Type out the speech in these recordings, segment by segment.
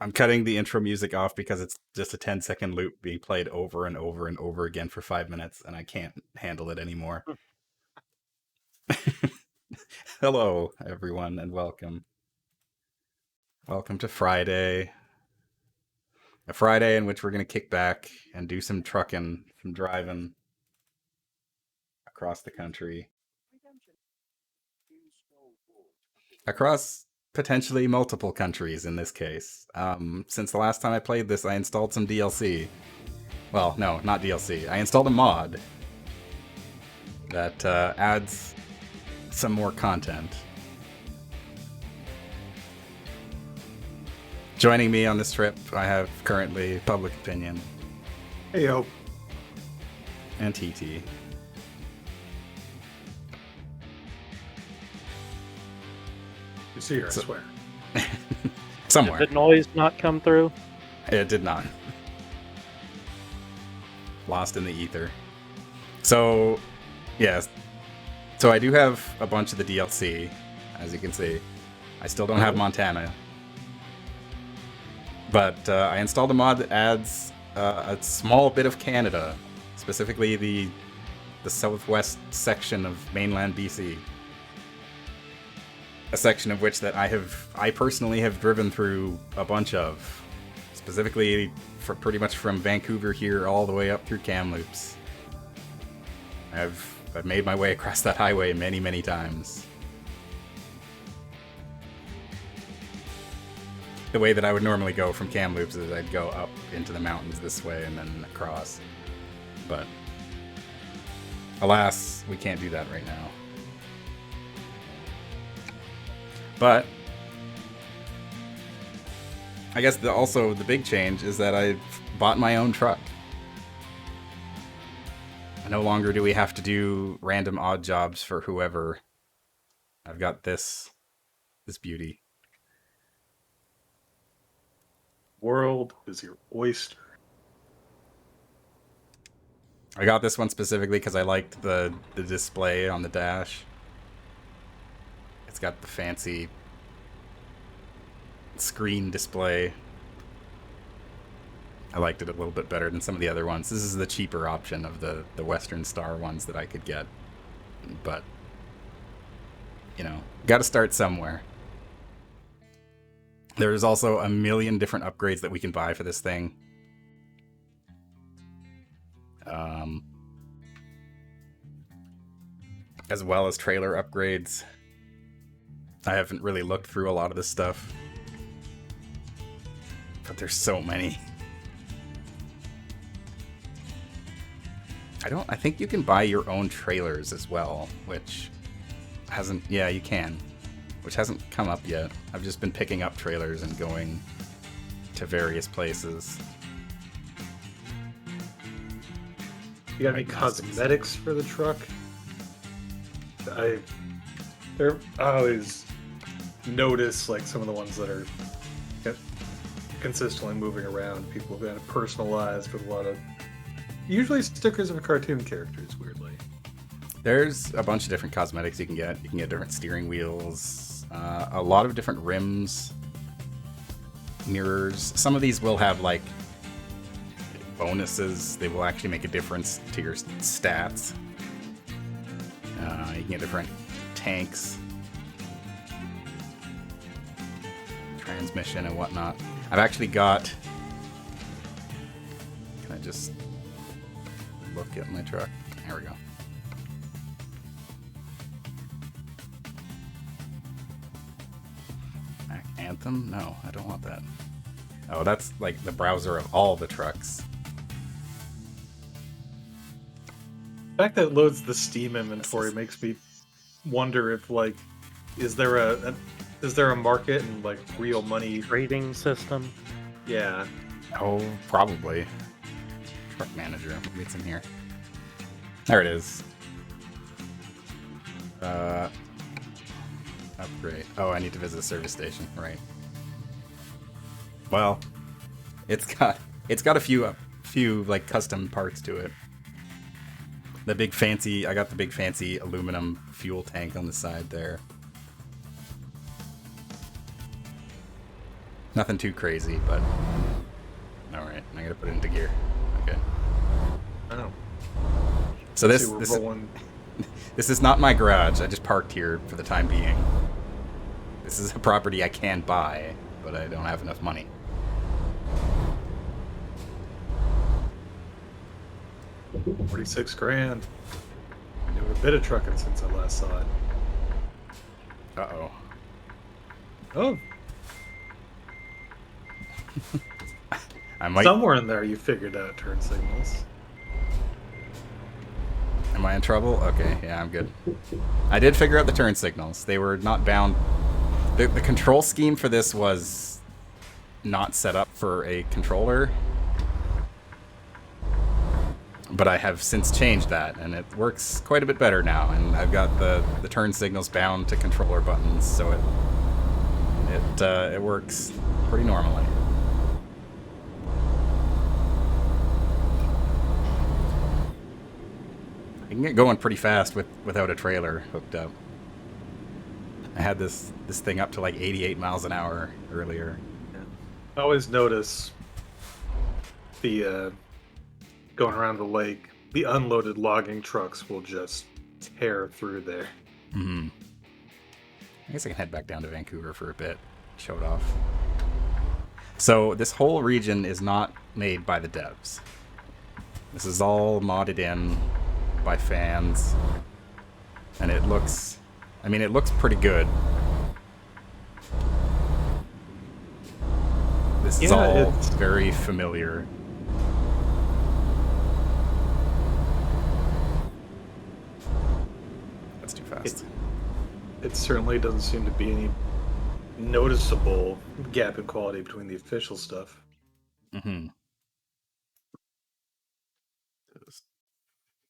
I'm cutting the intro music off because it's just a 10-second loop being played over and over and over again for 5 minutes, and I can't handle it anymore. Hello, everyone, and welcome. Welcome to Friday. A Friday in which we're going to kick back and do some trucking, some driving across the country. Across potentially multiple countries in this case. Since the last time I played this, I installed some DLC. Well, no, not DLC. I installed a mod that adds some more content. Joining me on this trip, I have currently Public Opinion. Hey yo. And TT. You see her, I swear. Somewhere. Did the noise not come through? It did not. Lost in the ether. So, yes. So I do have a bunch of the DLC, as you can see. I still don't have Montana. But I installed a mod that adds a small bit of Canada, specifically the southwest section of mainland BC. A section of which that I personally have driven through a bunch of, specifically for pretty much from Vancouver here all the way up through Kamloops. I've made my way across that highway many, many times. The way that I would normally go from Kamloops is I'd go up into the mountains this way and then across. But alas, we can't do that right now. But I guess also the big change is that I've bought my own truck. No longer do we have to do random odd jobs for whoever. I've got this beauty. World is your oyster. I got this one specifically because I liked the display on the dash. It's got the fancy screen display. I liked it a little bit better than some of the other ones. This is the cheaper option of the Western Star ones that I could get. But, you know, gotta start somewhere. There's also a million different upgrades that we can buy for this thing. As well as trailer upgrades. I haven't really looked through a lot of this stuff. But there's so many. I think you can buy your own trailers as well, which hasn't, yeah, you can. Which hasn't come up yet. I've just been picking up trailers and going to various places. You got any cosmetics for the truck? I always notice like some of the ones that are consistently moving around. People have got it personalized with a lot of usually stickers of cartoon characters, weirdly. There's a bunch of different cosmetics you can get. You can get different steering wheels, a lot of different rims, mirrors. Some of these will have like bonuses. They will actually make a difference to your stats. You can get different tanks, transmission and whatnot. I've actually got... Can I just look at my truck? There we go. Anthem? No, I don't want that. Oh, that's like the browser of all the trucks. The fact that it loads the Steam inventory makes me wonder if like is there a market and like real money Trading system? Yeah. Oh, probably. Truck manager. Maybe it's in here. There it is. Upgrade. Oh, I need to visit a service station. Right. Well, it's got a few like custom parts to it. I got the big fancy aluminum fuel tank on the side there. nothing too crazy, but all right. I gotta put it into gear. Okay. Oh. So See, we're this rolling. this is not my garage. I just parked here for the time being. This is a property I can buy, but I don't have enough money. $46,000. I'm doing a bit of trucking since I last saw it. Uh-oh. Oh, I might... somewhere in there you figured out turn signals. Am I in trouble? Okay, yeah, I'm good. I did figure out the turn signals. They were not bound... The control scheme for this was not set up for a controller. But I have since changed that, and it works quite a bit better now. And I've got the turn signals bound to controller buttons, so it works pretty normally. I can get going pretty fast without a trailer hooked up. I had this thing up to like 88 miles an hour earlier. I always notice the going around the lake, the unloaded logging trucks will just tear through there. Mm-hmm. I guess I can head back down to Vancouver for a bit. Show it off. So this whole region is not made by the devs. This is all modded in by fans. And it looks... I mean, it looks pretty good. This is all very familiar. That's too fast. It certainly doesn't seem to be any noticeable gap in quality between the official stuff. Mm-hmm. Just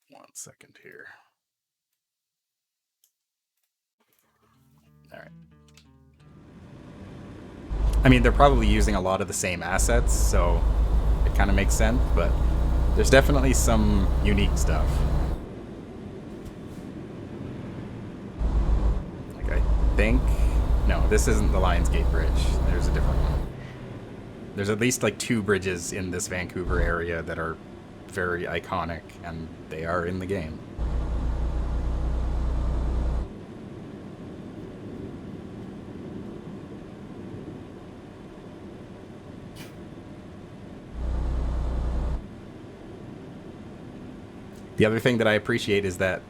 1 second here. All right. I mean, they're probably using a lot of the same assets, so it kind of makes sense, but there's definitely some unique stuff. Like, I think... No, this isn't the Lionsgate Bridge. There's a different one. There's at least, like, 2 bridges in this Vancouver area that are very iconic, and they are in the game. The other thing that I appreciate is that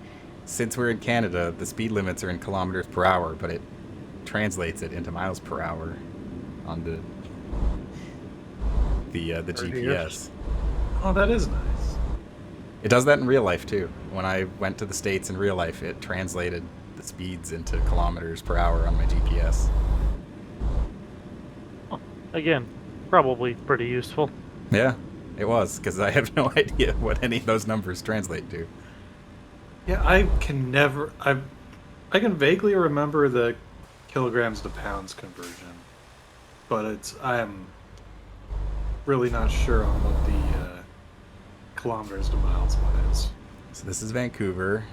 since we're in Canada, the speed limits are in kilometers per hour, but it translates it into miles per hour on the GPS. Oh, that is nice. It does that in real life too. When I went to the States in real life, it translated the speeds into kilometers per hour on my GPS. Again, probably pretty useful. Yeah, it was, because I have no idea what any of those numbers translate to. Yeah, I can can vaguely remember the kilograms to pounds conversion, but I am really not sure on what the kilometers to miles one is. So this is Vancouver.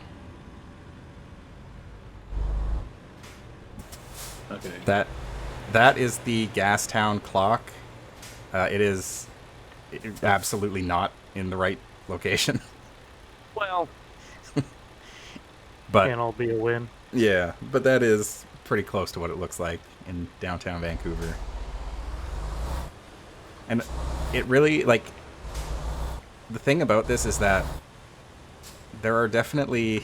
Okay. That is the Gastown clock. It is absolutely not in the right location. Well, but can't all be a win. Yeah, but that is pretty close to what it looks like in downtown Vancouver. And it really, like, the thing about this is that there are definitely,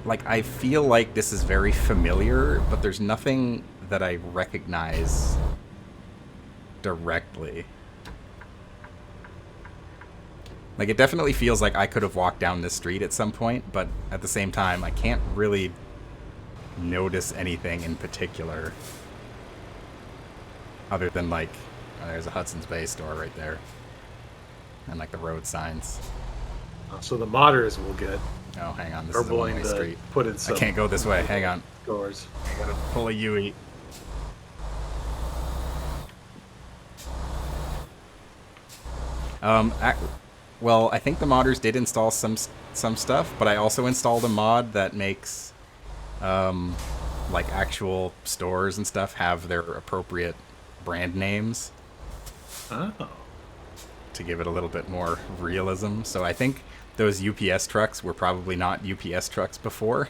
like, I feel like this is very familiar, but there's nothing that I recognize directly. Like, it definitely feels like I could have walked down this street at some point, but at the same time, I can't really notice anything in particular. Other than, like, there's a Hudson's Bay store right there. And, like, the road signs. So the modders will get... Oh, hang on, this is a one-way street. Put in some I can't go this way, hang on. Doors. I gotta pull a UE. Well, I think the modders did install some stuff, but I also installed a mod that makes like actual stores and stuff have their appropriate brand names Oh. to give it a little bit more realism. So I think those UPS trucks were probably not UPS trucks before,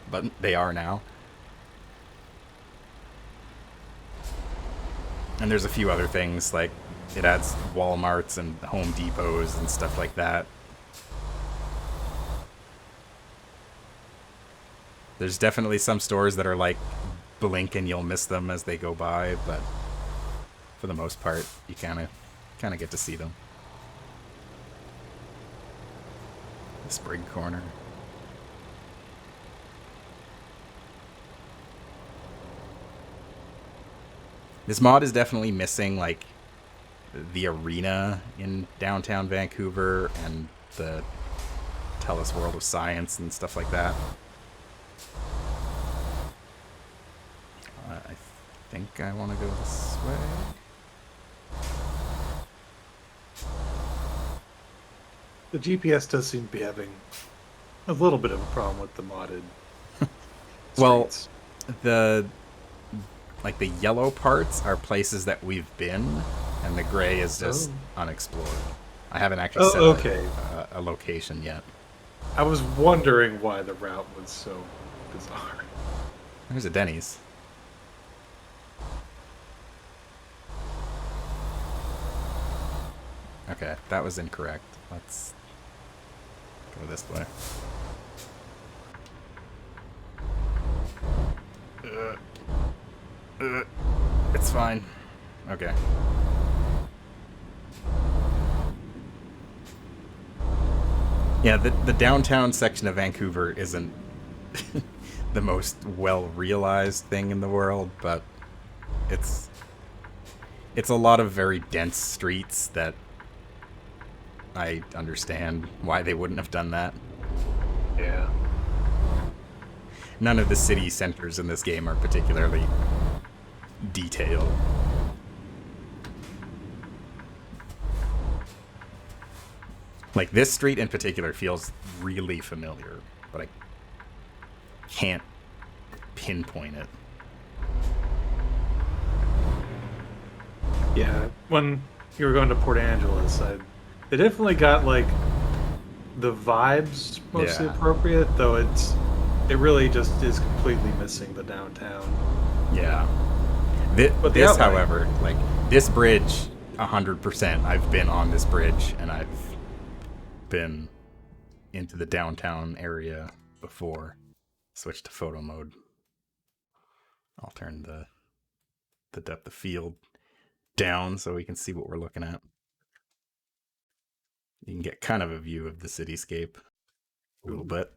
but they are now. And there's a few other things, like it adds Walmarts and Home Depots and stuff like that. There's definitely some stores that are like blink and you'll miss them as they go by, but for the most part, you kind of get to see them. The Sprig Corner. This mod is definitely missing like the arena in downtown Vancouver and the TELUS World of Science and stuff like that. I think I want to go this way. The GPS does seem to be having a little bit of a problem with the modded Well, streets. the yellow parts are places that we've been, and the gray is just unexplored. I haven't actually set a location yet. I was wondering why the route was so bizarre. There's a Denny's. Okay, that was incorrect. Let's go this way. It's fine. Okay. Yeah, the downtown section of Vancouver isn't the most well-realized thing in the world, but it's a lot of very dense streets that I understand why they wouldn't have done that. Yeah. None of the city centers in this game are particularly detailed. Like, this street in particular feels really familiar, but I can't pinpoint it. Yeah, when you were going to Port Angeles, they definitely got like the vibes mostly appropriate, though it really just is completely missing the downtown. Yeah. This, however, like this bridge, 100%. I've been on this bridge and I've been into the downtown area before. Switch to photo mode. I'll turn the depth of field down so we can see what we're looking at. You can get kind of a view of the cityscape a little bit.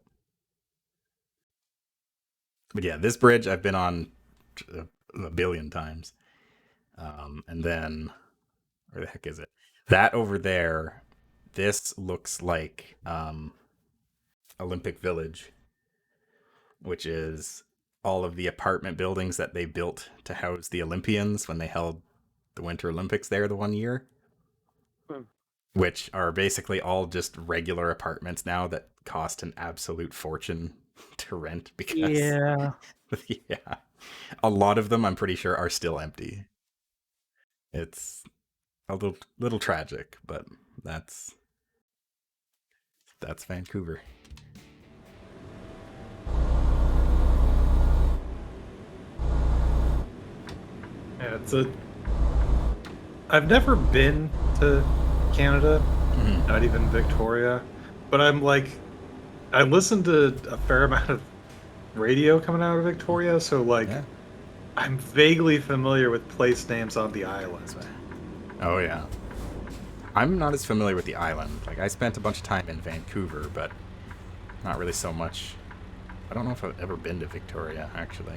But yeah, this bridge I've been on a billion times. And then, where the heck is it? That over there, this looks like Olympic Village, which is all of the apartment buildings that they built to house the Olympians when they held the Winter Olympics there the one year. Which are basically all just regular apartments now that cost an absolute fortune to rent because Yeah. yeah, a lot of them I'm pretty sure are still empty. It's a little tragic, but that's Vancouver. Yeah, I've never been to Canada, not even Victoria, but I listen to a fair amount of radio coming out of Victoria, so I'm vaguely familiar with place names on the island. Oh yeah. I'm not as familiar with the island. Like, I spent a bunch of time in Vancouver, but not really so much. I don't know if I've ever been to Victoria, actually.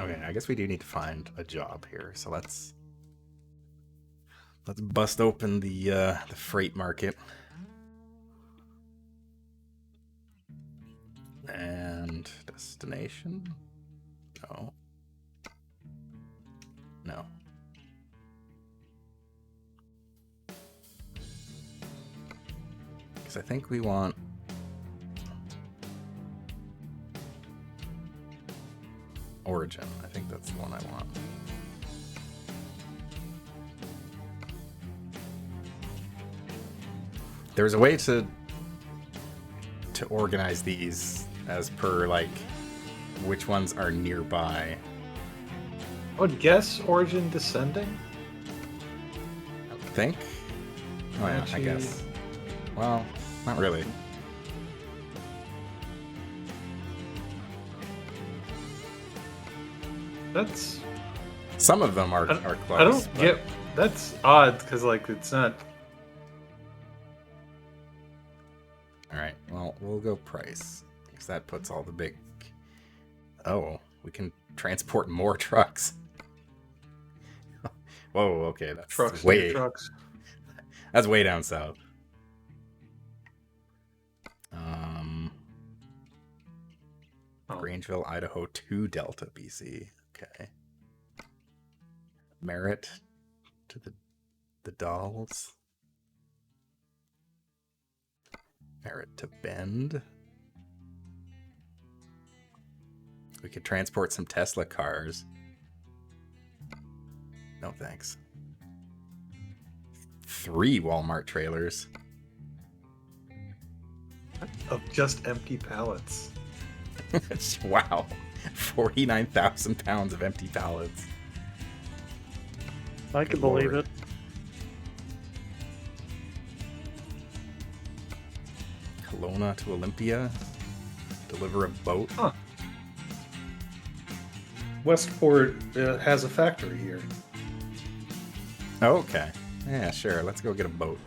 Okay, I guess we do need to find a job here, so let's bust open the freight market. And destination? No. Because I think we want... Origin. I think that's the one I want. There's a way to organize these as per, like, which ones are nearby. I would guess Origin descending. I think. Oh yeah, I guess. Well, not really. That's... Some of them are close. I don't but- get... That's odd, because, like, it's not... Alright, well, we'll go price. Because that puts all the big... Oh, we can transport more trucks. Whoa, okay, that's Trucks, way... trucks. That's way down south. Oh. Grangeville, Idaho, 2 Delta, BC. Okay. Merritt to the Dolls. Merritt to Bend. We could transport some Tesla cars. No thanks. 3 Walmart trailers. Of just empty pallets. Wow. 49,000 pounds of empty pallets. I can believe it. Kelowna to Olympia. Deliver a boat. Huh. Westport has a factory here. Oh, okay. Yeah, sure. Let's go get a boat.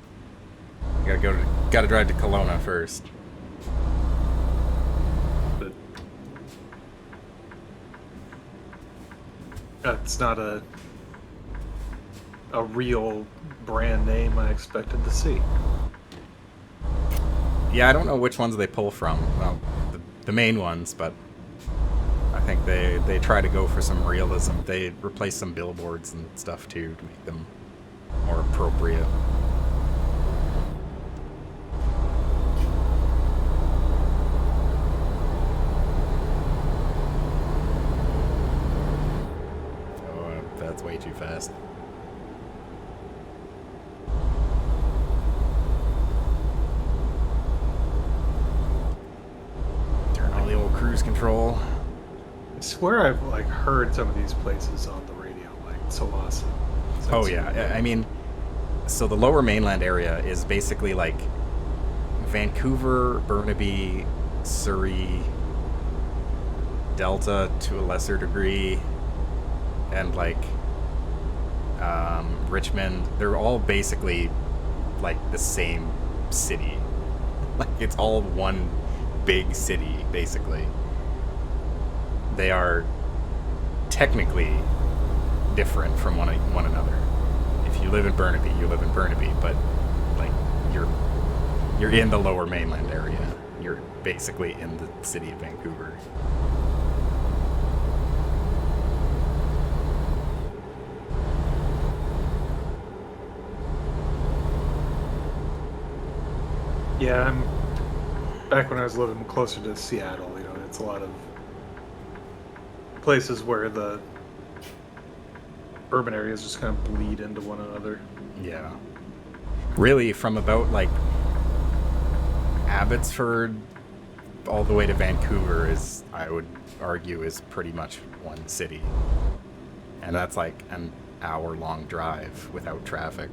Gotta drive to Kelowna first. But that's not a real brand name I expected to see. Yeah, I don't know which ones they pull from. Well, the main ones, but I think they try to go for some realism. They replace some billboards and stuff too to make them more appropriate. Oh, that's way too fast. Turn on the old cruise control. I swear I've like heard some of these places on the radio, like Tsawwassen. Oh yeah, I mean, so the Lower Mainland area is basically like Vancouver, Burnaby, Surrey, Delta to a lesser degree, and like Richmond. They're all basically like the same city. Like it's all one big city, basically. They are technically different from one another. If you live in Burnaby, you live in Burnaby, but like you're in the Lower Mainland area. You're basically in the city of Vancouver. Yeah, I'm back when I was living closer to Seattle, you know, it's a lot of places where the urban areas just kind of bleed into one another. Yeah. Really, from about like Abbotsford all the way to Vancouver is, I would argue, is pretty much one city. And that's like an hour-long drive without traffic.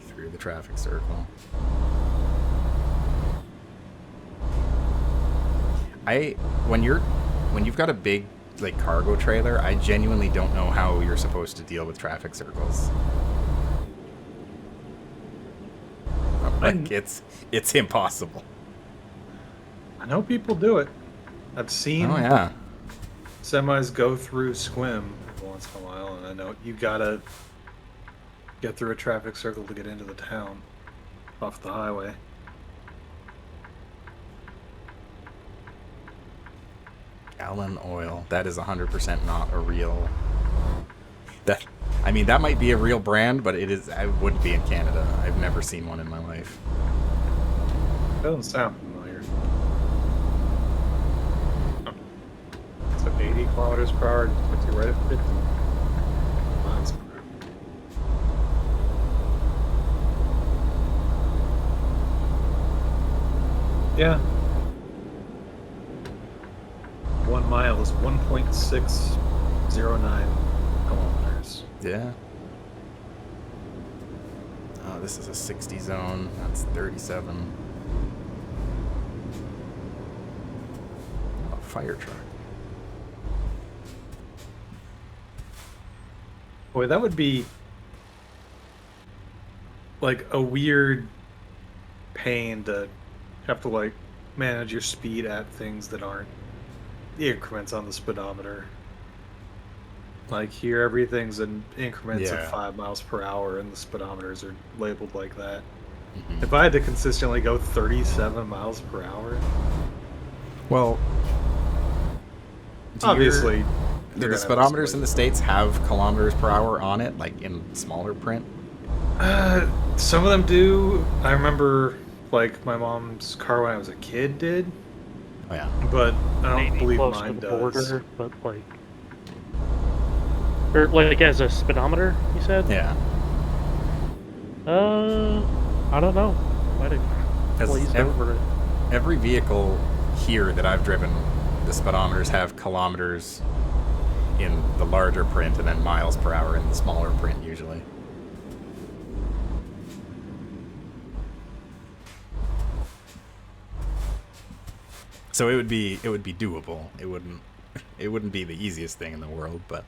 Through the traffic circle. When you've got a big like cargo trailer, I genuinely don't know how you're supposed to deal with traffic circles. Like it's impossible. I know people do it. I've seen Oh yeah. semis go through Squim every once in a while, and I know you gotta get through a traffic circle to get into the town off the highway. Gallon oil. That is 100% not a real. I mean, that might be a real brand, but I wouldn't be in Canada. I've never seen one in my life. Doesn't sound familiar. Oh. So 80 kilometers per hour puts you right at 50 miles per hour. Yeah. 1 mile is 1.609 kilometers. Yeah. Oh, this is a 60 zone. That's 37. Oh, fire truck. Boy, that would be like a weird pain to have to like manage your speed at things that aren't the increments on the speedometer. Like here, everything's in increments of Yeah. 5 miles per hour, and the speedometers are labeled like that. Mhm. If I had to consistently go 37 miles per hour, Well, obviously, do you're the gonna have to speedometers split. in the States have kilometers per hour on it, like in smaller print? Some of them do. I remember, like my mom's car when I was a kid did, Oh, yeah. but I don't Maybe believe close to mine the does. border, but like, or like as a speedometer, you said? Yeah. I don't know. Might have 'Cause glazed over it. every vehicle here that I've driven, the speedometers have kilometers in the larger print and then miles per hour in the smaller print usually. So it would be doable. It wouldn't be the easiest thing in the world, but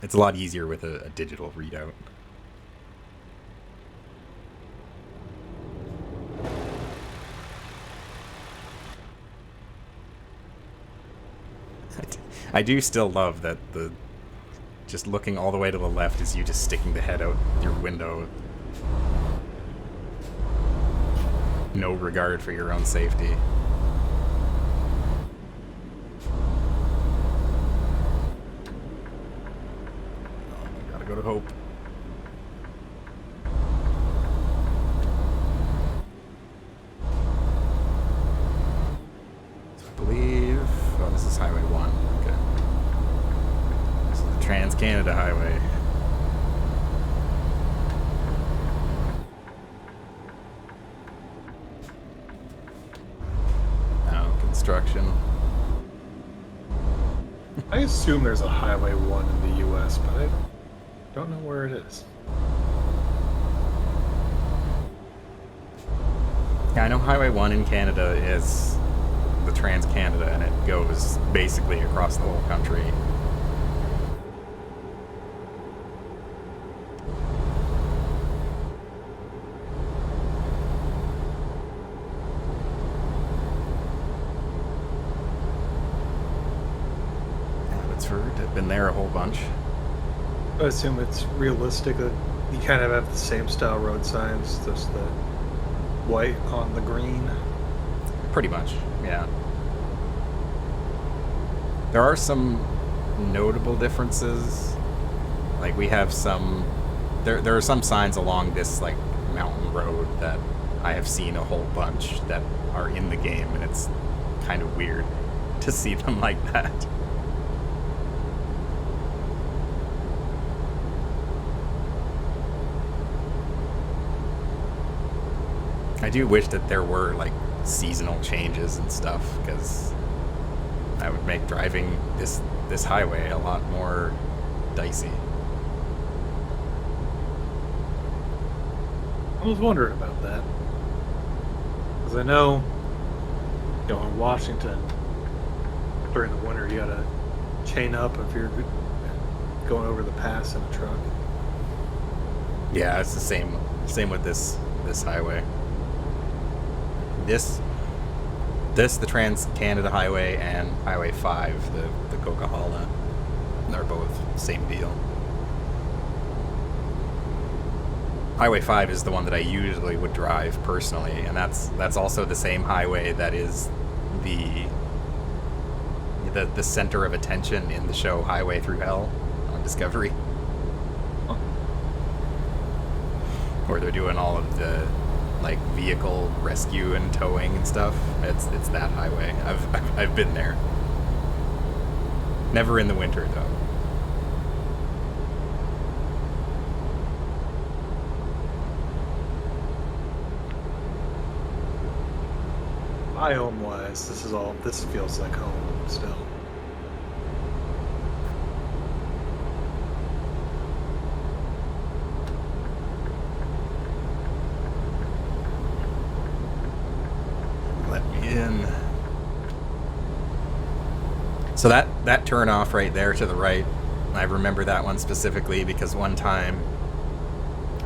it's a lot easier with a digital readout. I do still love that just looking all the way to the left is you just sticking the head out your window. No regard for your own safety. Oh, gotta go to Hope. So I believe... Oh, this is Highway 1. Okay. This is the Trans-Canada Highway. Now, construction. I assume there's a Highway 1 in the U.S., but I don't know where it is. Yeah, I know Highway 1 in Canada is the Trans-Canada, and it goes basically across the whole country. Abbotsford, I've been there a whole bunch. I assume it's realistic that you kind of have the same style road signs, just the white on the green. Pretty much, yeah. There are some notable differences. Like we have some... There are some signs along this like mountain road that I have seen a whole bunch that are in the game, and it's kind of weird to see them like that. I do wish that there were like seasonal changes and stuff, because that would make driving this highway a lot more dicey. I was wondering about that. Because I know, you know, in Washington, during the winter, you gotta chain up if you're going over the pass in a truck. Yeah, it's the same with this highway. This the Trans-Canada Highway and Highway 5, the Coquihalla, they're both same deal. Highway 5 is the one that I usually would drive personally, and that's also the same highway that is the center of attention in the show Highway Through Hell on on Discovery. Oh, Where they're doing all of the like vehicle rescue and towing and stuff. It's that highway. I've been there. Never in the winter though. biome-wise, this feels like home still. Let me in. So that turn off right there to the right, I remember that one specifically because one time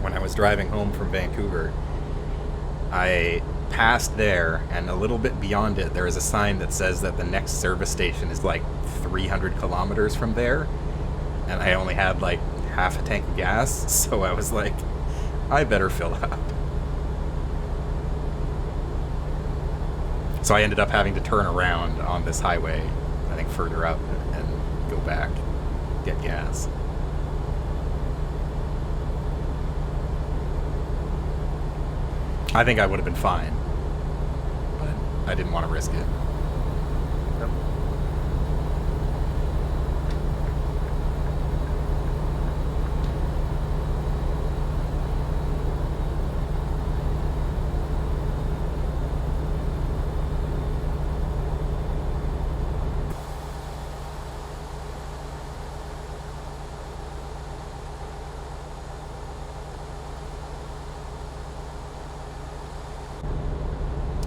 when I was driving home from Vancouver, I passed there, and a little bit beyond it, there is a sign that says that the next service station is like 300 kilometers from there, and I only had like half a tank of gas, so I was like, I better fill up. So I ended up having to turn around on this highway, I think further up, and go back, get gas. I think I would have been fine, but I didn't want to risk it. Yep.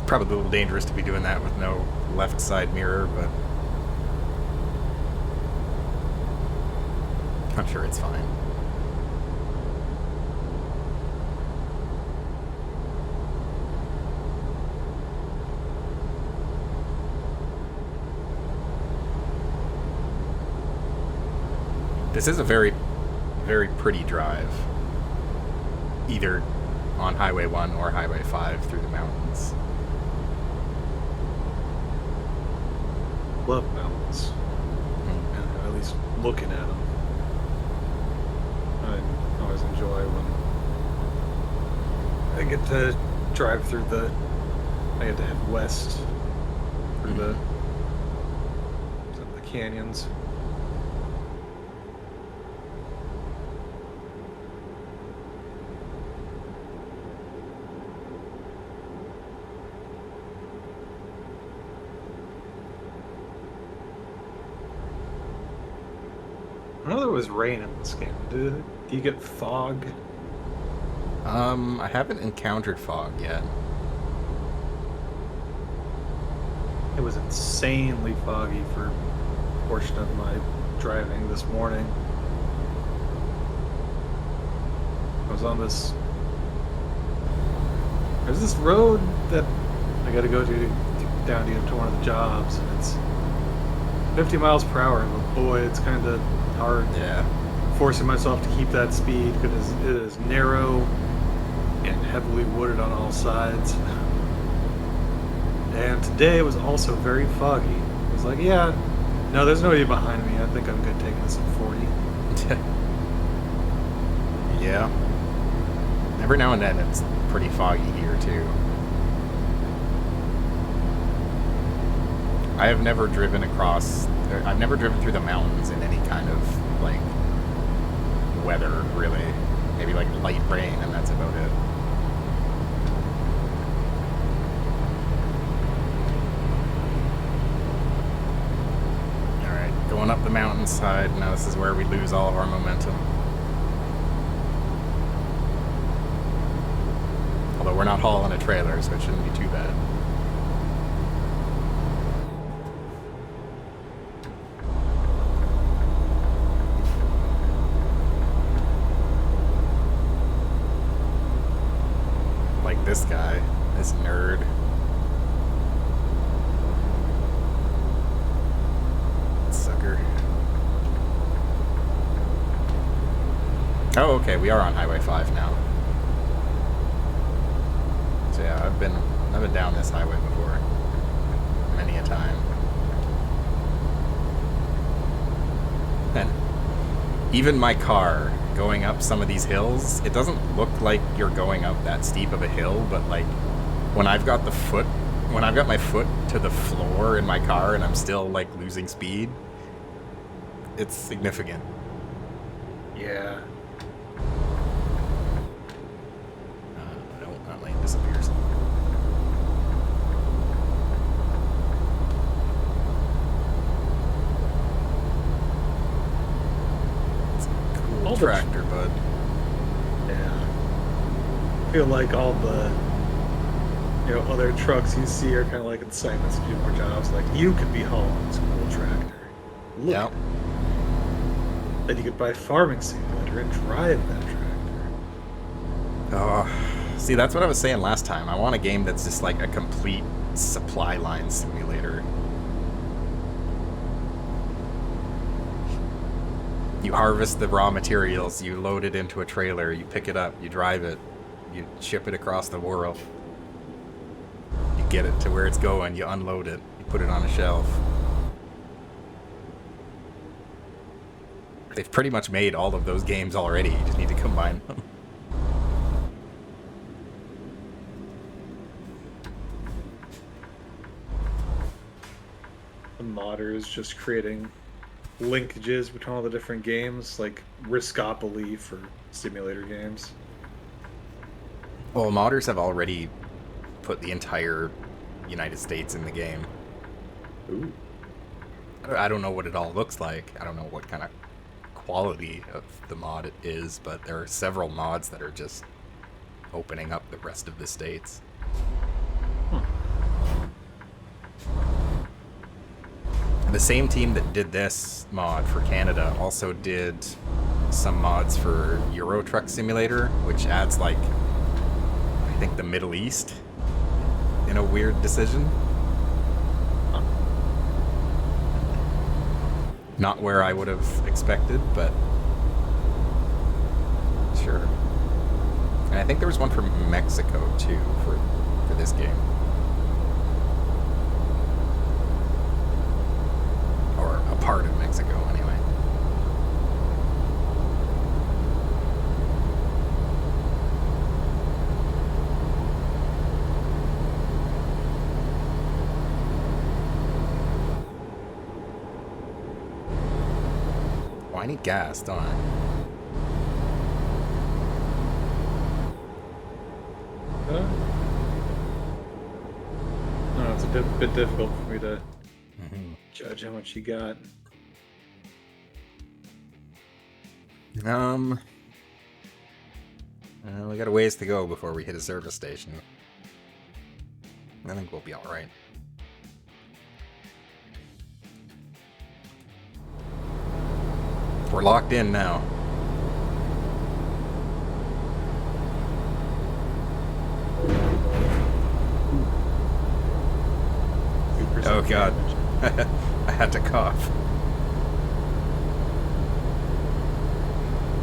Probably a little dangerous to be doing that with no left side mirror, but I'm sure it's fine. This is a very, very pretty drive, either on Highway 1 or Highway 5 through the mountains. Love mountains. And at least looking at them. I always enjoy when I get to drive through I get to head west through some of the canyons. I know there was rain in this game. Do you get fog? I haven't encountered fog yet. It was insanely foggy for a portion of my driving this morning. I was on there's this road that I gotta go down to get to one of the jobs, and it's 50 miles per hour, but boy, it's kind of hard. Yeah. Forcing myself to keep that speed because it is narrow and heavily wooded on all sides. And today was also very foggy. It was like, yeah, no, there's nobody behind me. I think I'm good taking this at 40. Yeah. Every now and then it's pretty foggy here too. I've never driven through the mountains in any kind of like weather, really. Maybe like light rain, and that's about it. Alright, going up the mountainside. Now this is where we lose all of our momentum. Although we're not hauling a trailer, so it shouldn't be too bad. Like this guy, this nerd. Sucker. Oh, okay, we are on Highway 5 now. So yeah, I've been down this highway before, many a time. And even my car going up some of these hills, it doesn't look like you're going up that steep of a hill, but like when I've got my foot to the floor in my car and I'm still like losing speed, it's significant. Yeah. No, that lane disappears. It's a cool tractor, bud. Yeah. I feel like all the other trucks you see are kind of like incitements to do more jobs. Like, you could be hauling this cool tractor. Look. Yep. Then you could buy Farming Simulator and drive that tractor. Oh, see, that's what I was saying last time. I want a game that's just like a complete supply line simulator. You harvest the raw materials, you load it into a trailer, you pick it up, you drive it, you ship it across the world. You get it to where it's going, you unload it, you put it on a shelf. They've pretty much made all of those games already, you just need to combine them. The modder is just creating linkages between all the different games, like Riskopoly for simulator games. Well, modders have already put the entire United States in the game. Ooh. I don't know what it all looks like. I don't know what kind of quality of the mod it is, but there are several mods that are just opening up the rest of the states. The same team that did this mod for Canada also did some mods for Euro Truck Simulator, which adds, like, I think the Middle East in a weird decision. Not where I would have expected, but sure. And I think there was one from Mexico, too, for this game. Or a part of Mexico, anyway. Well, I need gas, don't I? No, it's a bit difficult for me to judge how much you got. We got a ways to go before we hit a service station. I think we'll be alright. We're locked in now. Oh god. I had to cough.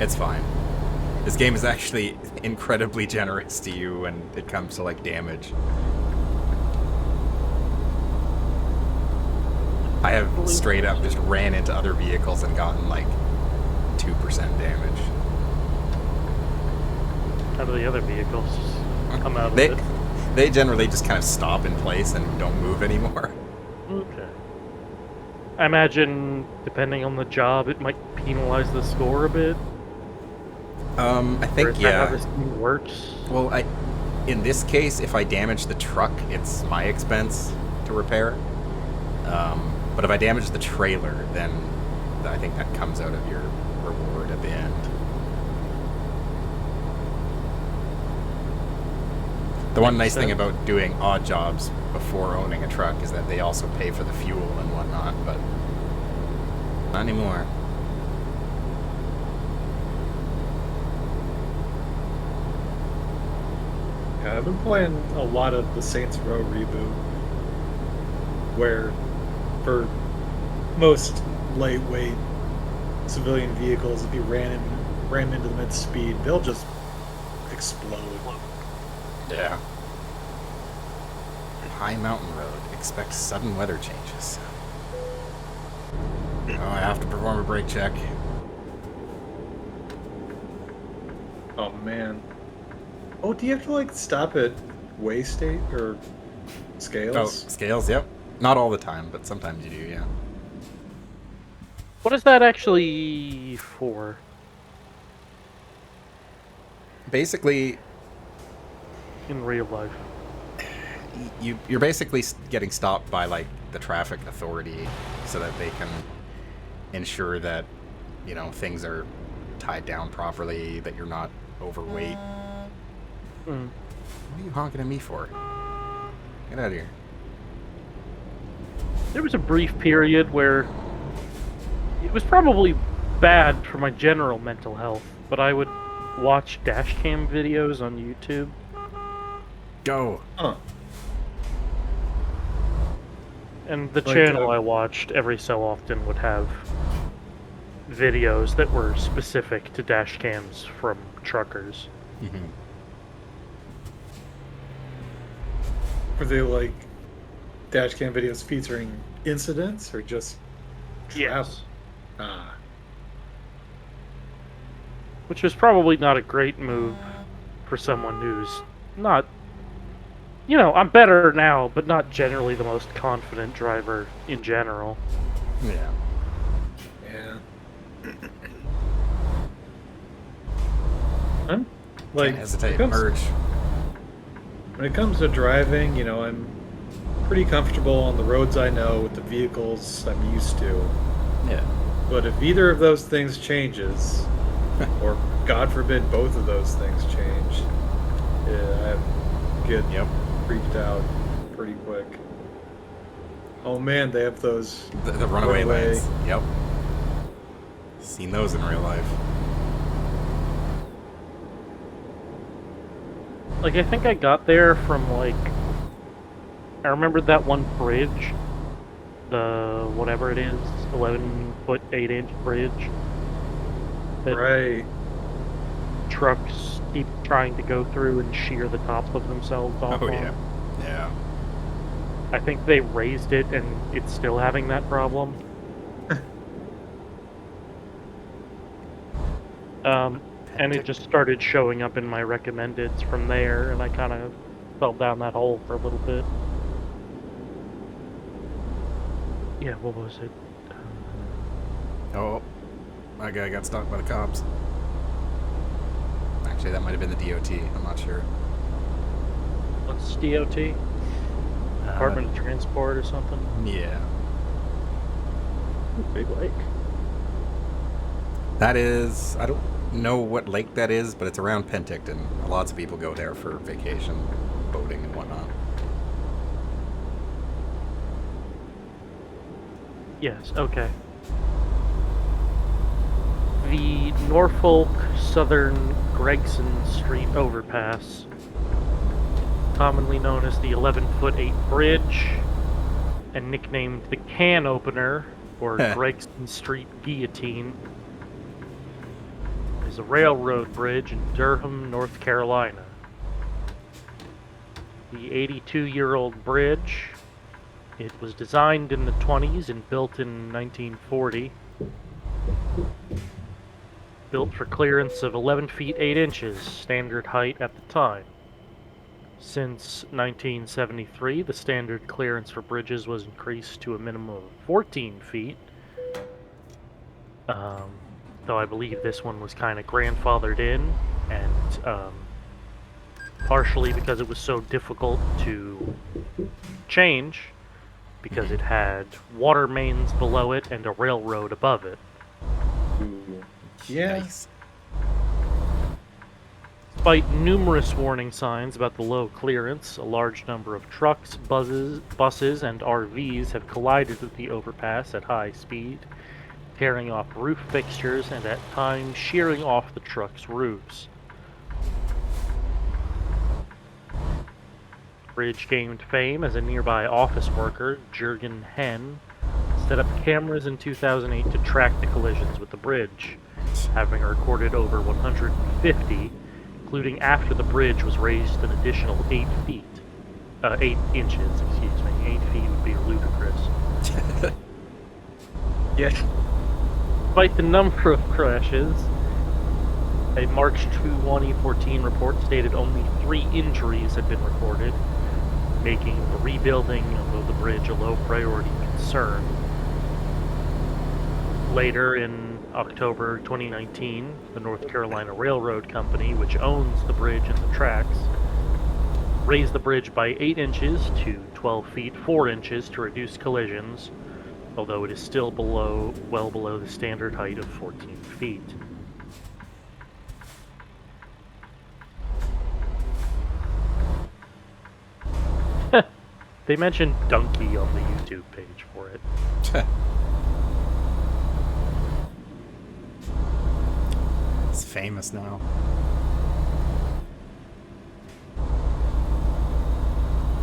It's fine. This game is actually incredibly generous to you when it comes to, like, damage. I have straight up just ran into other vehicles and gotten, like, 2% damage. How do the other vehicles come out of it? They generally just kind of stop in place and don't move anymore. Okay. I imagine, depending on the job, it might penalize the score a bit. I think, or is yeah. that how this thing works? Well, in this case, if I damage the truck, it's my expense to repair. But if I damage the trailer, then I think that comes out of your reward at the end. The one nice thing about doing odd jobs before owning a truck is that they also pay for the fuel and whatnot, but not anymore. Yeah, I've been playing a lot of the Saints Row reboot, where for most lightweight civilian vehicles, if you ran into them at speed, they'll just explode. Yeah. High mountain road. Expect sudden weather changes. Oh, I have to perform a brake check. Oh man. Oh, do you have to like stop at weigh state or Oh, scales? scales, yep. Not all the time, but sometimes you do, yeah. What is that actually for? Basically, In real life? you're basically getting stopped by like the traffic authority so that they can ensure that things are tied down properly, that you're not overweight. Mm. What are you honking at me for? Get out of here. There was a brief period where it was probably bad for my general mental health, but I would watch dashcam videos on YouTube. Go. Huh. And the Like, channel I watched every so often would have videos that were specific to dash cams from truckers. Mm-hmm. were they like dashcam videos featuring incidents or just travel? Yes. Ah. Which was probably not a great move for someone who's not, I'm better now, but not generally the most confident driver in general. Yeah. Yeah. I'm like Can't hesitate. when it comes- Merge. When it comes to driving, I'm pretty comfortable on the roads I know with the vehicles I'm used to. Yeah. But if either of those things changes, or God forbid both of those things change, yeah, I get Yep. freaked out pretty quick. Oh man, they have those The runaway lanes. Yep. Seen those in real life. Like, I think I got there from, I remember that one bridge, the whatever it is, 11-foot, 8-inch bridge. That right. trucks keep trying to go through and shear the tops of themselves off Oh on. yeah. Yeah. I think they raised it and it's still having that problem. And it just started showing up in my recommendeds from there, and I kind of fell down that hole for a little bit. Yeah, what was it? Oh, my guy got stopped by the cops. Actually, that might have been the DOT. I'm not sure. What's DOT? Department of Transport or something? Yeah. Big Lake. That is, I don't know what lake that is, but it's around Penticton. Lots of people go there for vacation, boating and whatnot. Yes, okay. The Norfolk Southern Gregson Street overpass, commonly known as the 11-foot 8 bridge, and nicknamed the Can Opener, or Gregson Street Guillotine, is a railroad bridge in Durham, North Carolina. The 82-year-old bridge, it was designed in the 20s and built in 1940. Built for clearance of 11 feet 8 inches, standard height at the time. Since 1973, the standard clearance for bridges was increased to a minimum of 14 feet. Though I believe this one was kind of grandfathered in, and partially because it was so difficult to change, because it had water mains below it and a railroad above it. Ooh. Yeah. Nice. Despite numerous warning signs about the low clearance, a large number of trucks, buses, and RVs have collided with the overpass at high speed, tearing off roof fixtures and at times shearing off the truck's roofs. Bridge gained fame as a nearby office worker, Jurgen Henn, set up cameras in 2008 to track the collisions with the bridge, having recorded over 150, including after the bridge was raised an additional 8 inches, excuse me. 8 feet would be ludicrous. Yeah. Despite the number of crashes, A March 2, 2014 report stated only 3 injuries had been reported, making the rebuilding of the bridge a low priority concern. Later in October 2019, the North Carolina Railroad Company, which owns the bridge and the tracks, raised the bridge by 8 inches to 12 feet 4 inches to reduce collisions, although it is still well below the standard height of 14 feet. They mentioned donkey on the YouTube page for it. It's famous now.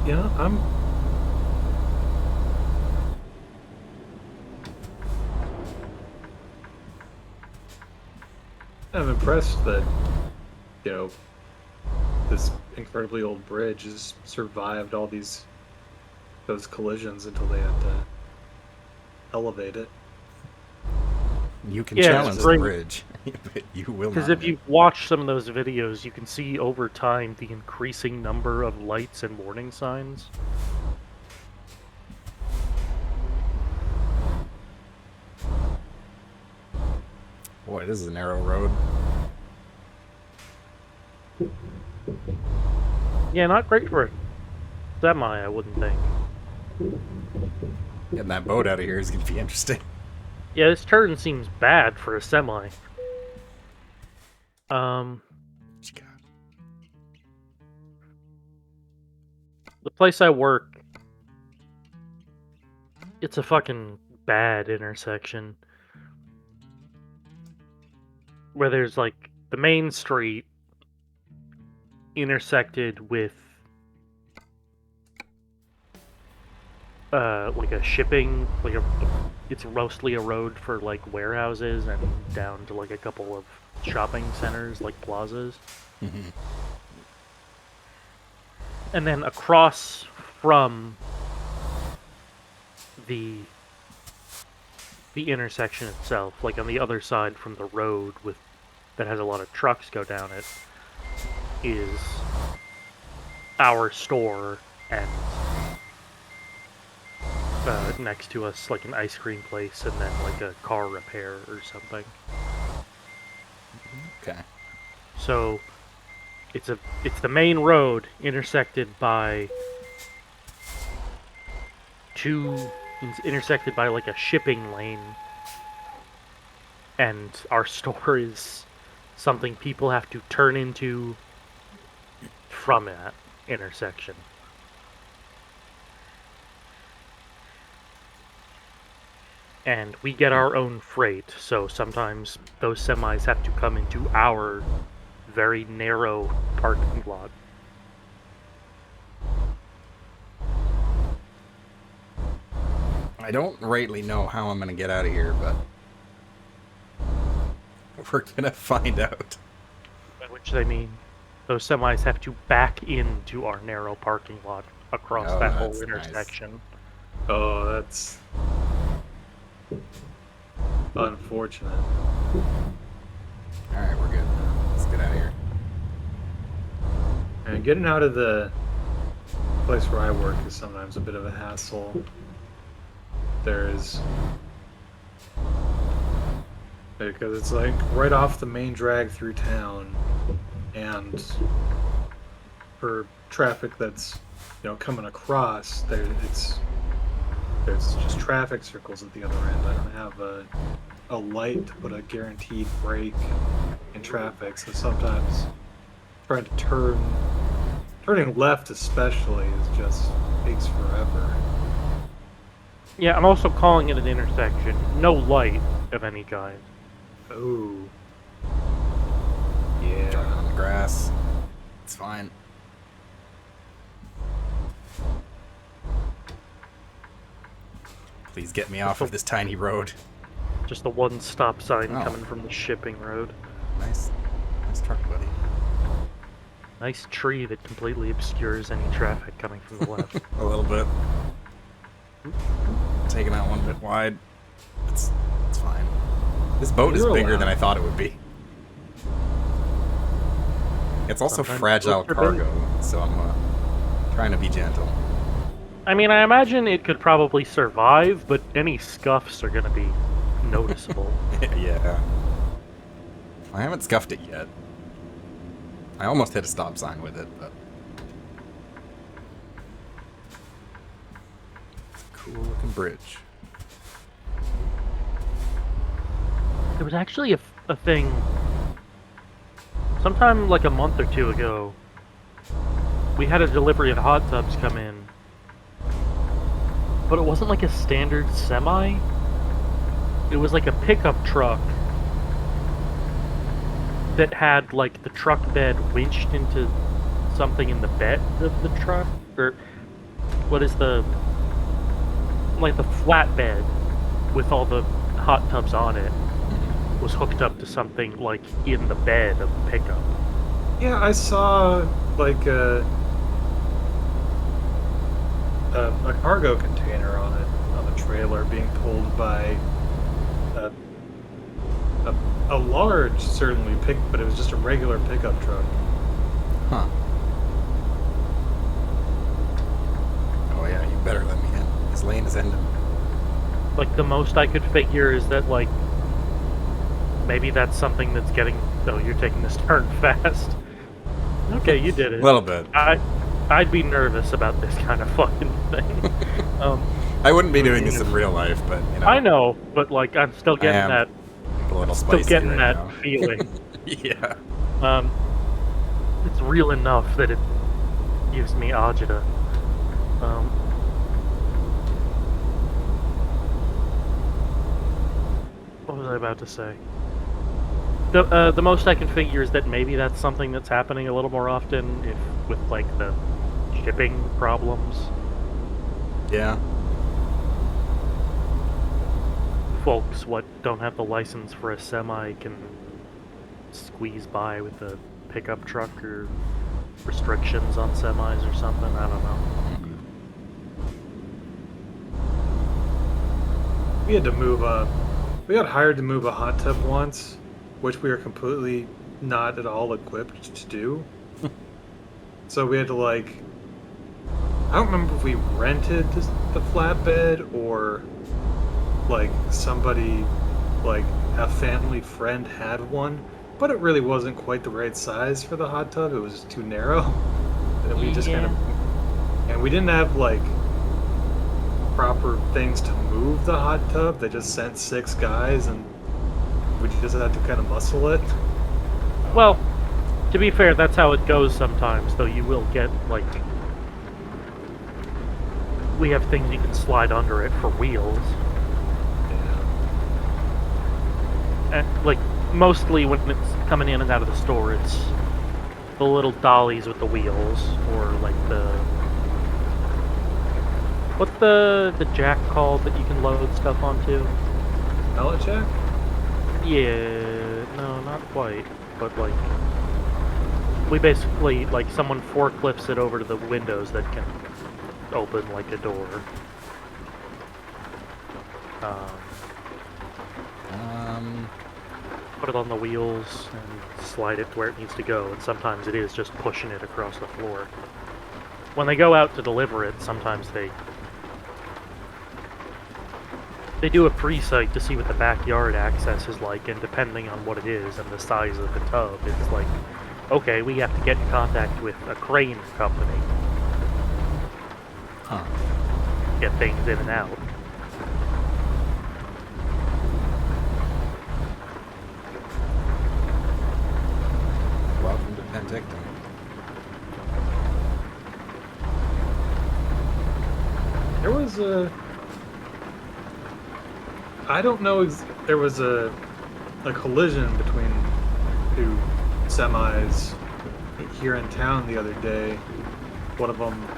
Yeah, I'm impressed that, this incredibly old bridge has survived all those collisions until they had to elevate it. You can Yeah, challenge it's the great. bridge, but you will not. Because if you watch some of those videos, you can see over time the increasing number of lights and warning signs. Boy, this is a narrow road. Yeah, not great for a semi, I wouldn't think. Getting that boat out of here is going to be interesting. Yeah, this turn seems bad for a semi. The place I work, it's a fucking bad intersection. Where there's like the main street intersected with like a shipping, it's mostly a road for like warehouses and down to like a couple of shopping centers like plazas. Mm-hmm. And then across from the intersection itself, like on the other side from the road that has a lot of trucks go down it, is our store, and next to us like an ice cream place and then like a car repair or something. Okay. So it's the main road intersected by like a shipping lane, and our store is something people have to turn into from that intersection. And we get our own freight, so sometimes those semis have to come into our very narrow parking lot. I don't rightly know how I'm going to get out of here, but we're going to find out. By which they mean those semis have to back into our narrow parking lot across that whole intersection. Nice. Oh, that's unfortunate. Alright, we're good. Let's get out of here. And getting out of the place where I work is sometimes a bit of a hassle. Because it's like right off the main drag through town, and for traffic that's coming across, there's just traffic circles at the other end. I don't have a light to put a guaranteed brake in traffic, so sometimes trying to turning left especially takes forever. Yeah, I'm also calling it an intersection. No light of any kind. Ooh. Driving Yeah. on the grass. It's fine. Please get me off of this tiny road. Just the one stop sign Oh. coming from the shipping road. Nice truck, buddy. Nice tree that completely obscures any traffic coming from the left. A little bit. Taking that one bit wide. It's fine. This boat is You're bigger allowed. than I thought it would be. It's also Sometimes fragile boats are big. cargo, so I'm trying to be gentle. I mean, I imagine it could probably survive, but any scuffs are going to be noticeable. Yeah. I haven't scuffed it yet. I almost hit a stop sign with it, but... Cool looking bridge. There was actually a thing sometime like a month or two ago. We had a delivery of hot tubs come in, but it wasn't like a standard semi. It was like a pickup truck that had like the truck bed winched into something in the bed of the truck, or what is the like the flatbed with all the hot tubs on it was hooked up to something like in the bed of the pickup. Yeah, I saw like a cargo container on the trailer being pulled by a, a large, certainly but it was just a regular pickup truck. Huh. Oh yeah, you better let me in. This lane is ending. Like the most I could figure is that like maybe that's something that's getting. Oh, you're taking this turn fast. Okay, you did it. A little bit. I'd be nervous about this kind of fucking thing. I wouldn't be doing this in real life, but you know. I know, but like I'm still getting that. A little Still spicy getting right that now. feeling. Yeah. It's real enough that it gives me agita. What was I about to say? The most I can figure is that maybe that's something that's happening a little more often if with like the shipping problems. Yeah. Folks what don't have the license for a semi can squeeze by with a pickup truck or restrictions on semis or something. I don't know. We had to we got hired to move a hot tub once, which we were completely not at all equipped to do. So we had to like, I don't remember if we rented the flatbed or like somebody, like a family friend had one, but it really wasn't quite the right size for the hot tub. It was just too narrow. And we just kind of, and we didn't have like proper things to move the hot tub. They just sent 6 guys and we just had to kind of muscle it. Well, to be fair, that's how it goes sometimes, though you will get, like... We have things you can slide under it for wheels. Yeah. And, like, mostly when it's coming in and out of the store, it's the little dollies with the wheels, or, like, the... What's the jack called that you can load stuff onto? Pallet jack? Yeah, no, not quite, but, like... We basically, like, someone forklifts it over to the windows that can open, like, a door. Put it on the wheels and slide it to where it needs to go, and sometimes it is just pushing it across the floor. When they go out to deliver it, sometimes they do a pre-site to see what the backyard access is like, and depending on what it is and the size of the tub, it's like, okay, we have to get in contact with a crane company. Huh. Get things in and out. Welcome to Penticton. There was I don't know. There was a collision between 2 semis here in town the other day. One of them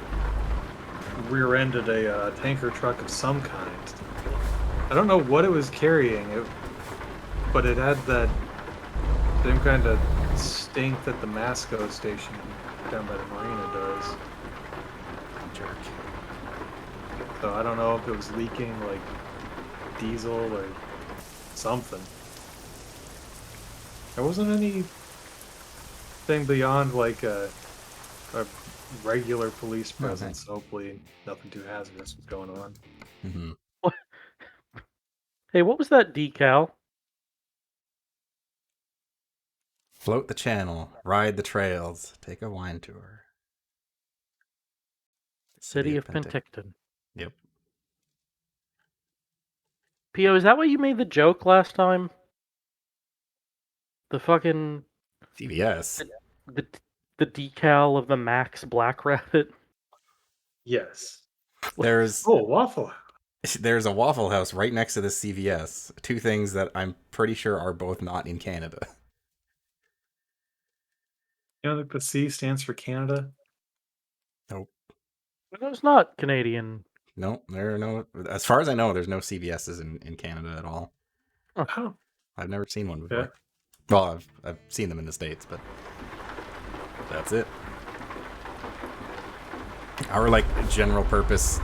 rear-ended a tanker truck of some kind. I don't know what it was carrying, but it had that same kind of stink that the Masco station down by the marina does. Jerk. So I don't know if it was leaking like diesel or something. There wasn't any thing beyond like a regular police Okay. presence. Hopefully, nothing too hazardous was going on. Mm-hmm. What? Hey, what was that decal? Float the channel, ride the trails, take a wine tour. City of Penticton. Yep. Pio, is that what you made the joke last time? The fucking CVS. the the decal of the Max Black Rabbit. Yes. There's Oh, Waffle House. there's a Waffle House right next to the CVS. Two things that I'm pretty sure are both not in Canada. You know, like the C stands for Canada. Nope. No, it's not Canadian. No, there are no. As far as I know, there's no CVSs in Canada at all. Oh, I've never seen one before. yeah. Well, I've seen them in the States, but that's it. Our like general purpose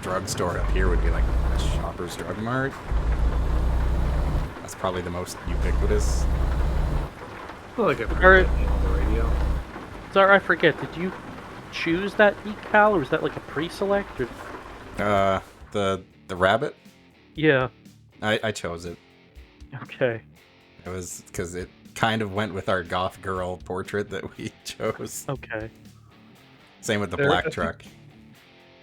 drugstore up here would be like a Shoppers Drug Mart. That's probably the most ubiquitous. I feel like I've Or- heard that name on the radio. Sorry, I forget. Did you choose that decal, or was that like a pre-select? Or... The rabbit. Yeah. I chose it. Okay. It was because it kind of went with our goth girl portrait that we chose. Okay. Same with the There- black I truck.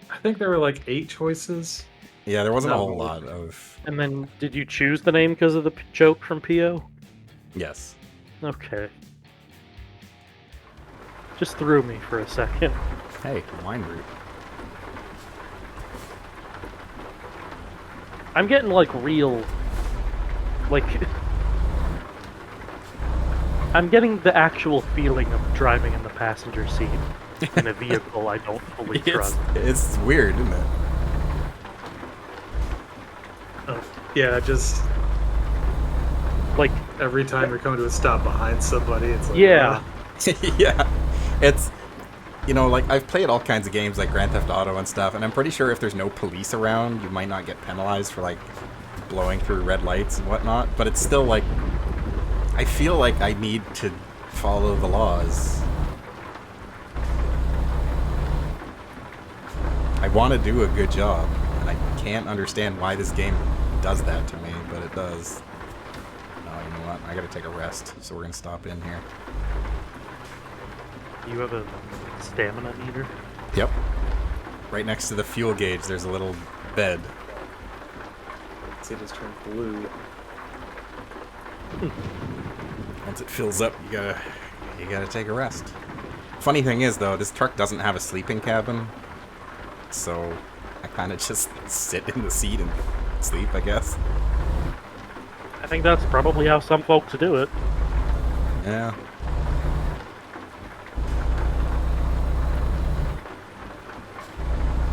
I think there were like 8 choices. Yeah, there wasn't a No. whole lot of. And then, did you choose the name because of the joke from Pio? Yes. Okay. Just threw me for a second. Hey, wine root. I'm getting like real, like, I'm getting the actual feeling of driving in the passenger seat in a vehicle I don't fully trust. It's weird, isn't it? Yeah, just Like, every time you're coming to a stop behind somebody, it's like, yeah. Yeah. It's, like I've played all kinds of games like Grand Theft Auto and stuff, and I'm pretty sure if there's no police around, you might not get penalized for like blowing through red lights and whatnot, but it's still like, I feel like I need to follow the laws. I want to do a good job, and I can't understand why this game does that to me, but it does. Oh, you know what? I gotta take a rest, so we're gonna stop in here. You have a stamina meter? Yep. Right next to the fuel gauge, there's a little bed. See, it just turned blue. Once it fills up, you gotta take a rest. Funny thing is, though, this truck doesn't have a sleeping cabin, so I kind of just sit in the seat and sleep, I guess. I think that's probably how some folks do it. Yeah.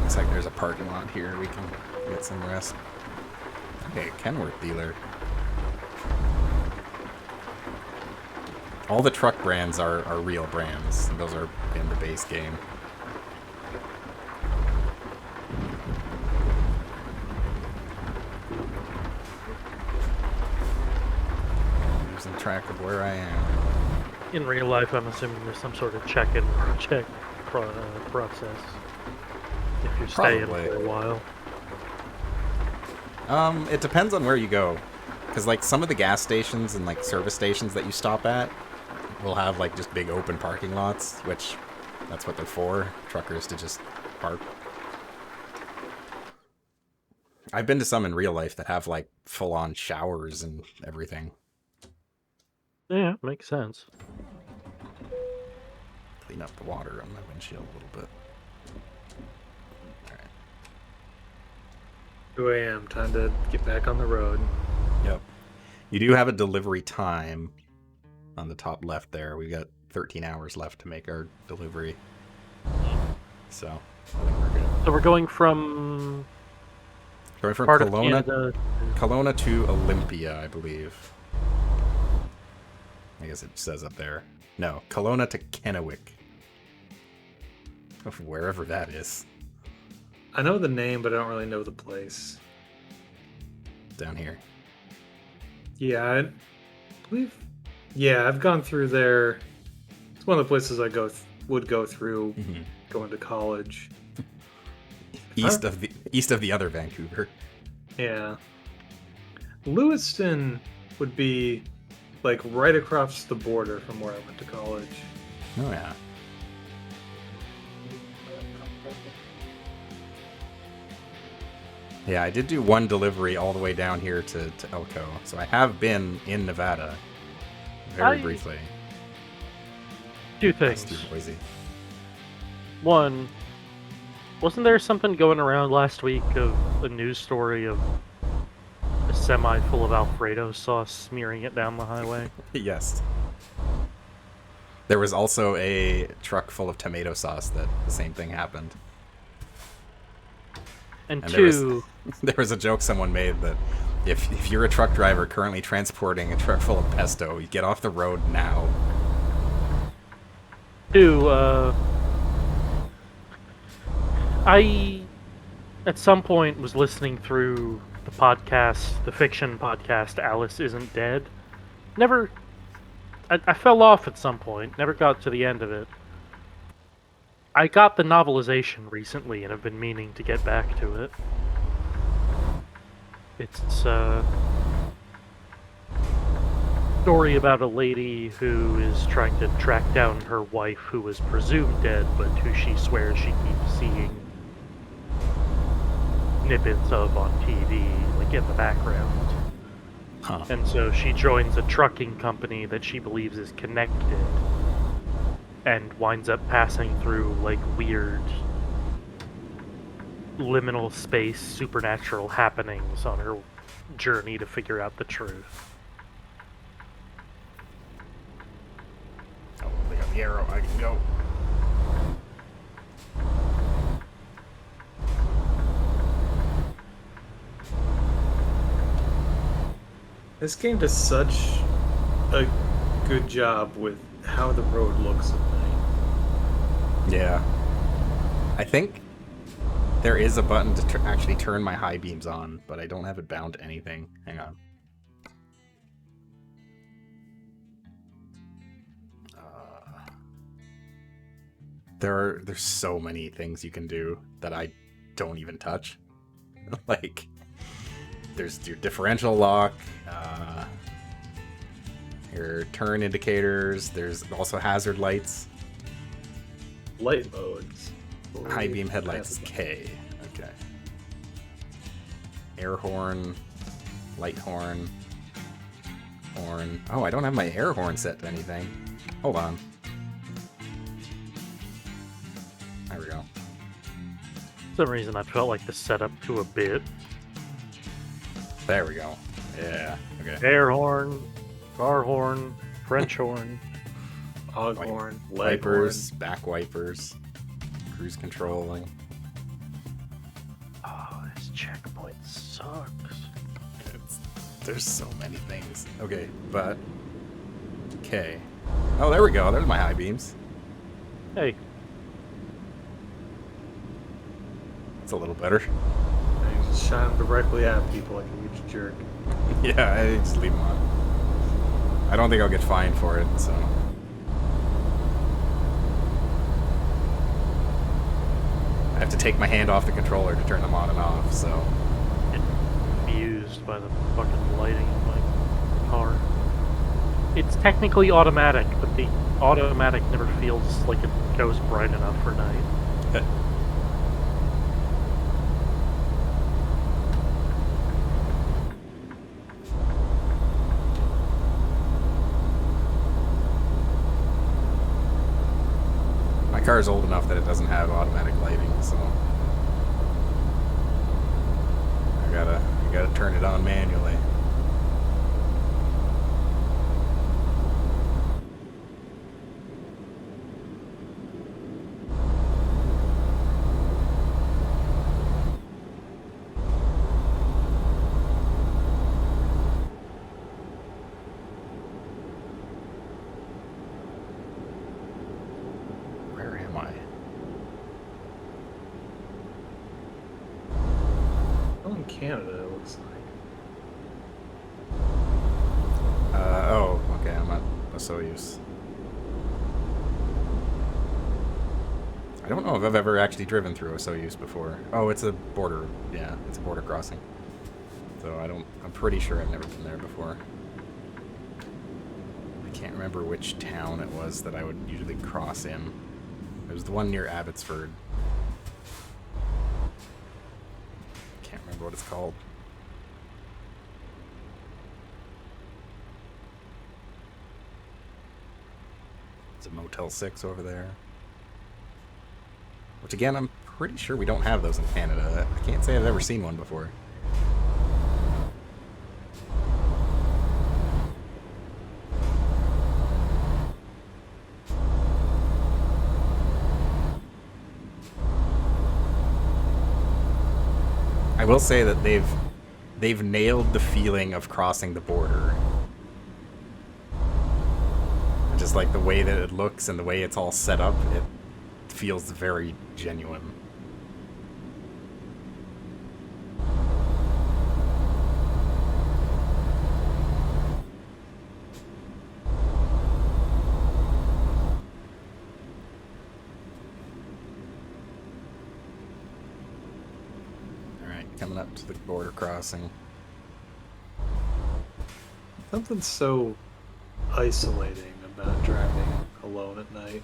Looks like there's a parking lot here. We can get some rest. Okay, Kenworth dealer. All the truck brands are real brands. Those are in the base game. Losing track of where I am. In real life, I'm assuming there's some sort of check-in process. If you're staying Probably. for a while. It depends on where you go. Because, like, some of the gas stations and, like, service stations that you stop at will have, like, just big open parking lots, which that's what they're for. Truckers to just park. I've been to some in real life that have, like, full-on showers and everything. Yeah, makes sense. Clean up the water on my windshield a little bit. Alright. 2 a.m. Time to get back on the road. Yep. You do have a delivery time on the top left there. We've got 13 hours left to make our delivery. So, I think we're good. So we're going from Going from part of Kelowna, Canada. Kelowna to Olympia, I believe. I guess it says up there. No, Kelowna to Kennewick. Of wherever that is. I know the name, but I don't really know the place. Down here. Yeah, I believe. Yeah, I've gone through there It's one of the places I would go through Mm-hmm. going to college. East of the other Vancouver. Yeah. Lewiston would be like right across the border from where I went to college. Oh yeah. Yeah, I did do one delivery all the way down here to Elko, so I have been in Nevada very briefly. Two That's things. through Boise. One, wasn't there something going around last week of a news story of a semi full of Alfredo sauce smearing it down the highway? Yes. There was also a truck full of tomato sauce that the same thing happened. And And two, there was a joke someone made that if you're a truck driver currently transporting a truck full of pesto, you get off the road now. I at some point was listening through the fiction podcast Alice Isn't Dead. I fell off at some point, never got to the end of it. I got the novelization recently and have been meaning to get back to it. It's a story about a lady who is trying to track down her wife who was presumed dead, but who she swears she keeps seeing snippets of on TV, like in the background. Huh. And so she joins a trucking company that she believes is connected, and winds up passing through like weird liminal space supernatural happenings on her journey to figure out the truth. Oh, they got the arrow. I can go. This game does such a good job with how the road looks at night. Yeah. I think there is a button to actually turn my high beams on, but I don't have it bound to anything. Hang on. There's so many things you can do that I don't even touch. Like, there's your differential lock, your turn indicators, there's also hazard lights. Light modes. High beam headlights is K. Okay. Air horn, light horn, horn. Oh, I don't have my air horn set to anything. Hold on. There we go. For some reason I felt like the setup to a bit. There we go. Yeah. Okay. Air horn, car horn, French horn. Foghorn, leg Wipers, back wipers, cruise controlling. Oh, this checkpoint sucks. There's so many things. Okay, but K. Oh, there we go. There's my high beams. Hey, That's a little better. And you just shine them directly at people like a huge jerk. Yeah, I just leave them on. I don't think I'll get fined for it, so. I have to take my hand off the controller to turn them on and off, so. get confused by the fucking lighting in my car. It's technically automatic, but the automatic never feels like it goes bright enough for night. My car's old enough that it doesn't have automatic lighting, so. I gotta turn it on manually. Where am I? Oh, in Canada, it looks like. Oh, okay, I'm at Osoyoos. I don't know if I've ever actually driven through a Soyuz before. Oh, it's a border. Yeah, it's a border crossing. So I'm pretty sure I've never been there before. I can't remember which town it was that I would usually cross in. It was the one near Abbotsford. Can't remember what it's called. It's a Motel 6 over there. Which again, I'm pretty sure we don't have those in Canada. I can't say I've ever seen one before. I will say that they've nailed the feeling of crossing the border. Just like the way that it looks and the way it's all set up, it feels very genuine. Alright, coming up to the border crossing. Something so isolating about driving alone at night.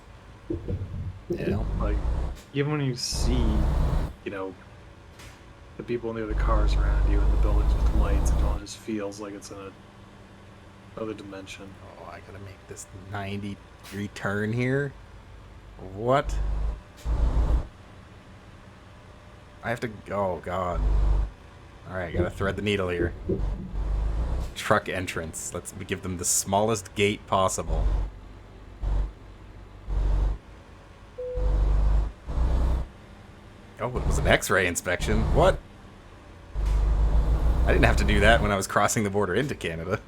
Yeah. Like, even when you see, you know, the people in the other cars around you and the buildings with lights, it all just feels like it's in another dimension. Oh, I gotta make this 90-degree turn here? What? I have to... Oh, God. Alright, gotta thread the needle here. Truck entrance. Let's give them the smallest gate possible. Oh, it was an X-ray inspection. What? I didn't have to do that when I was crossing the border into Canada.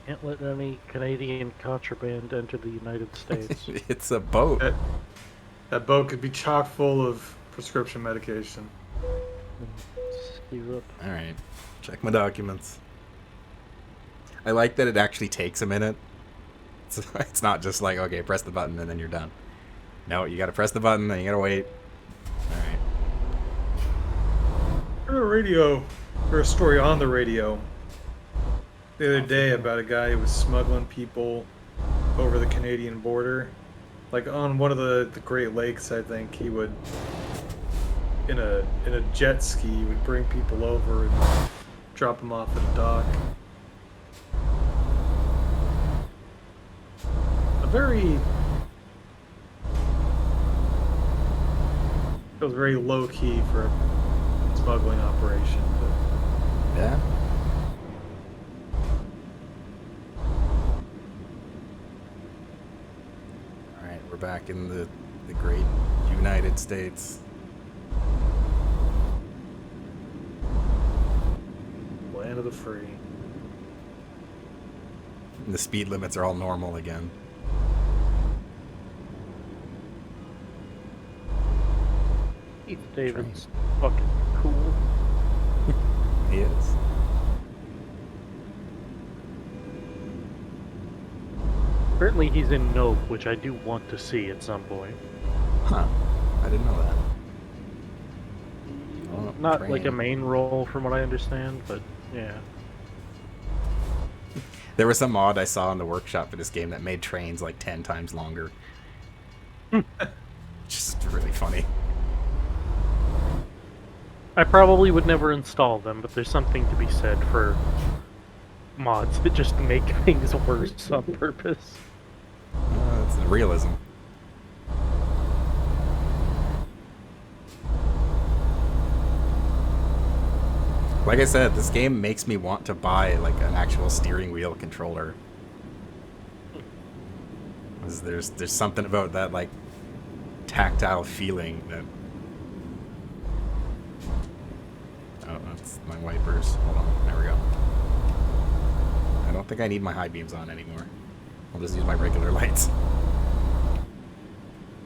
Can't let any Canadian contraband enter the United States. It's a boat. That boat could be chock full of prescription medication. Alright, check my documents. I like that it actually takes a minute. It's not just like, okay, press the button and then you're done. No, you gotta press the button and you gotta wait. Alright. I heard a radio, or a story on the radio the other day about a guy who was smuggling people over the Canadian border. Like on one of the Great Lakes, I think he would, in a jet ski, he would bring people over and drop them off at a dock. It was very low key for a smuggling operation, but Yeah. Alright, we're back in the great United States. land of the free. The speed limits are all normal again. Keith David's fucking cool. He is. Apparently he's in Nope, which I do want to see at some point. Huh. I didn't know that. Oh, Not train. like a main role from what I understand, but yeah. There was some mod I saw in the workshop for this game that made trains like 10 times longer. Just really funny. I probably would never install them, but there's something to be said for mods that just make things worse on purpose. It's realism. Like I said, this game makes me want to buy like an actual steering wheel controller. 'Cause there's something about that like tactile feeling that. Oh, that's my wipers. Hold on, there we go. I don't think I need my high beams on anymore. I'll just use my regular lights.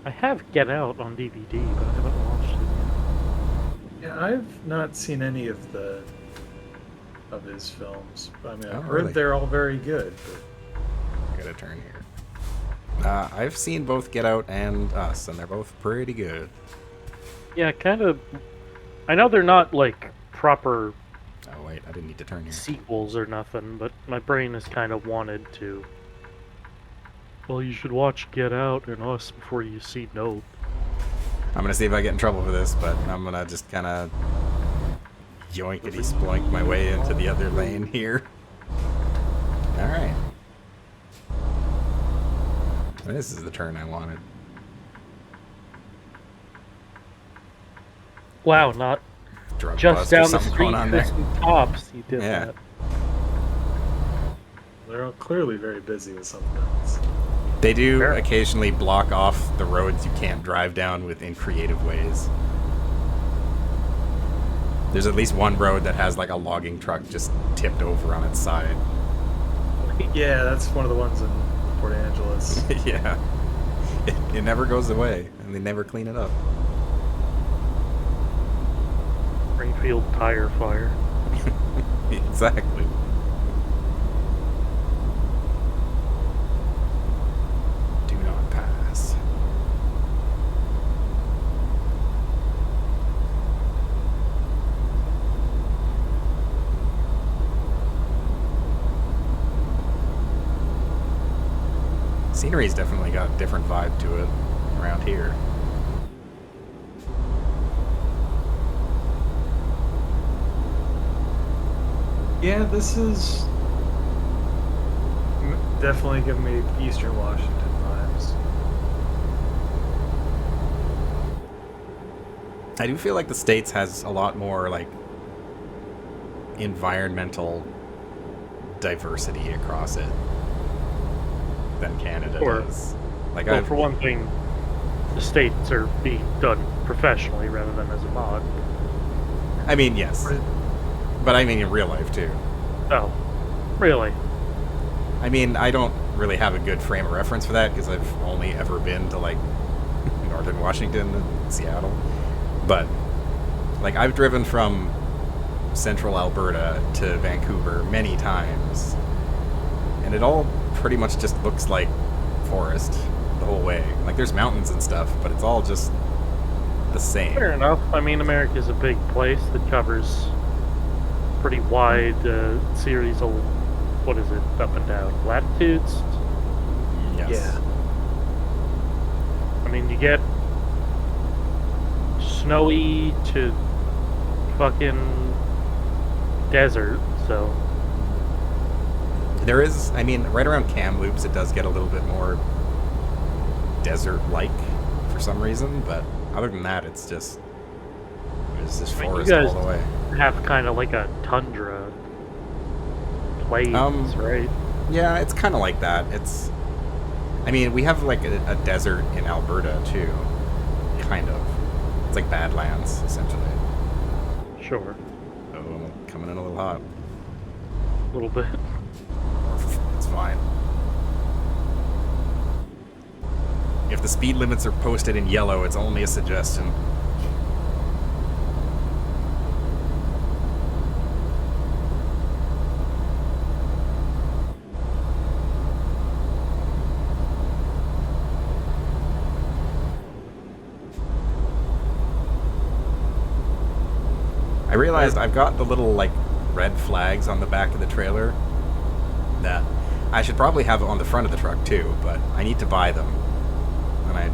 I have Get Out on DVD, but I haven't watched it Yeah, I've not seen any of his films. I mean, I've heard really? they're all very good. But I gotta turn here. I've seen both Get Out and Us, and they're both pretty good. Yeah, kind of. I know they're not like proper Oh wait, I didn't need to turn here. sequels or nothing, but my brain has kind of wanted to. Well, you should watch Get Out and Us before you see Nope. I'm gonna see if I get in trouble for this, but I'm gonna just kind of yoinkity sploink my way into the other lane here. All right. This is the turn I wanted. Wow, not Drug just bust or down the something street going on for there. some tops. You did Yeah. that. They're all clearly very busy with something else. They do Fair. occasionally block off the roads you can't drive down in creative ways. There's at least one road that has like a logging truck just tipped over on its side. Yeah, that's one of the ones in Port Angeles. Yeah. It never goes away, and they never clean it up. Springfield tire fire. Exactly. Do not pass. Scenery's definitely got a different vibe to it around here. Yeah, this is definitely giving me Eastern Washington vibes. I do feel like the States has a lot more like environmental diversity across it than Canada Sure. does. Like Well, for one thing, the states are being done professionally rather than as a mod. I mean, yes, but I mean in real life too. Oh, really? I mean, I don't really have a good frame of reference for that because I've only ever been to like northern Washington and Seattle. But like I've driven from central Alberta to Vancouver many times, and it all pretty much just looks like forest the whole way. Like there's mountains and stuff, but it's all just the same. Fair enough. I mean, America's a big place that covers pretty wide series of, what is it, up and down latitudes. Yes. Yeah. I mean, you get snowy to fucking desert, so There is, I mean, right around Kamloops, it does get a little bit more desert-like for some reason, but other than that, it's just I mean, forest you guys all the way. have kind of like a tundra plains, right? Yeah, it's kind of like that. It's, I mean, we have like a desert in Alberta too, kind of. It's like Badlands, essentially. Sure, Oh, I'm coming in a little hot. a little bit. It's fine. If the speed limits are posted in yellow, it's only a suggestion. I realized I've got the little like red flags on the back of the trailer that I should probably have on the front of the truck too, but I need to buy them, and I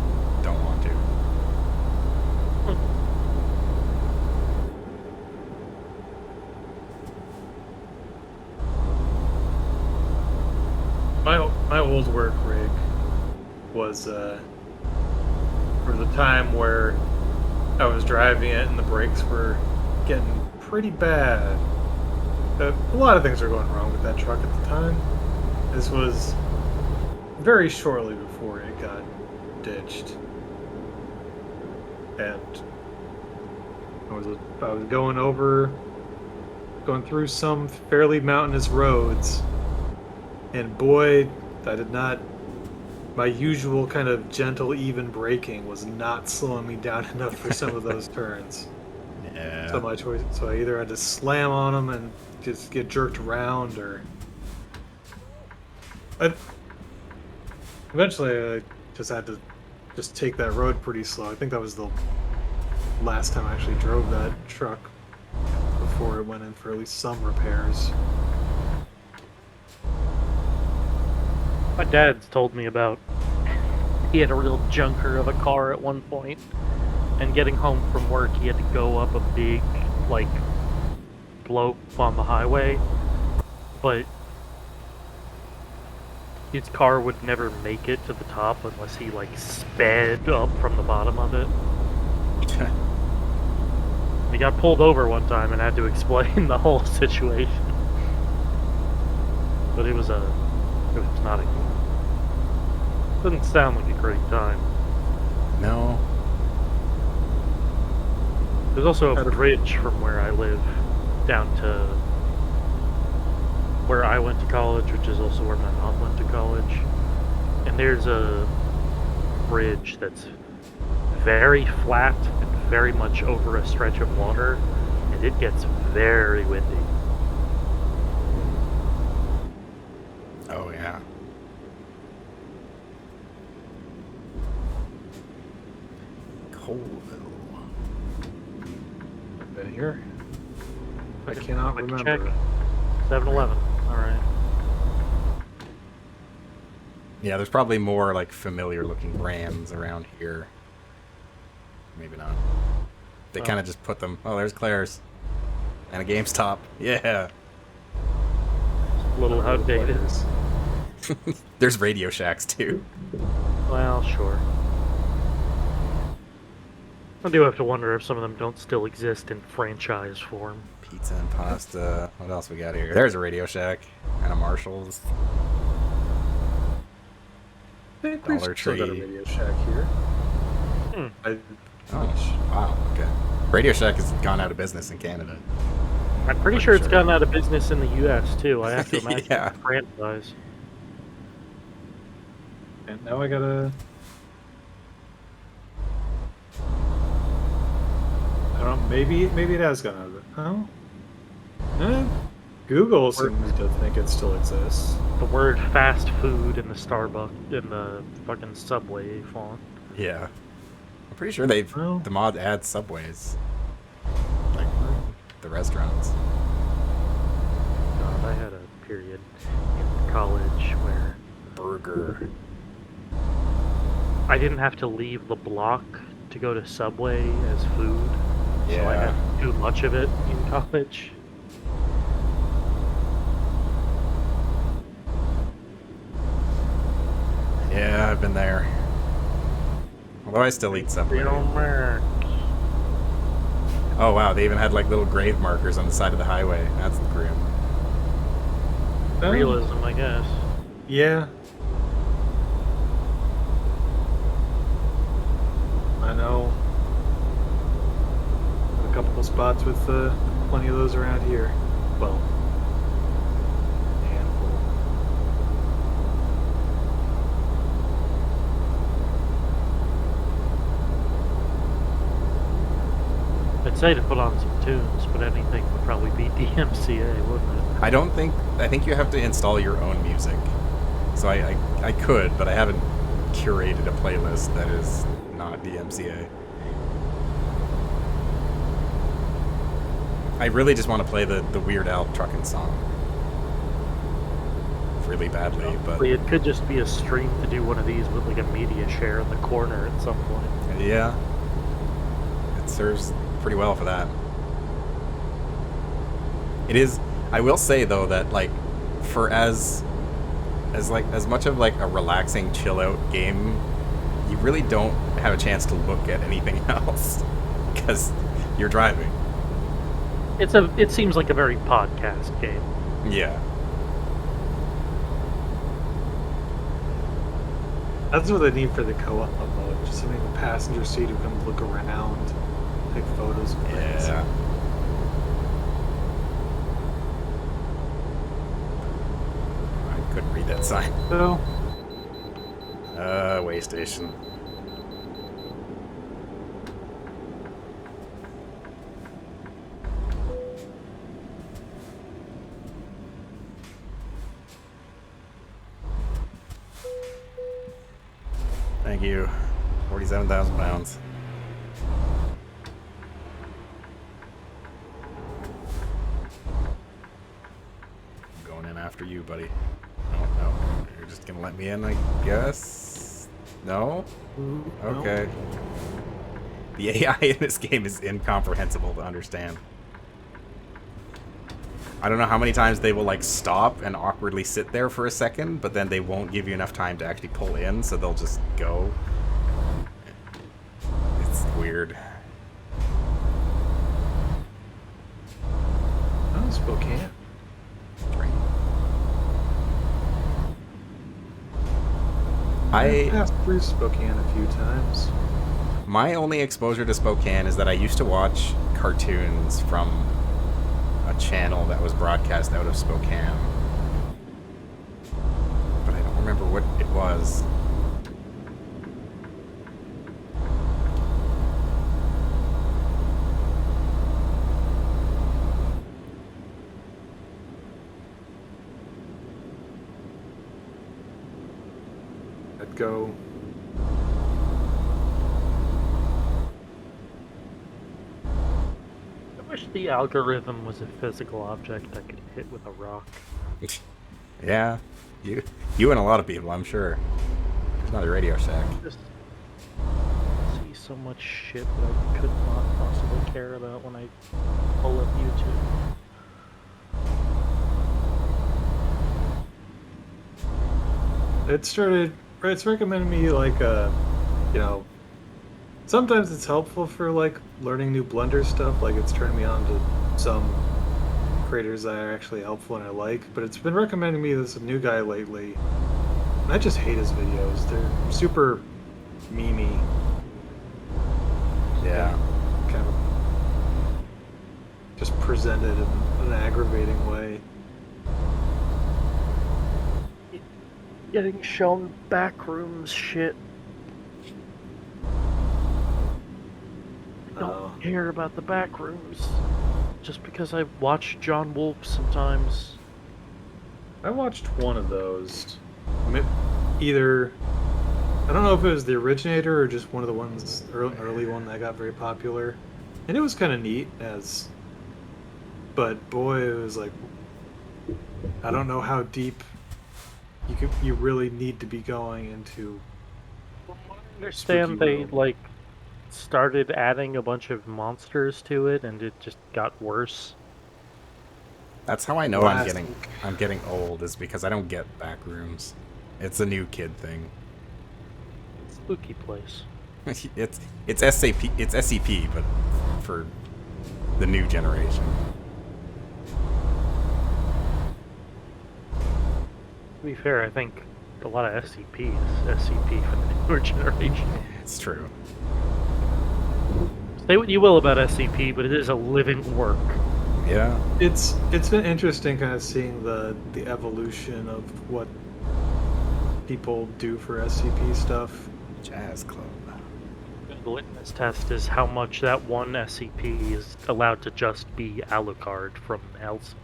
don't want to. My old work rig was for the time where I was driving it and the brakes were getting pretty bad. A lot of things were going wrong with that truck at the time. This was very shortly before it got ditched, and I was going through some fairly mountainous roads, and boy, I did not. My usual kind of gentle, even braking was not slowing me down enough for some of those turns. Yeah. So my choice. So I either had to slam on them and just get jerked around, or Eventually, I just had to just take that road pretty slow. I think that was the last time I actually drove that truck before it went in for at least some repairs. My dad's told me about he had a real junker of a car at one point, and getting home from work, he had to go up a big, like, slope on the highway, but his car would never make it to the top unless he, like, sped up from the bottom of it. He got pulled over one time and had to explain the whole situation. But it was not a, doesn't sound like a great time. No. There's also a bridge from where I live down to where I went to college, which is also where my mom went to college. And there's a bridge that's very flat and very much over a stretch of water, and it gets very windy. Oh, yeah. Colville. Been here? I cannot Quick remember. check. 7-Eleven. Alright. Yeah, there's probably more like familiar looking brands around here. Maybe not. They kind of just put them. Oh, there's Claire's. And a GameStop. Yeah. A little outdated. There's Radio Shacks too. Well, sure. I do have to wonder if some of them don't still exist in franchise form. Pizza and pasta. What else we got here? There's a Radio Shack. And a Marshall's. I think we've Dollar still got a Tree. Radio Shack here. Oh, wow. Okay. Radio Shack has gone out of business in Canada. I'm pretty sure it's gone out of business in the U.S. too. I have to imagine Yeah. it's a franchise. And now I gotta... I don't know, maybe it has gone out of it. Oh? Google seems to think it still exists. The word fast food in the Starbucks, in the fucking Subway font. Yeah. I'm pretty sure they've... Well. The mod adds Subways. Like, the restaurants. God, I had a period in college where Burger. I didn't have to leave the block to go to Subway as food. So I Yeah. had too much of it in college. Yeah, I've been there. Although I still eat Subway. Oh wow, they even had like little grave markers on the side of the highway. That's grim. Realism, I guess. Yeah. I know. A couple of spots with plenty of those around here. Well, a handful. I'd say to put on some tunes, but anything would probably beat DMCA, wouldn't it? I think you have to install your own music. So I could, but I haven't curated a playlist that is not DMCA. I really just want to play the Weird Al Truckin' song. Really badly, but... It could just be a stream to do one of these with like a media share in the corner at some point. Yeah. It serves pretty well for that. It is... I will say, though, that, like, for as much of, like, a relaxing, chill-out game, you really don't have a chance to look at anything else. Because you're driving. It seems like a very podcast game. Yeah. That's what they need for the co-op mode. Just having a passenger seat who can look around, take photos of things. Yeah. I couldn't read that sign. So, Way station. Thank you. 47,000 pounds. I'm going in after you, buddy. No. You're just gonna let me in, I guess? No? Okay. The AI in this game is incomprehensible to understand. I don't know how many times they will like stop and awkwardly sit there for a second, but then they won't give you enough time to actually pull in, so they'll just go. It's weird. Oh, Spokane. I passed through Spokane a few times. My only exposure to Spokane is that I used to watch cartoons from a channel that was broadcast out of Spokane. But I don't remember what it was. I'd go. I wish the algorithm was a physical object I could hit with a rock. Yeah, you and a lot of people, I'm sure. There's not a Radio Shack. Just see so much shit that I could not possibly care about when I pull up YouTube. It's recommending me like sometimes it's helpful for like learning new Blender stuff, like it's turning me on to some creators that are actually helpful and I like, but it's been recommending me this new guy lately, and I just hate his videos. They're super memey. Yeah. Kind of just presented in an aggravating way. Getting shown backrooms shit. I don't care about the backrooms. Just because I watch John Wolfe sometimes. I watched one of those. Either I don't know if it was the originator or just one of the ones early one that got very popular, and it was kind of neat but boy, it was like I don't know how deep you really need to be going into. I understand they like started adding a bunch of monsters to it, and it just got worse. That's how I know I'm getting old, is because I don't get back rooms. It's a new kid thing. Spooky place. it's SCP, but for the new generation. To be fair, I think a lot of SCP is SCP for the newer generation. It's true. Say what you will about SCP, but it is a living work. Yeah. It's been interesting kind of seeing the evolution of what people do for SCP stuff. Jazz Club. The litmus test is how much that one SCP is allowed to just be Alucard from Elsa.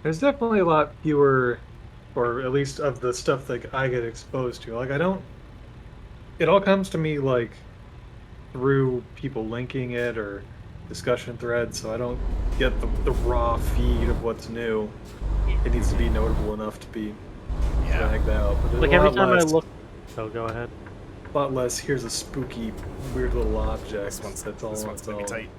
There's definitely a lot fewer, or at least of the stuff that I get exposed to. Like it all comes to me like through people linking it or discussion threads, so I don't get the raw feed of what's new. It needs to be notable enough to be dragged out. But like every time I look... Oh, go ahead. A lot less, here's a spooky, weird little object. This one's gonna be tight.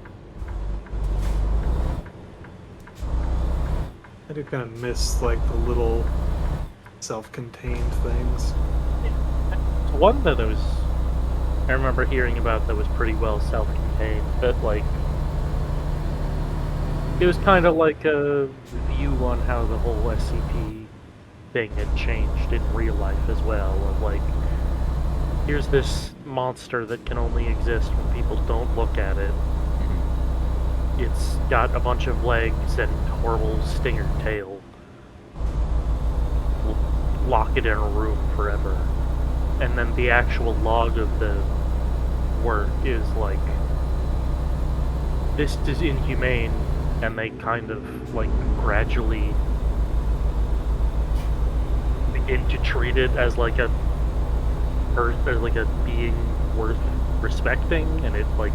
I do kind of miss like the little self-contained things. One that I remember hearing about that was pretty well self-contained, that like it was kind of like a view on how the whole SCP thing had changed in real life as well, of like, here's this monster that can only exist when people don't look at it. It's got a bunch of legs and horrible stinger tail. We'll lock it in a room forever. And then the actual log of the work is like, this is inhumane, and they kind of like gradually begin to treat it as like a as like a being worth respecting, and it like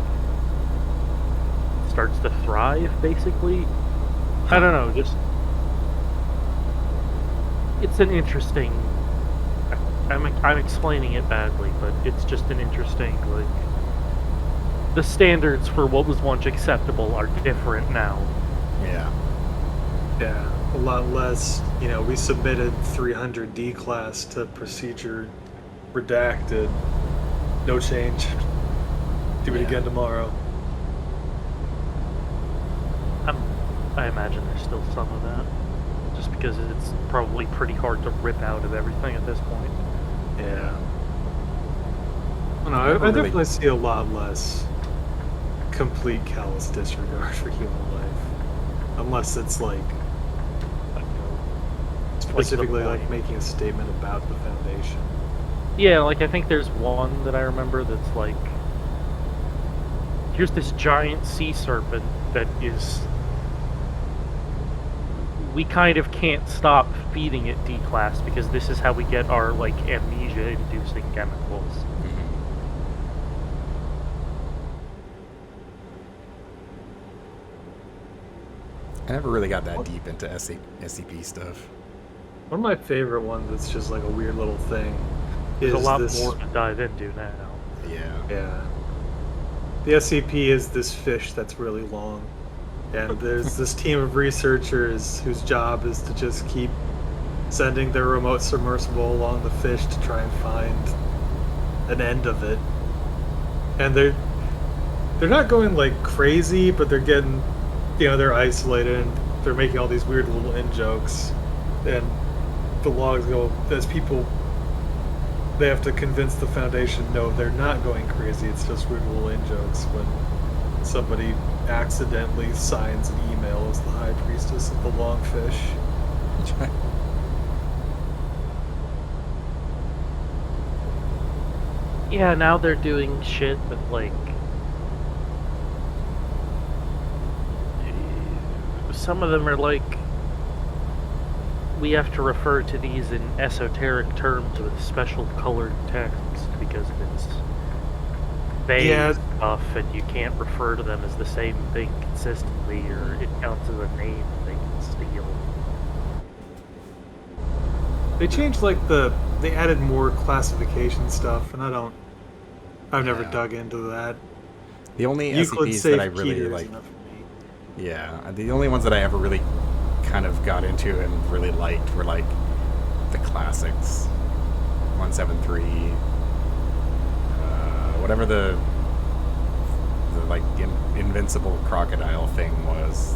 starts to thrive, basically. I don't know, just it's an interesting. I'm explaining it badly, but it's just an interesting like the standards for what was once acceptable are different now. Yeah. Yeah, a lot less. We submitted 300 D class to procedure redacted. No change. Do it Yeah. again tomorrow. I imagine there's still some of that, just because it's probably pretty hard to rip out of everything at this point. Yeah. I Never really- definitely see a lot less complete callous disregard for human life. Unless it's like, I don't know, specifically like point. making a statement about the Foundation. Yeah, like I think there's one that I remember that's like, here's this giant sea serpent that is. We kind of can't stop feeding it D-class because this is how we get our like amnesia-inducing chemicals. I never really got that deep into SCP stuff. One of my favorite ones that's just like a weird little thing is There's a lot this. more to dive into now. Yeah. Yeah. The SCP is this fish that's really long. And there's this team of researchers whose job is to just keep sending their remote submersible along the fish to try and find an end of it. And they're not going like crazy, but they're getting, they're isolated and they're making all these weird little in jokes. And the logs go, as people, they have to convince the Foundation, no, they're not going crazy. It's just weird little in jokes when somebody accidentally signs an email as the High Priestess of the Longfish. Yeah, now they're doing shit that like some of them are like we have to refer to these in esoteric terms with special colored text because it's vague stuff and you can't refer to them as the same thing consistently or it counts as a name they can steal. They changed like they added more classification stuff, and I've never dug into that. The only Euclid SCPs that I Safe really Keter is like, enough for me. yeah, the only ones that I ever really kind of got into and really liked were like the classics, 173, whatever the like invincible crocodile thing was.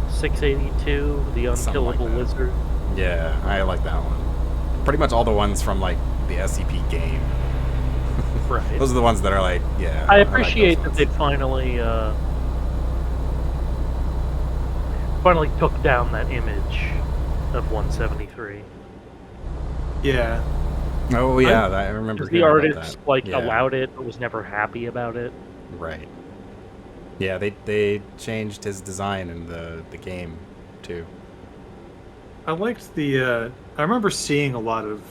682, the unkillable that. lizard. Yeah, I like that one. Pretty much all the ones from like the SCP game. Right. Those are the ones that are like, yeah. I like appreciate those that ones. they finally took down that image of 173. Yeah. Oh yeah, I remember. Because the hearing about artist that. like Yeah. allowed it, but was never happy about it. Right. Yeah, they changed his design in the game too. I liked the. I remember seeing a lot of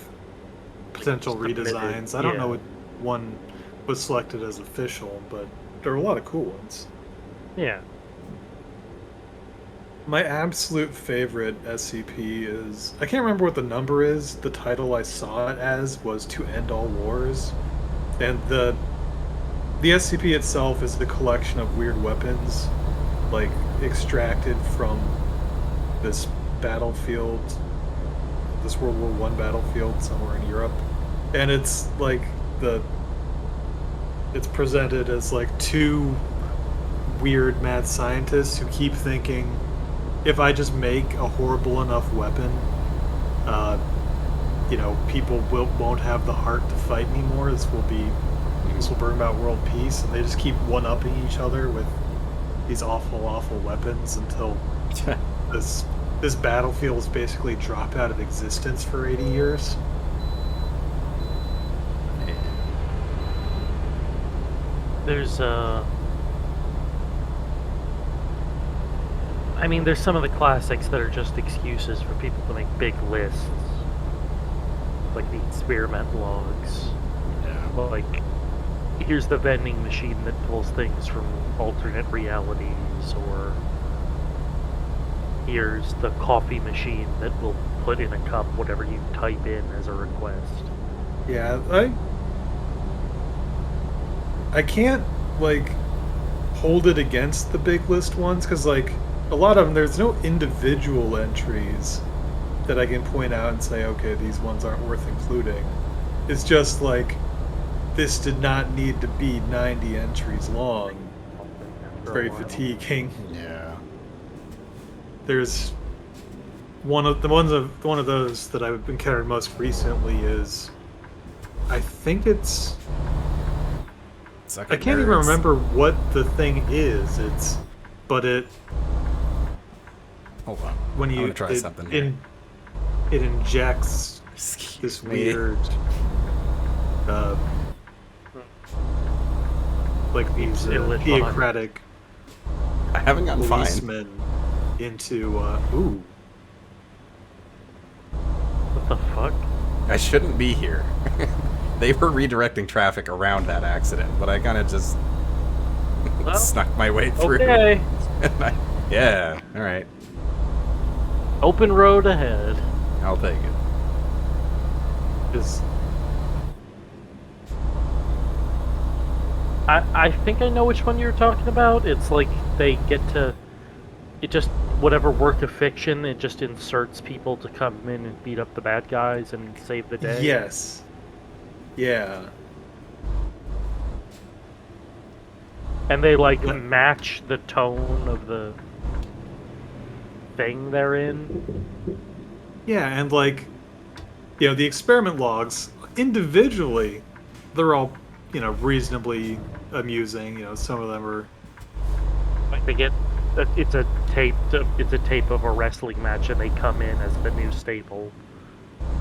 potential Submitted, redesigns. I don't yeah. know what one was selected as official, but there were a lot of cool ones. Yeah. My absolute favorite SCP is, I can't remember what the number is. The title I saw it as was To End All Wars. And the SCP itself is the collection of weird weapons, like extracted from this battlefield, this World War I battlefield somewhere in Europe. And it's like it's presented as like two weird mad scientists who keep thinking, if I just make a horrible enough weapon, people won't have the heart to fight anymore. This will bring about world peace, and they just keep one-upping each other with these awful, awful weapons until this battlefield is basically dropped out of existence for 80 years. There's there's some of the classics that are just excuses for people to make big lists. like the experiment logs. Yeah. Like, here's the vending machine that pulls things from alternate realities, or here's the coffee machine that will put in a cup whatever you type in as a request. Yeah, I can't, like, hold it against the big list ones, because, like, a lot of them, there's no individual entries that I can point out and say, okay, these ones aren't worth including. It's just, like, this did not need to be 90 entries long. It's very fatiguing. Yeah. There's one of those that I've encountered most recently is, I think it's, I can't even remember what the thing is. But Hold on. when I'm you gonna try something here. It injects Excuse this me. weird, like these theocratic I haven't gotten fined. policemen into ooh. What the fuck? I shouldn't be here. They were redirecting traffic around that accident, but I kind of just snuck my way through. Okay. Yeah, all right. Open road ahead. I'll take it. Just I think I know which one you're talking about. It's like they get to, it just, whatever work of fiction, it just inserts people to come in and beat up the bad guys and save the day. yes. Yeah. And they like But- match the tone of the thing they're in. Yeah, and like, you know, the experiment logs individually, they're all, you know, reasonably amusing. You know, some of them are. Like they get, it's a tape of a wrestling match, and they come in as the new staple.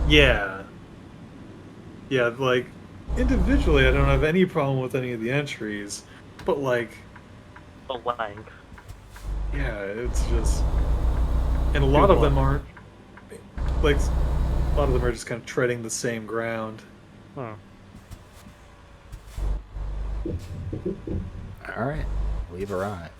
Yeah. Yeah, like individually, I don't have any problem with any of the entries, but like, The length. yeah, it's just, and a lot of them aren't. Like, a lot of them are just kind of treading the same ground. Huh. All right, we've arrived.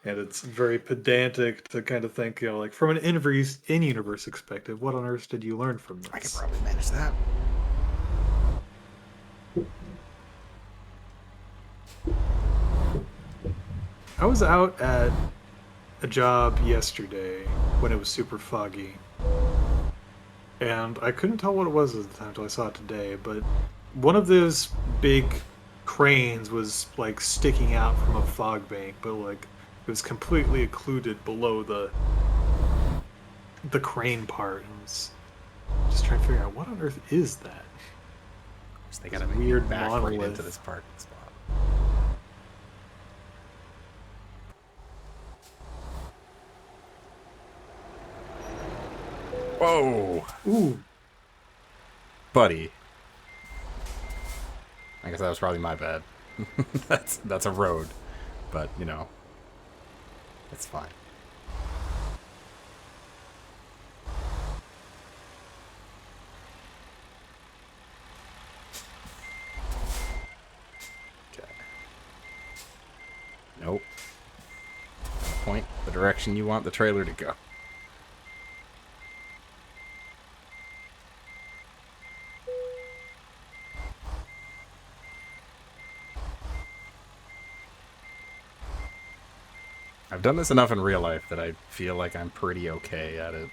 And it's very pedantic to kind of think, you know, like from an in-universe perspective, what on earth did you learn from this? I could probably manage that. I was out at a job yesterday when it was super foggy. And I couldn't tell what it was at the time until I saw it today, but one of those big cranes was like sticking out from a fog bank, but like it was completely occluded below the crane part. And I was just trying to figure out what on earth is that? So they got a This weird weird back right monolith. into this parking spot. Whoa, Ooh, buddy. I guess that was probably my bad. That's a road, but you know, it's fine. Okay. Nope. Point the direction you want the trailer to go. I've done this enough in real life that I feel like I'm pretty okay at it.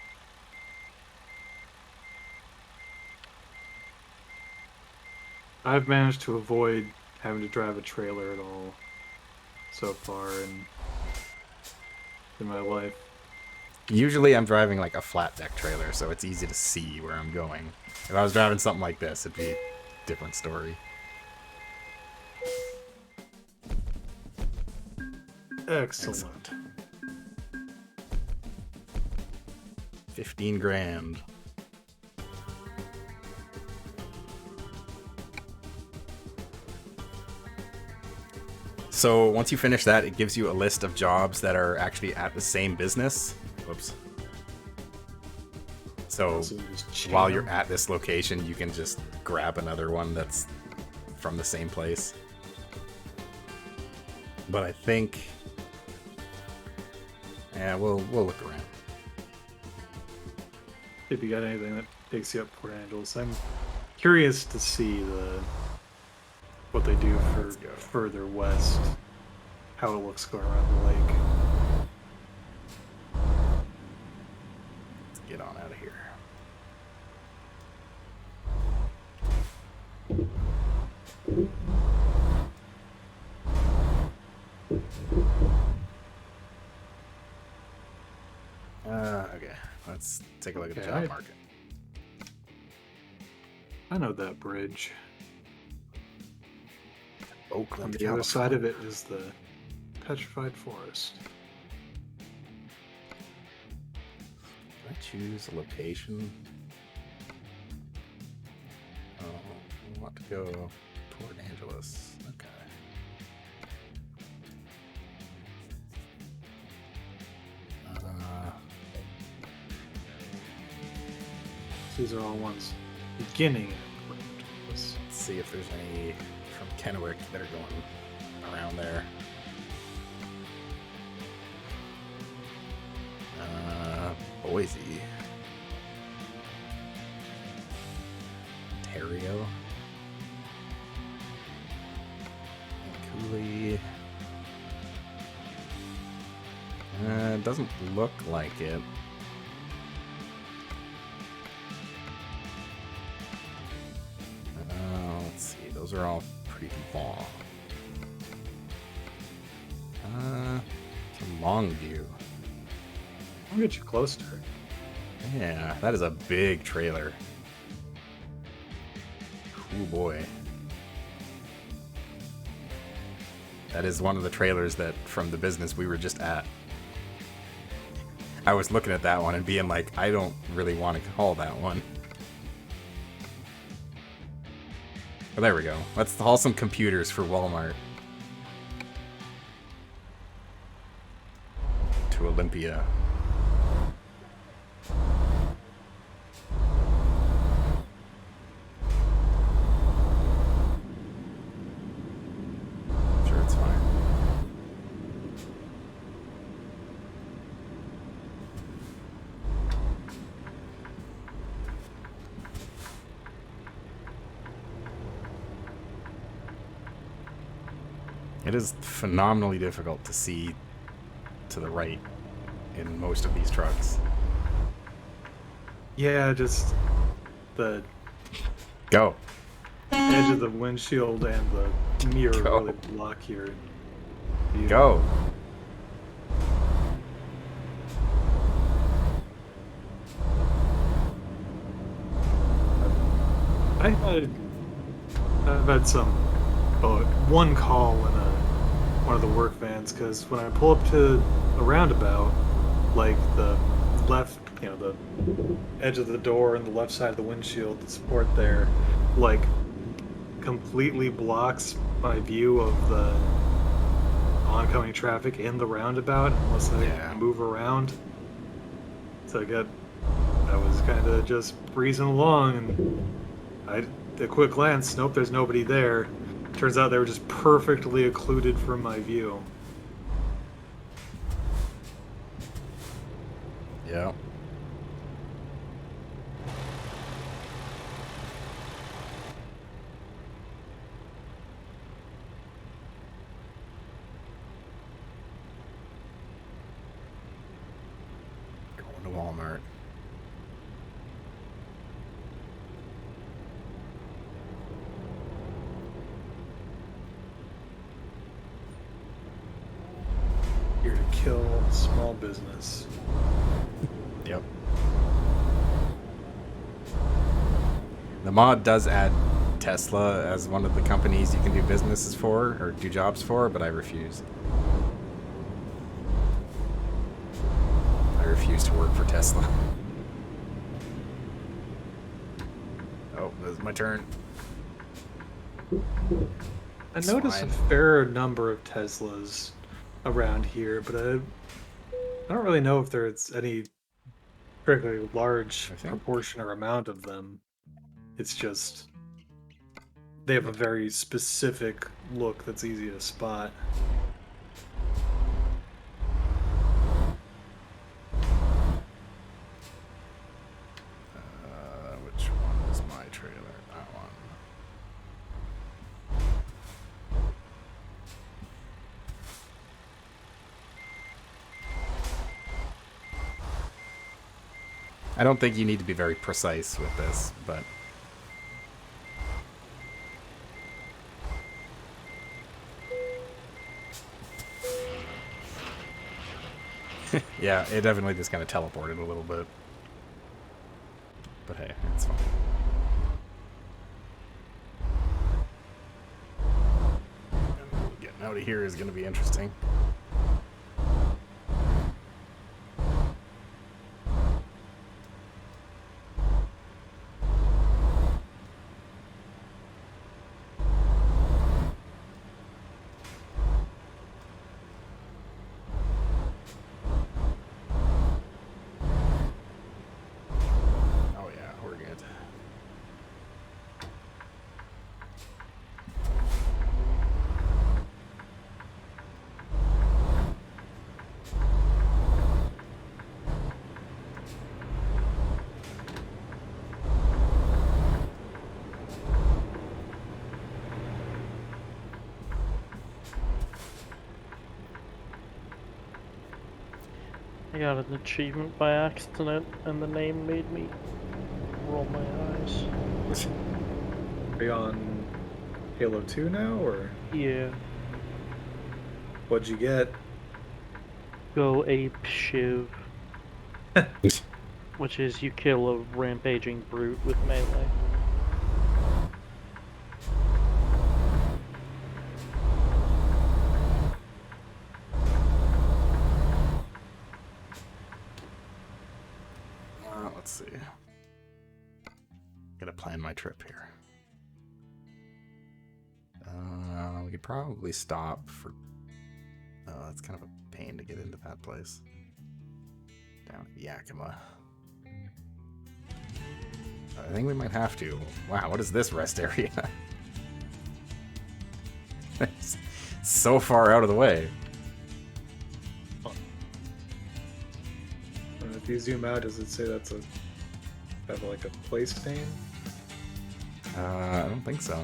I've managed to avoid having to drive a trailer at all so far in my life. Usually I'm driving like a flat deck trailer, so it's easy to see where I'm going. If I was driving something like this, it'd be a different story. Excellent. 15 grand. So once you finish that, it gives you a list of jobs that are actually at the same business. Whoops. So Also just chain while you're them. at this location, you can just grab another one that's from the same place. But I think, yeah, we'll look around. If you got anything that takes you up Port Angeles, I'm curious to see what they do for Let's go. further west, how it looks going around the lake. Let's get on out of here. Okay, let's take a look at the Okay, job market. I know that bridge. On Oakland, the other side California. of it is the petrified forest. Can I choose a location? Oh, I want to go Port Angeles. Okay. These are all ones beginning in Port Angeles. Let's see if there's any from Kennewick that are going around there. Boise. Ontario. And Cooley. Doesn't look like it. Let's see. Those are all pretty long. From Longview. I'll get you close to her. Yeah, that is a big trailer. Oh boy. That is one of the trailers that from the business we were just at. I was looking at that one and being like, I don't really want to haul that one. But there we go. Let's haul some computers for Walmart. To Olympia. Sure, it's fine. It is phenomenally difficult to see to the right in most of these trucks. Yeah, just the Go. edge of the windshield and the mirror Go. really block your view. Go. I've had one call in one of the work vans, because when I pull up to a roundabout, like the left, the edge of the door and the left side of the windshield, the support there, like completely blocks my view of the oncoming traffic in the roundabout unless I move around. So I was kind of just breezing along, and a quick glance, nope, there's nobody there. Turns out they were just perfectly occluded from my view. Yeah. Going to Walmart. Here to kill small business. Yep. The mod does add Tesla as one of the companies you can do businesses for or do jobs for, but I refuse. I refuse to work for Tesla. Oh, this is my turn. I It's noticed fine. a fair number of Teslas around here, but I don't really know if there's any particularly large I think. proportion or amount of them. It's just they have a very specific look that's easy to spot. Which one is my trailer? That one. I don't think you need to be very precise with this, but yeah, it definitely just kind of teleported a little bit. But hey, it's fine. Getting out of here is going to be interesting. I got an achievement by accident, and the name made me roll my eyes. Are you on Halo 2 now, or Yeah. what'd you get? Go ape shiv. Which is you kill a rampaging brute with melee. Let's see. Gotta plan my trip here. We could probably stop for. Oh, that's kind of a pain to get into that place. Down at Yakima. I think we might have to. Wow, what is this rest area? It's so far out of the way. If you zoom out, does it say that's a have like a place name? I don't think so.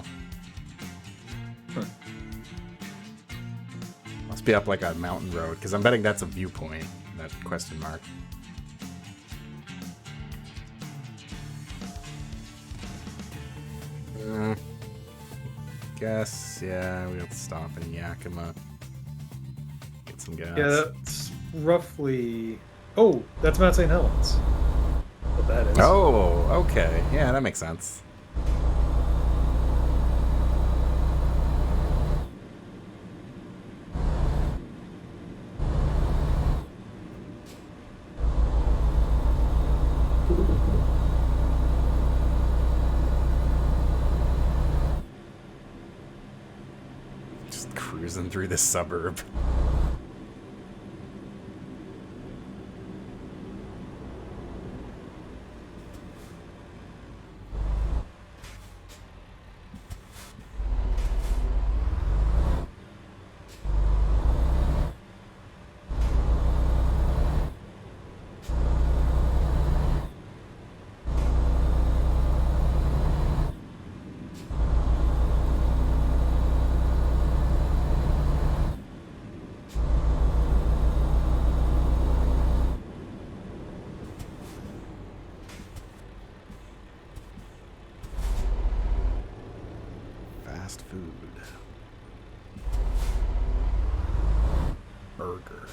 Huh. Must be up like a mountain road, because I'm betting that's a viewpoint. That question mark. Guess, yeah, we have to stop in Yakima. Get some gas. Yeah, that's roughly. Oh, that's Mount St. Helens. What that is. Oh, okay. Yeah, that makes sense. Just cruising through this suburb. Fast food. Burger.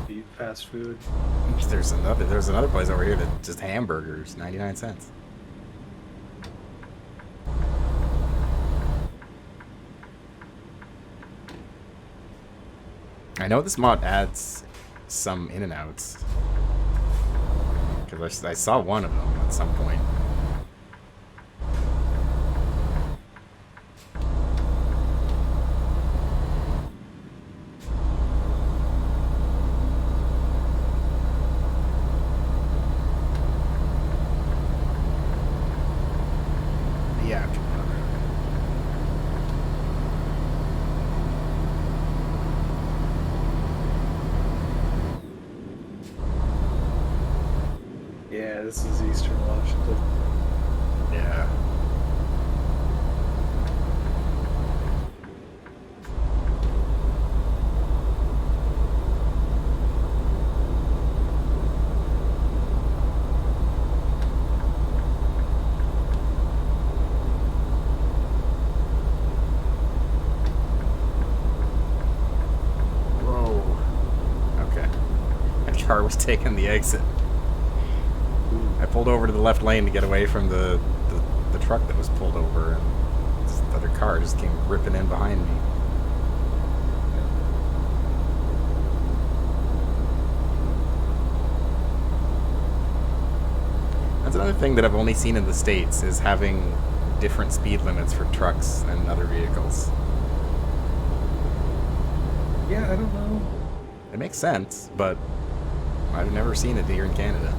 Eat fast food. There's another place over here that just hamburgers, 99 cents. I know this mod adds some in and outs. Because I saw one of them at some point. this is Eastern Washington. Yeah. Car was taking the exit. I pulled over to the left lane to get away from the truck that was pulled over, and this other car just came ripping in behind me. That's another thing that I've only seen in the States, is having different speed limits for trucks and other vehicles. Yeah, I don't know. It makes sense, but I've never seen it here in Canada.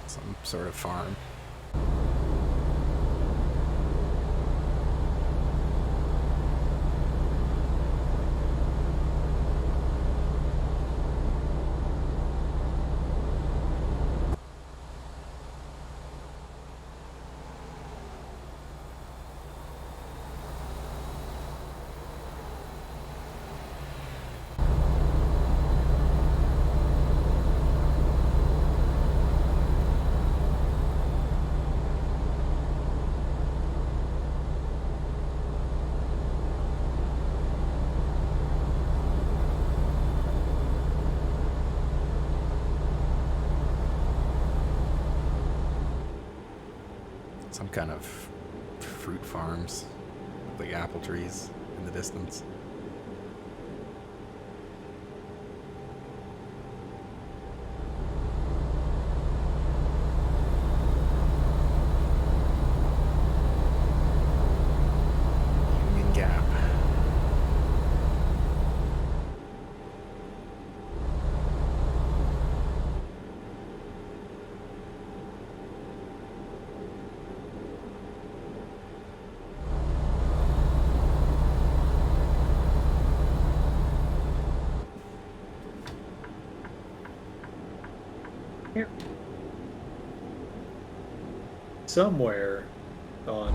Some sort of farm. Some kind of fruit farms, like apple trees in the distance. Union Gap. Here. Somewhere on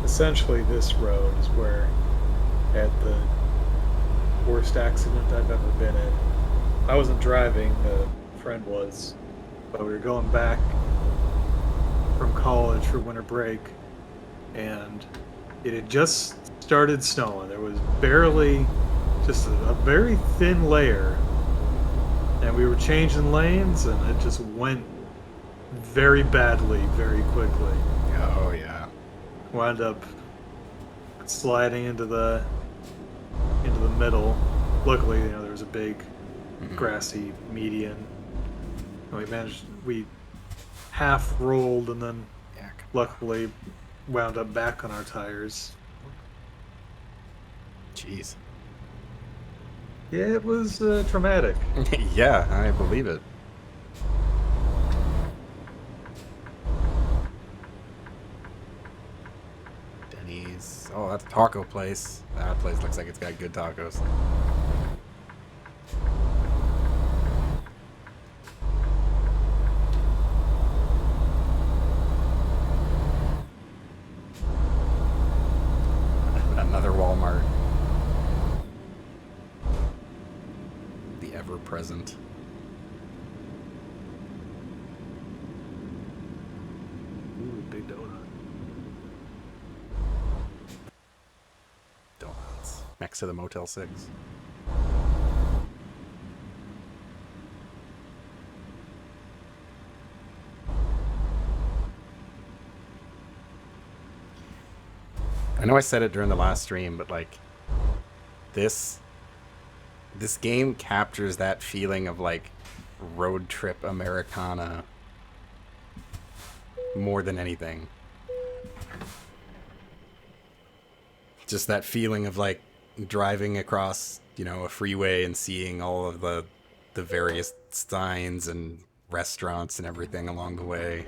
essentially this road is where I had the worst accident I've ever been in. I wasn't driving, a friend was, but we were going back from college for winter break, and it had just started snowing. There was barely just a very thin layer, and we were changing lanes, and it just went very badly very quickly. Oh yeah. Wound up sliding into the middle. Luckily, there was a big grassy median, and we half rolled, and then luckily wound up back on our tires. Jeez. Yeah, it was traumatic. Yeah, I believe it. Denny's. Oh, that's a taco place. That place looks like it's got good tacos. Another Walmart. The ever-present. Ooh, big donut. Donuts. Next to the Motel 6. I know I said it during the last stream, but like this game captures that feeling of like road trip Americana more than anything. Just that feeling of like driving across, a freeway and seeing all of the various signs and restaurants and everything along the way.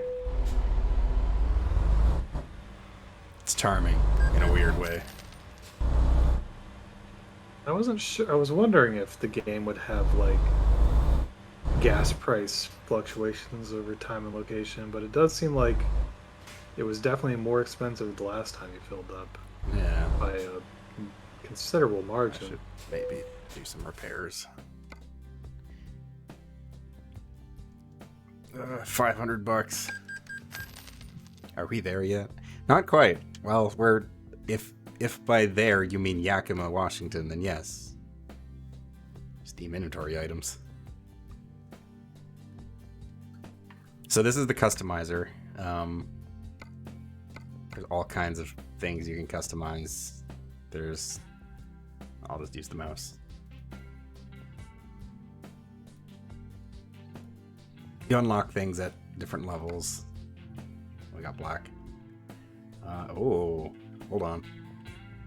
It's charming in a weird way. I wasn't sure. I was wondering if the game would have like gas price fluctuations over time and location, but it does seem like it was definitely more expensive the last time you filled up Yeah. by a considerable I margin. should maybe do some repairs. 500 bucks. Are we there yet? Not quite. Well, we're if by there you mean Yakima, Washington, then yes. Steam inventory items. So this is the customizer. There's all kinds of things you can customize. I'll just use the mouse. You unlock things at different levels. We got black. Oh, hold on.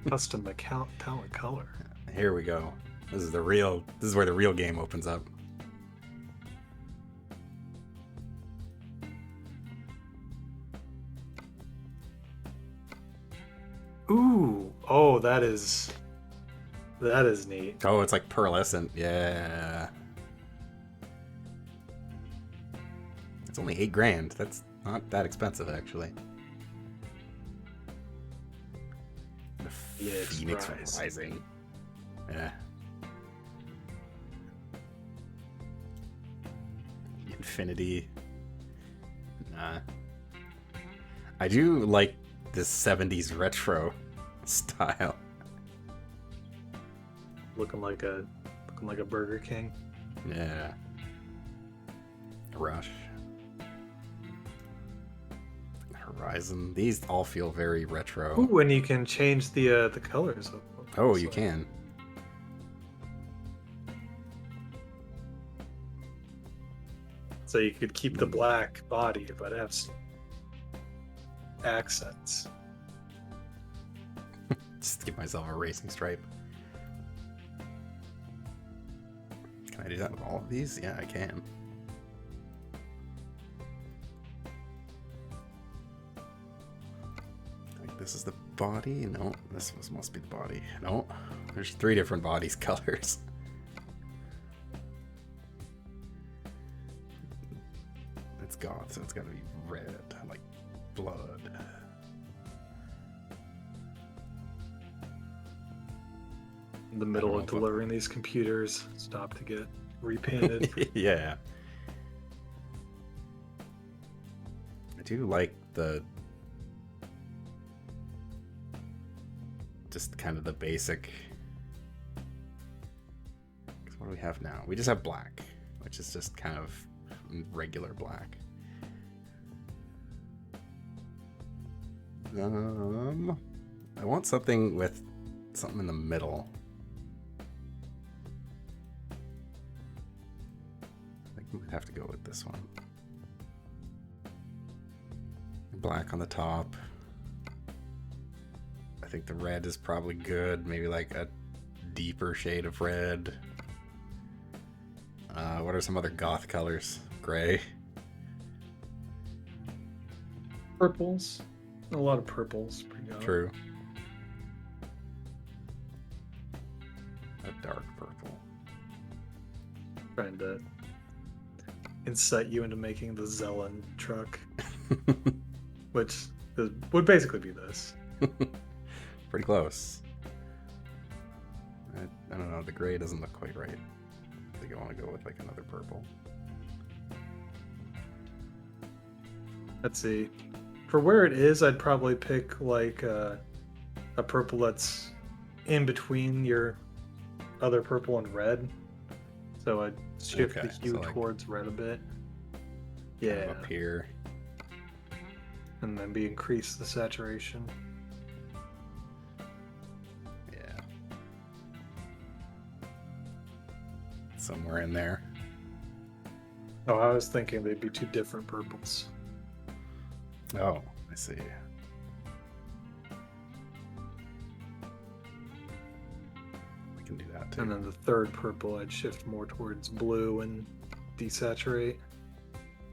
Custom talent color. Here we go. This is where the real game opens up. Ooh, oh, that is neat. Oh, it's like pearlescent. Yeah. It's only $8,000. That's not that expensive, actually. The Phoenix Rising. Yeah. Infinity. Nah. I do like this 70s retro style. Looking like a Burger King. Yeah. Rush. Horizon. These all feel very retro. Ooh, and you can change the colors of them. Oh, you can. So you could keep the black body, but have some accents. Just give myself a racing stripe. Can I do that with all of these? Yeah, I can. I think this is the body. No, this must be the body. No, there's 3 different bodies colors. It's goth, so it's gotta be red, like blood. In the middle of delivering these computers, stop to get repainted. Yeah. I do like just kind of the basic. What do we have now? We just have black, which is just kind of regular black. I want something with something in the middle. I think we might have to go with this one. Black on the top. I think the red is probably good. Maybe like a deeper shade of red. What are some other goth colors? Gray. Purples. A lot of purples. Pretty good. True. A dark purple. Trying to incite you into making the Zelen truck, which would basically be this. Pretty close. I don't know. The gray doesn't look quite right. I think I want to go with like another purple. Let's see. For where it is, I'd probably pick like a purple that's in between your other purple and red. So I'd shift Okay, the hue so like towards red a bit. kind Yeah. of up here. And then increase the saturation. Yeah. Somewhere in there. Oh, I was thinking they'd be 2 different purples. Oh, I see. We can do that too. And then the third purple, I'd shift more towards blue and desaturate.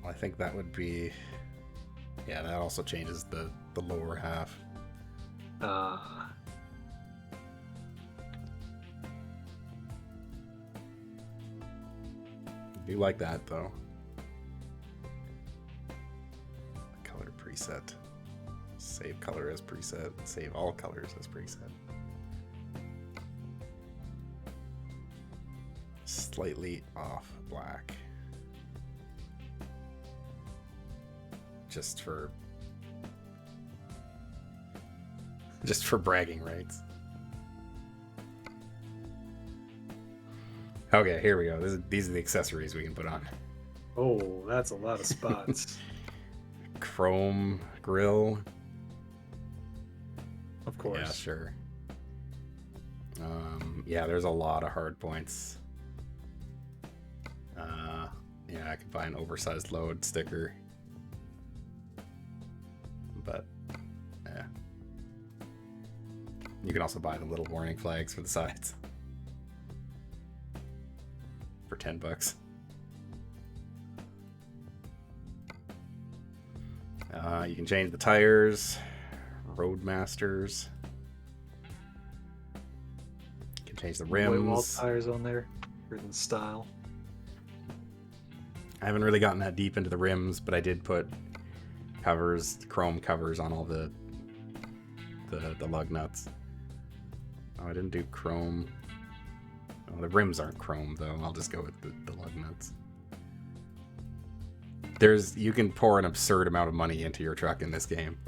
I think that would be... Yeah, that also changes the lower half. Uh, I do like that, though. Color preset. Save color as preset. Save all colors as preset. Slightly off black. Just for bragging rights. Okay, here we go. These are the accessories we can put on. oh, that's a lot of spots. Chrome grill. Of course. Yeah, sure. Yeah, there's a lot of hard points. Yeah, I could buy an oversized load sticker. But, yeah. You can also buy the little warning flags for the sides. For $10. You can change the tires. Roadmasters. You can change the rims. White wall tires on there, written style. I haven't really gotten that deep into the rims, but I did put covers, chrome covers on all the lug nuts. Oh, I didn't do chrome. Oh, the rims aren't chrome though. I'll just go with the lug nuts. You can pour an absurd amount of money into your truck in this game.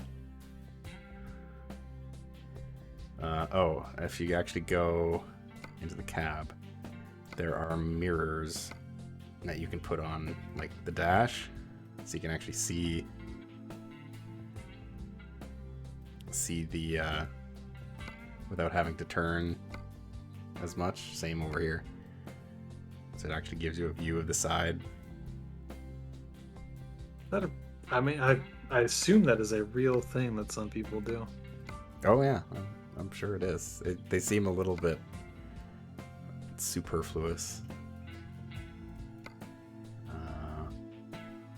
Oh, if you actually go into the cab, there are mirrors that you can put on like the dash, so you can actually see the without having to turn as much. Same over here, so it actually gives you a view of the side. I assume that is a real thing that some people do. Oh yeah, I'm sure it is. They seem a little bit superfluous.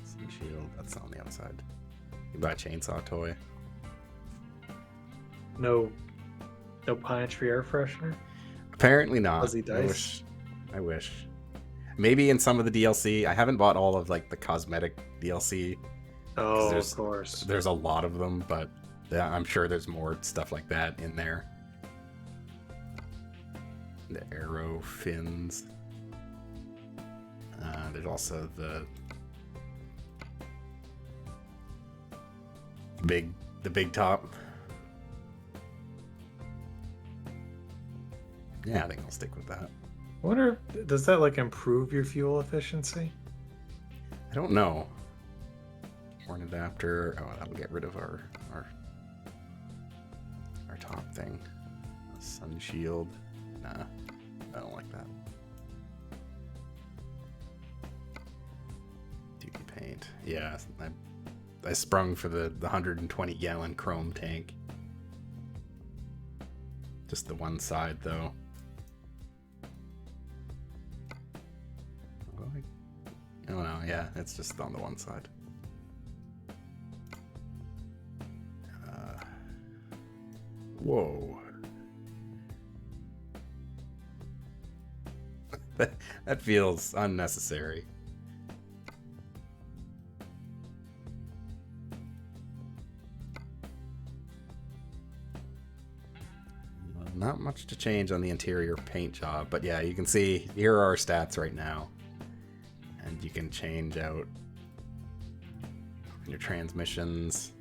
Sun shield, that's on the outside. You can buy a chainsaw toy. No pine tree air freshener. Apparently not. Fuzzy dice. I wish. Maybe in some of the DLC. I haven't bought all of like the cosmetic DLC. Oh, of course. There's a lot of them, but yeah, I'm sure there's more stuff like that in there. The arrow fins. There's also the big top. Yeah, I think I'll stick with that. I wonder, does that like improve your fuel efficiency? I don't know. Horn adapter. Oh, that'll get rid of our top thing. Sun shield. Nah, I don't like that. Duty paint. Yeah, I sprung for the 120 gallon chrome tank. Just the one side though. Oh no, yeah, it's just on the one side. Whoa. That feels unnecessary. Not much to change on the interior paint job, but yeah, you can see here are our stats right now. And you can change out your transmissions,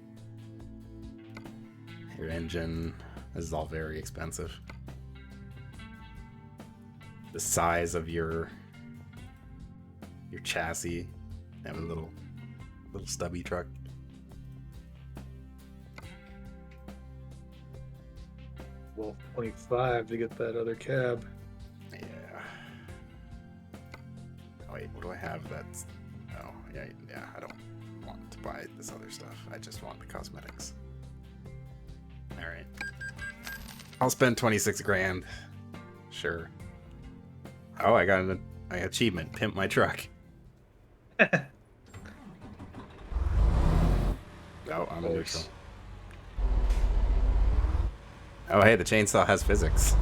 your engine. This is all very expensive. The size of your chassis. Have a little stubby truck. Well, 25 to get that other cab. Yeah. Oh, wait, what do I have? That's... Oh, yeah, I don't want to buy this other stuff. I just want the cosmetics. Alright. I'll spend 26 grand. Sure. Oh, I got an achievement. Pimp my truck. Oh, I'm in neutral. Course. Oh, hey, the chainsaw has physics.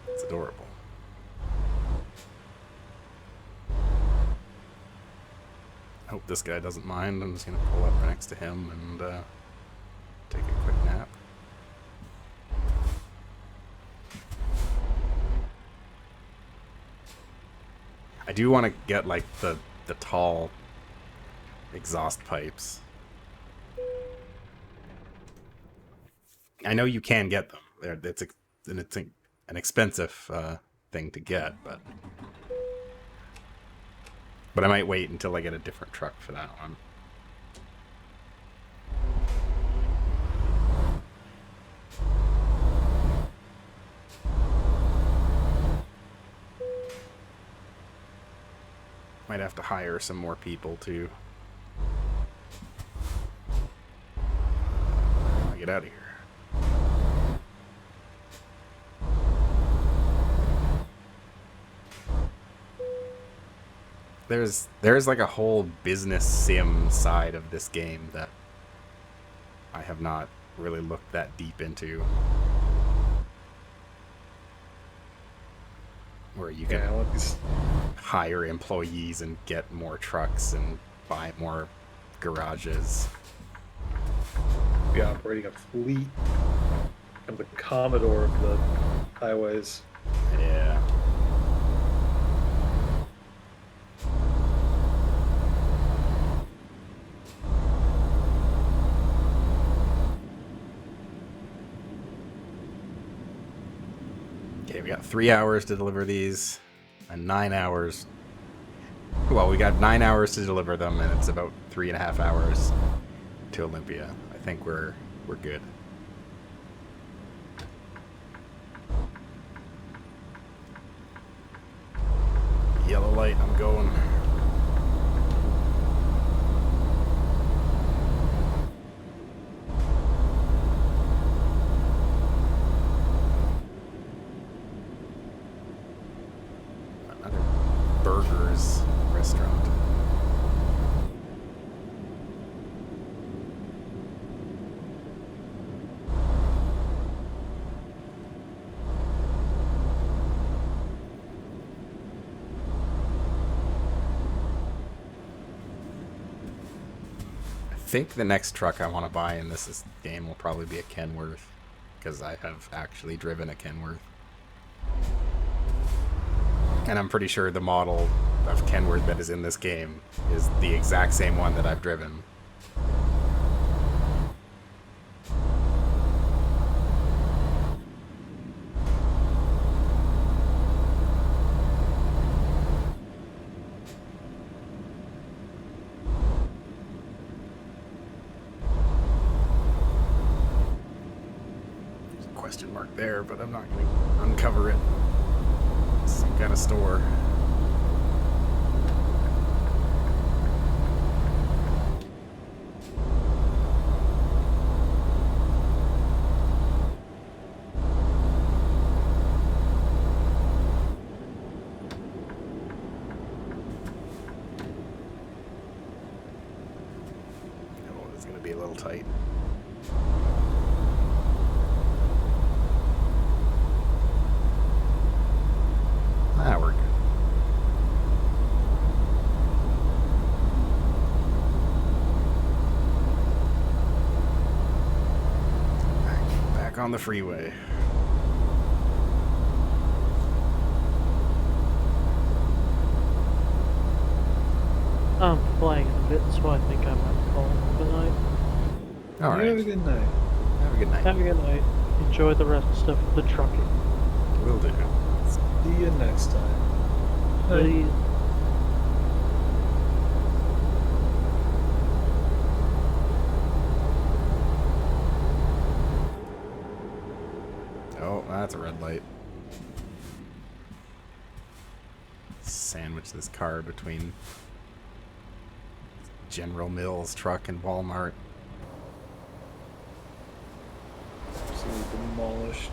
It's adorable. Hope this guy doesn't mind. I'm just gonna pull up next to him and take a quick nap. I do want to get like the tall exhaust pipes. I know you can get them. It's an expensive thing to get, but I might wait until I get a different truck for that one. Might have to hire some more people too. Get out of here. There's like a whole business sim side of this game that I have not really looked that deep into. Where you can hire employees and get more trucks and buy more garages. Be operating a fleet of the Commodore of the highways. Yeah. Okay, we got 3 hours to deliver these, and 9 hours. Well, we got 9 hours to deliver them, and it's about 3.5 hours to Olympia. I think we're good. Yellow light, I'm going. Another burgers restaurant. I think the next truck I want to buy in this game will probably be a Kenworth, because I have actually driven a Kenworth. And I'm pretty sure the model of Kenworth that is in this game is the exact same one that I've driven. Question mark there, but I'm not going to uncover it. Some kind of store. Oh, it's going to be a little tight. Ah, we're good. Back on the freeway. I'm flying a bit, so I think I might call it the night. All right. Have a good night. Have a good night. Have a good night. Enjoy the rest of the trucking. Will do. See you next time. Please. Oh, that's a red light. Sandwich this car between General Mills truck and Walmart. Absolutely demolished.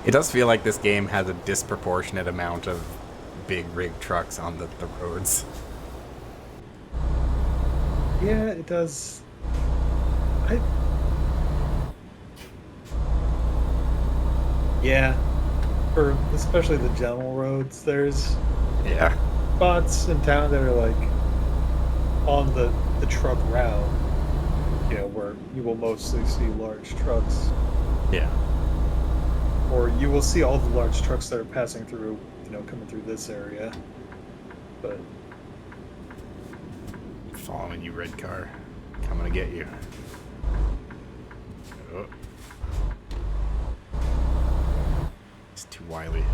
It does feel like this game has a disproportionate amount of big rig trucks on the roads. Yeah, it does. I Yeah, for especially the general roads, there's Yeah. spots in town that are like on the truck route, where you will mostly see large trucks, Yeah. or you will see all the large trucks that are passing through, coming through this area. But Following you, red car. Coming to get you. Oh. It's too wily.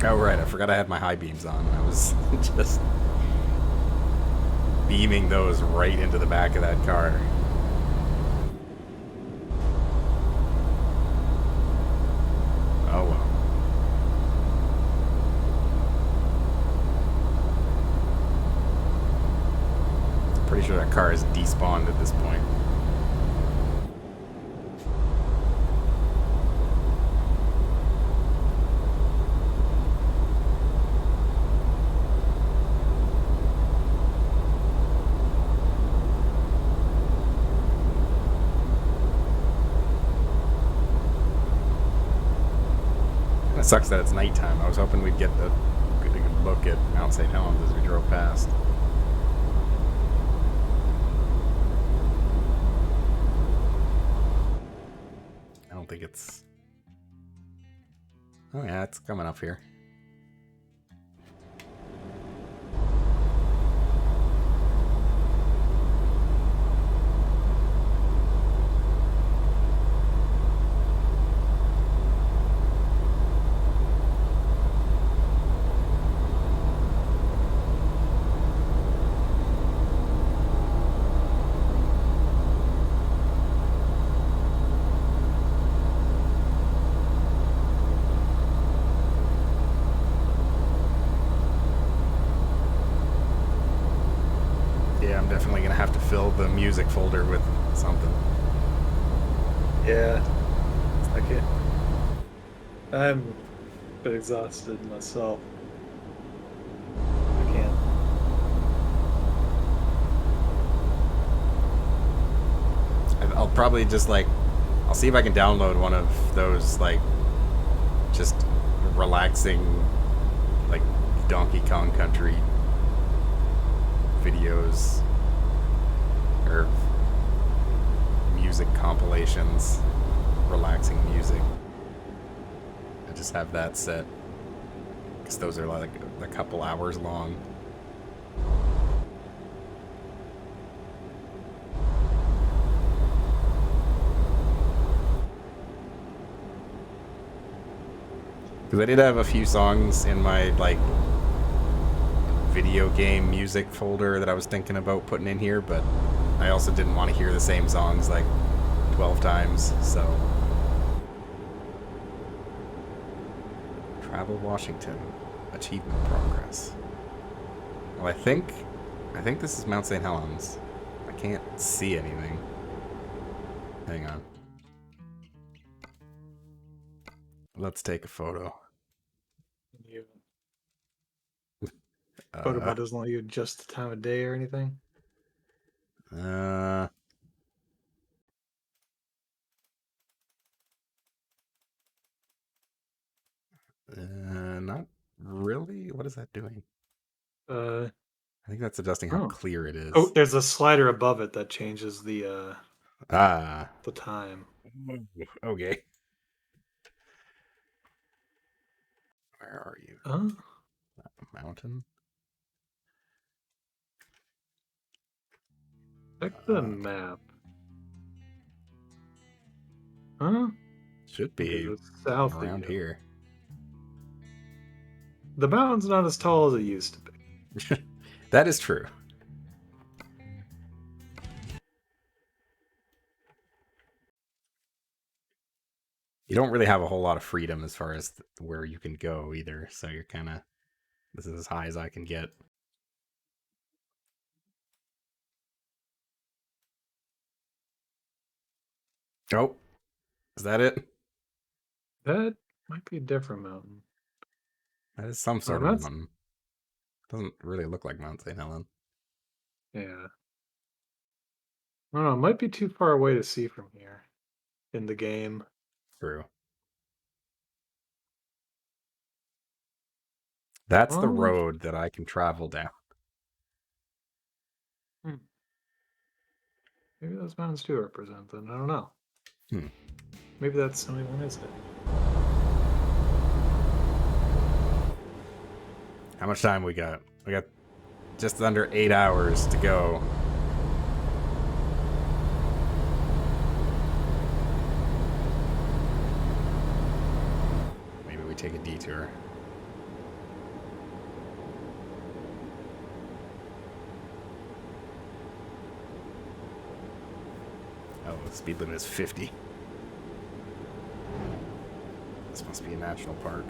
Oh, right. I forgot I had my high beams on. I was just beaming those right into the back of that car. Oh, well. Pretty sure that car is despawned at this point. It sucks that it's nighttime. I was hoping we'd get a good look at Mount St. Helens as we drove past. I don't think it's... Oh yeah, it's coming up here. Yeah, I'm definitely gonna have to fill the music folder with something. yeah, I can't. I'm a bit exhausted myself. I can't. I'll probably just like... I'll see if I can download one of those like just relaxing like Donkey Kong Country videos or music compilations, relaxing music. I just have that set because those are like a couple hours long. Because I did have a few songs in my like video game music folder that I was thinking about putting in here, but I also didn't want to hear the same songs like 12 times, so... Travel Washington. Achievement progress. Well, I think this is Mount St. Helens. I can't see anything. Hang on. Let's take a photo. You Uh, Photobot doesn't let you adjust the time of day or anything. uh, not really. What is that doing? Uh I think that's adjusting how oh. clear it Oh, is. there's a slider above it that changes Ah. the time. Okay. Where are you? Huh? Mountain? Check the map. Huh? Should Okay, be that's south of around you. here. The mountain's not as tall as it used to be. That is true. You don't really have a whole lot of freedom as far as where you can go either, so you're kind of... This is as high as I can get. Oh, is that it? That might be a different mountain. That is some sort of That's mountain. Doesn't really look like Mount St. Helens. yeah. I don't know. It might be too far away to see from here in the game. True. That's the Oh, road that I can travel down. hmm. Maybe those mountains do represent them. I don't know. Hmm. Maybe that's the only one, is it? How much time we got? We got just under 8 hours to go. Maybe we take a detour. Oh, the speed limit is 50. This must be a national park.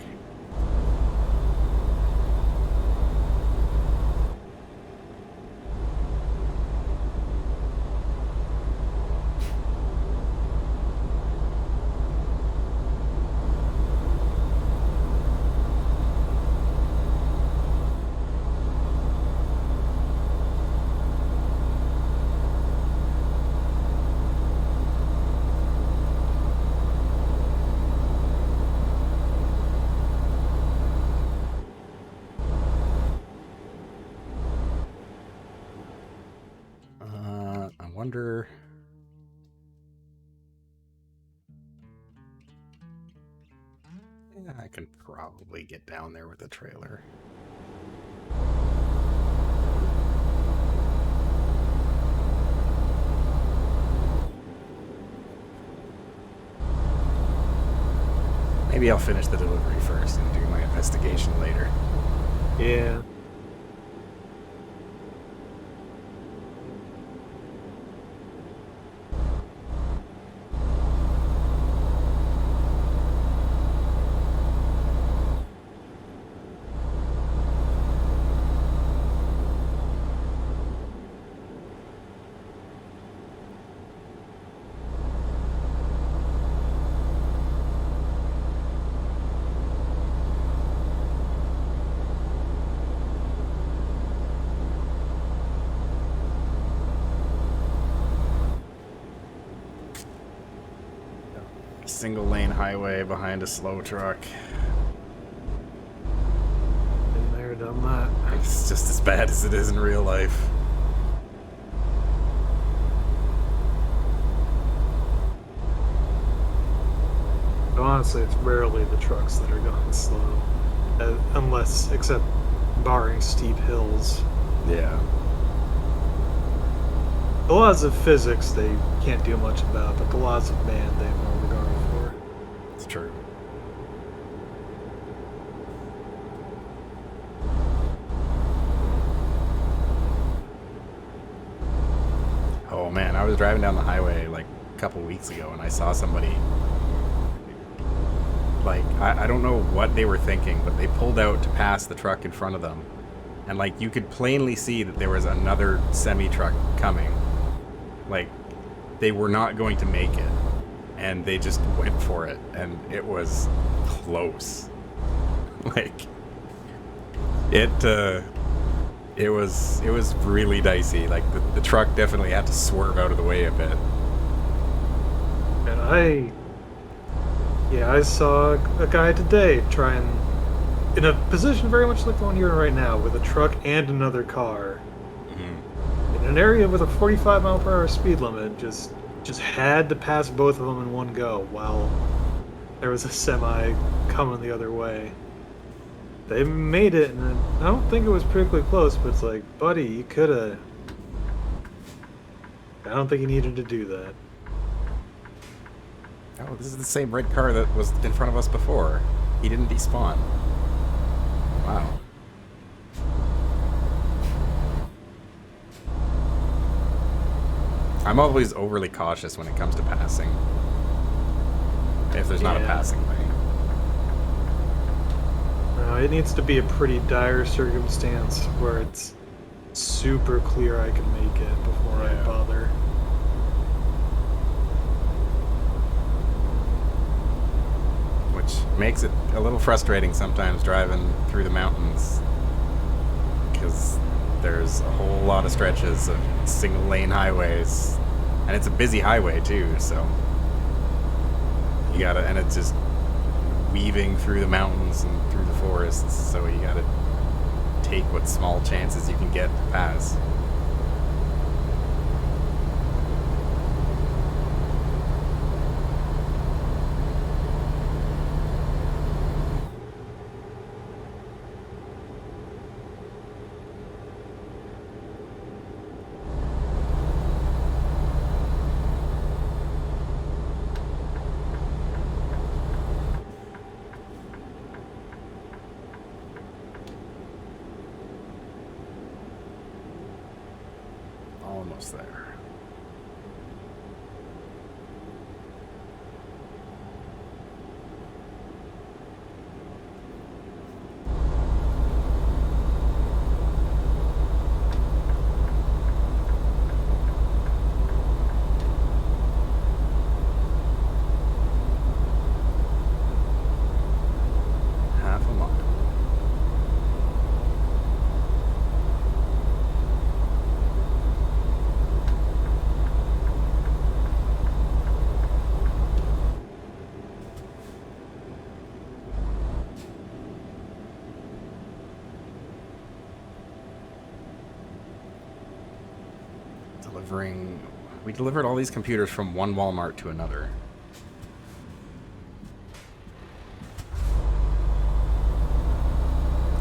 I wonder. Yeah, I can probably get down there with a trailer. Maybe I'll finish the delivery first and do my investigation later. Yeah. Single lane highway behind a slow truck. Been there, done that. It's just as bad as it is in real life. But honestly, it's rarely the trucks that are going slow, except barring steep hills. Yeah. The laws of physics they can't do much about, but the laws of man they have no regard for. It's true. Oh man, I was driving down the highway like a couple weeks ago and I saw somebody. Like, I don't know what they were thinking, but they pulled out to pass the truck in front of them. And like, you could plainly see that there was another semi-truck coming. Like, they were not going to make it. And they just went for it. And it was close. Like, it was really dicey. Like, the truck definitely had to swerve out of the way a bit. And I saw a guy today trying, in a position very much like the one you're in right now, with a truck and another car. Mm-hmm. In an area with a 45-mile-per-hour speed limit, just had to pass both of them in one go while there was a semi coming the other way. They made it, and I don't think it was particularly close, but it's like, buddy, you coulda... I don't think you needed to do that. Oh, this is the same red car that was in front of us before. He didn't despawn. Wow. I'm always overly cautious when it comes to passing. If there's not a passing lane. No, it needs to be a pretty dire circumstance where it's super clear I can make it before I bother. makes it a little frustrating sometimes driving through the mountains, because there's a whole lot of stretches of single lane highways, and it's a busy highway too, so you gotta, and it's just weaving through the mountains and through the forests, so you gotta take what small chances you can get to pass. Almost there. Half a mile. We delivered all these computers from one Walmart to another.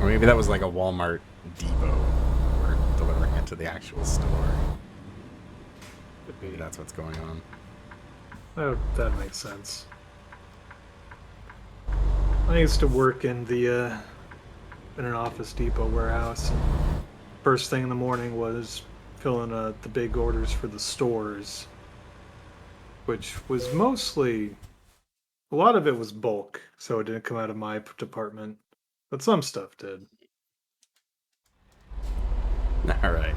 Or maybe that was like a Walmart depot. We're delivering it to the actual store. Maybe that's what's going on. Oh, that makes sense. I used to work in the in an Office Depot warehouse. And first thing in the morning was filling the big orders for the stores, which was mostly, a lot of it was bulk, so it didn't come out of my department, but some stuff did. All right,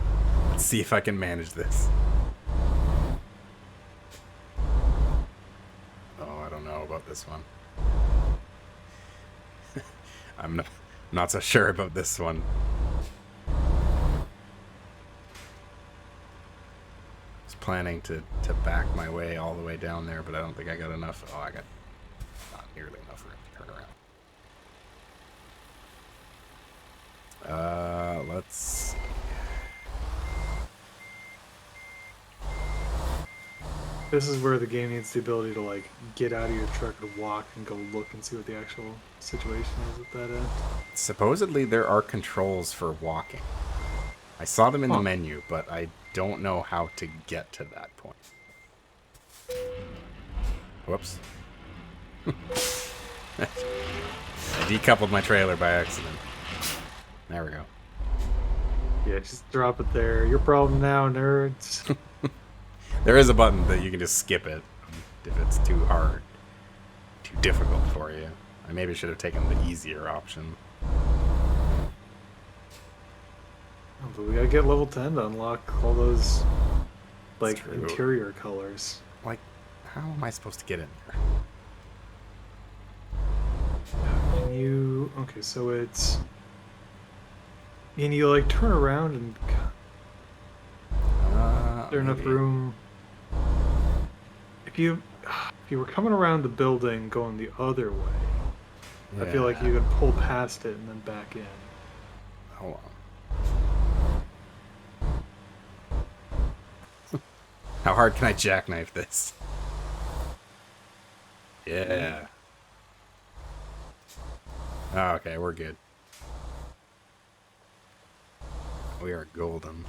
let's see if I can manage this. Oh, I don't know about this one. I'm not so sure about this one. I was planning to back my way all the way down there, but I don't think I got enough. Oh, I got not nearly enough room to turn around. Let's... This is where the game needs the ability to like get out of your truck and walk and go look and see what the actual situation is at that end. Supposedly there are controls for walking. I saw them in the Huh. menu, but I don't know how to get to that point. Whoops. I decoupled my trailer by accident. There we go. Yeah, just drop it there. Your problem now, nerds. There is a button that you can just skip it if it's too hard, too difficult for you. I maybe should have taken the easier option. Oh, but we gotta get level 10 to unlock all those, like, true. interior colors. Like, how am I supposed to get in there? Can you... Okay, so it's... And you, like, turn around and... Is there enough maybe. room? If you were coming around the building going the other way, I feel like you could pull past it and then back in. Hold on. How hard can I jackknife this? Yeah. Oh, okay, we're good. We are golden.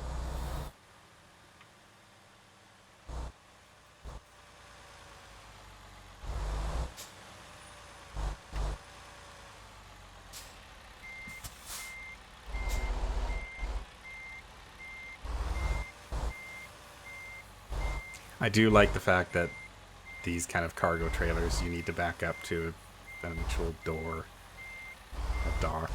I do like the fact that these kind of cargo trailers, you need to back up to an actual door, a dock.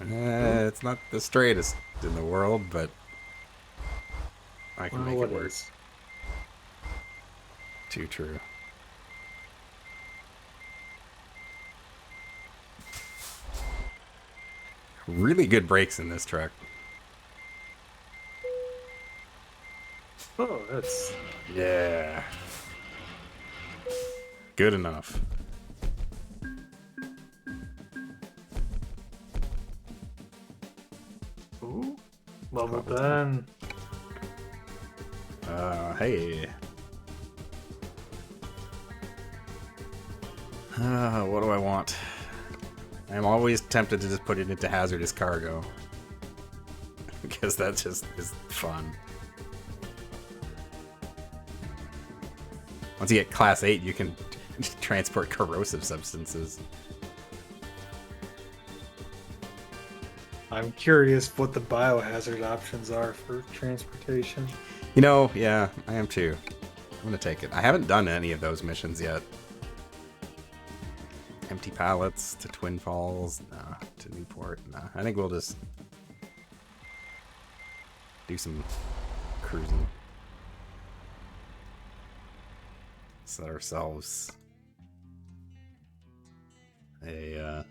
It's not the straightest in the world, but I can make it work. Is? Too true. Really good brakes in this truck. Oh, that's... Yeah. Good enough. Ooh. Level 10. Hey. What do I want? I'm always tempted to just put it into hazardous cargo. Because that just is fun. Once you get Class 8, you can transport corrosive substances. I'm curious what the biohazard options are for transportation. You know, yeah, I am too. I'm gonna take it. I haven't done any of those missions yet. Empty pallets to Twin Falls, nah. To Newport, nah. I think we'll just do some cruising. Set ourselves a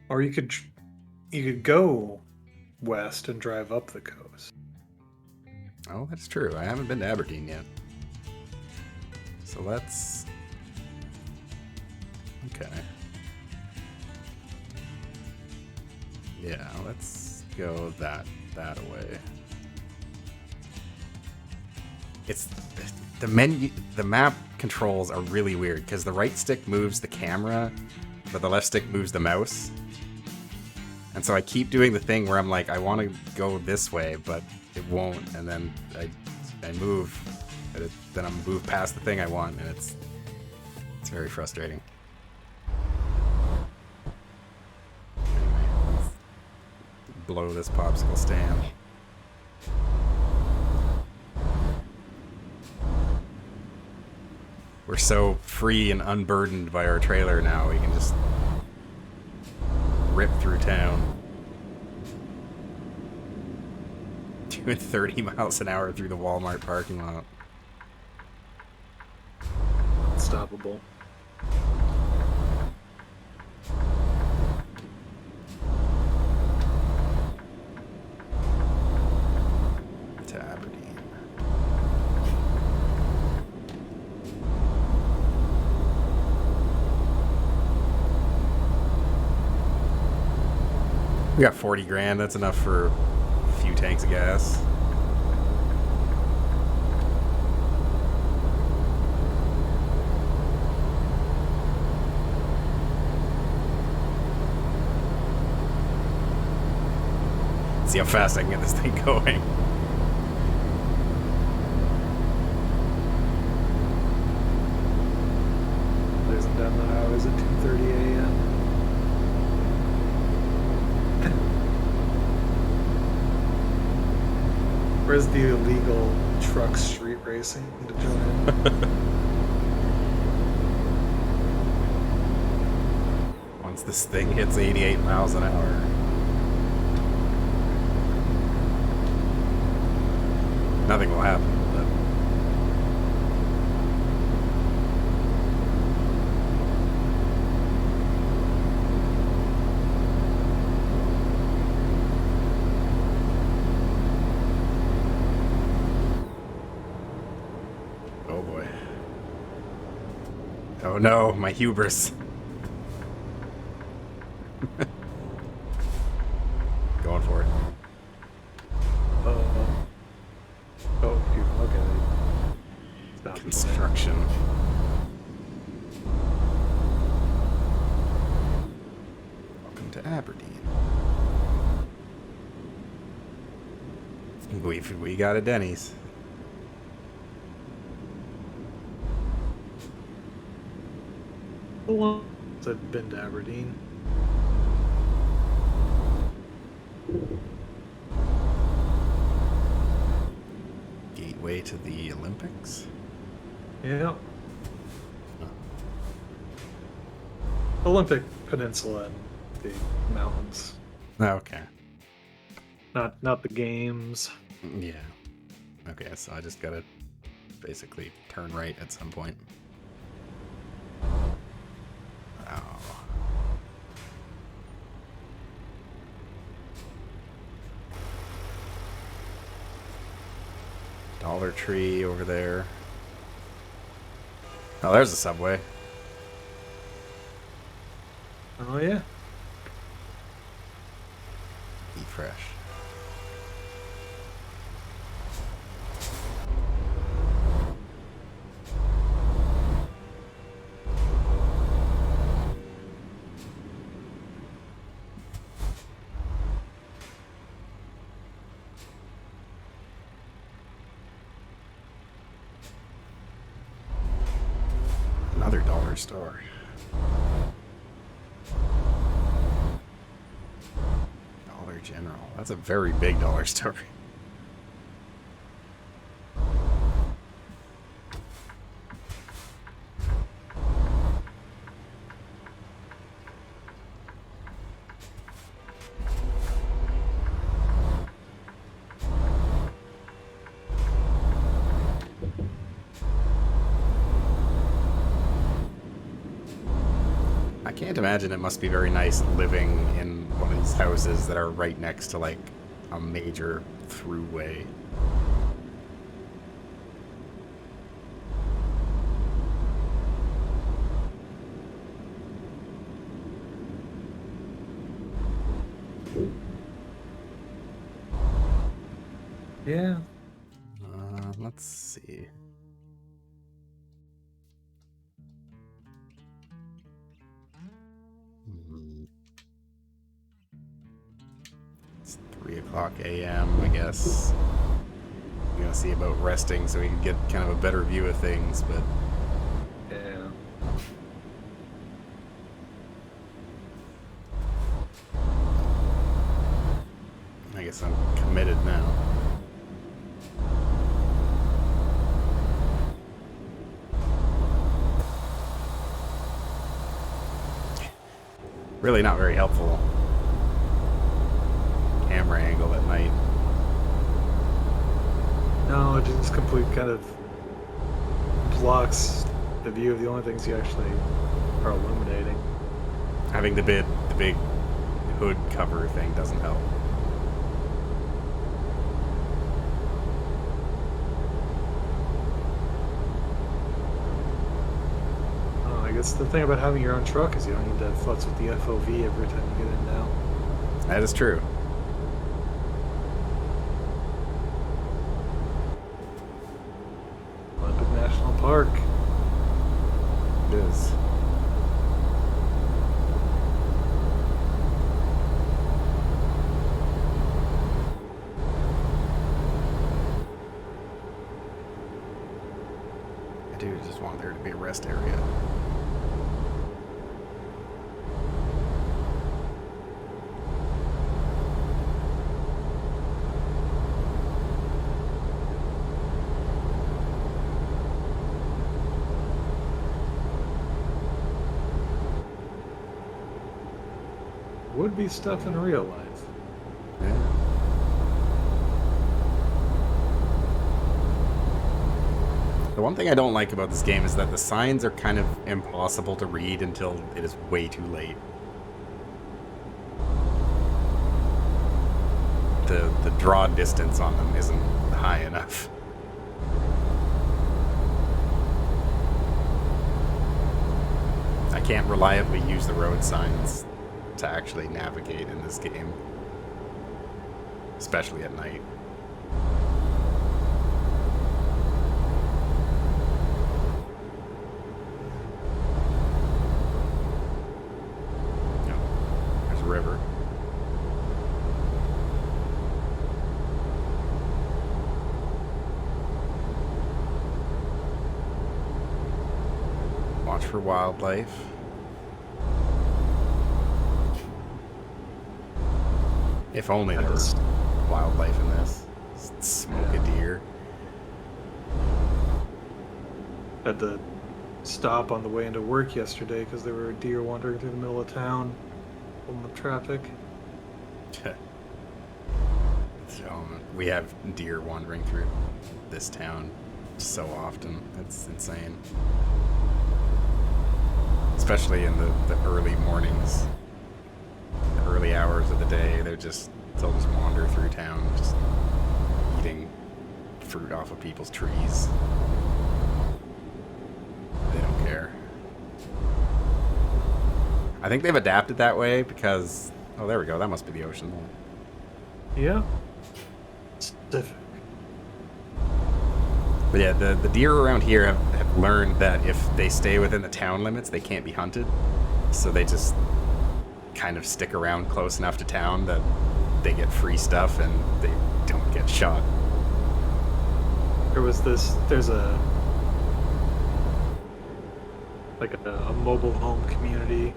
Or you could go west and drive up the coast. Oh, that's true. I haven't been to Aberdeen yet. So let's... Okay. Yeah, let's go that away. It's... The menu... The map controls are really weird, because the right stick moves the camera, but the left stick moves the mouse. And so I keep doing the thing where I'm like, I want to go this way, but it won't, and then I move, but then I'm move past the thing I want, and it's very frustrating. Anyway, let's blow this popsicle stand. We're so free and unburdened by our trailer now, we can just rip through town. Doing 30 miles an hour through the Walmart parking lot. Unstoppable. To Aberdeen. We got 40 grand, that's enough for a few tanks of gas. See how fast I can get this thing going. Blazing down the highways at 2:30 a.m. Where's the illegal truck street racing to join in? Once this thing hits 88 miles an hour. Nothing will happen, but... Oh boy. Oh no, my hubris. Going for it. Oh, you look at it. Stop Construction. Welcome to Aberdeen. We got a Denny's. I've been to Aberdeen. Gateway to the Olympics. Yeah. Olympic Peninsula and the mountains. Okay. Not the games. Yeah. Okay, so I just gotta basically turn right at some point. Oh. Dollar Tree over there. Oh, there's the subway. Oh yeah. Eat fresh. Another dollar store. Dollar General. That's a very big dollar store. I can't imagine it must be very nice living in one of these houses that are right next to like a major throughway. Yeah. Let's see. It's 3 o'clock a.m., I guess. I'm gonna see about resting so we can get kind of a better view of things, but Yeah. I guess I'm committed now. Really not very helpful camera angle at night. No, it just complete kind of blocks the view of the only things you actually are illuminating. Having the big hood cover thing doesn't help. Oh, I guess the thing about having your own truck is you don't need to futz with the FOV every time you get in now. That is true. Olympic National Park. It is. I do just want there to be a rest area. Would be stuff in real life. Yeah. The one thing I don't like about this game is that the signs are kind of impossible to read until it is way too late. The draw distance on them isn't high enough. I can't reliably use the road signs to actually navigate in this game, especially at night. No, there's a river. Watch for wildlife. If only there was wildlife in this. Smoke a deer. Had to stop on the way into work yesterday because there were deer wandering through the middle of town, holding up traffic. So we have deer wandering through this town so often. It's insane. Especially in the early mornings, the early hours of the day. They'll just wander through town, just eating fruit off of people's trees. They don't care. I think they've adapted that way because... Oh, there we go. That must be the ocean. Yeah. Specific. But yeah, the deer around here have learned that if they stay within the town limits, they can't be hunted. So they just kind of stick around close enough to town that they get free stuff and they don't get shot. There's a mobile home community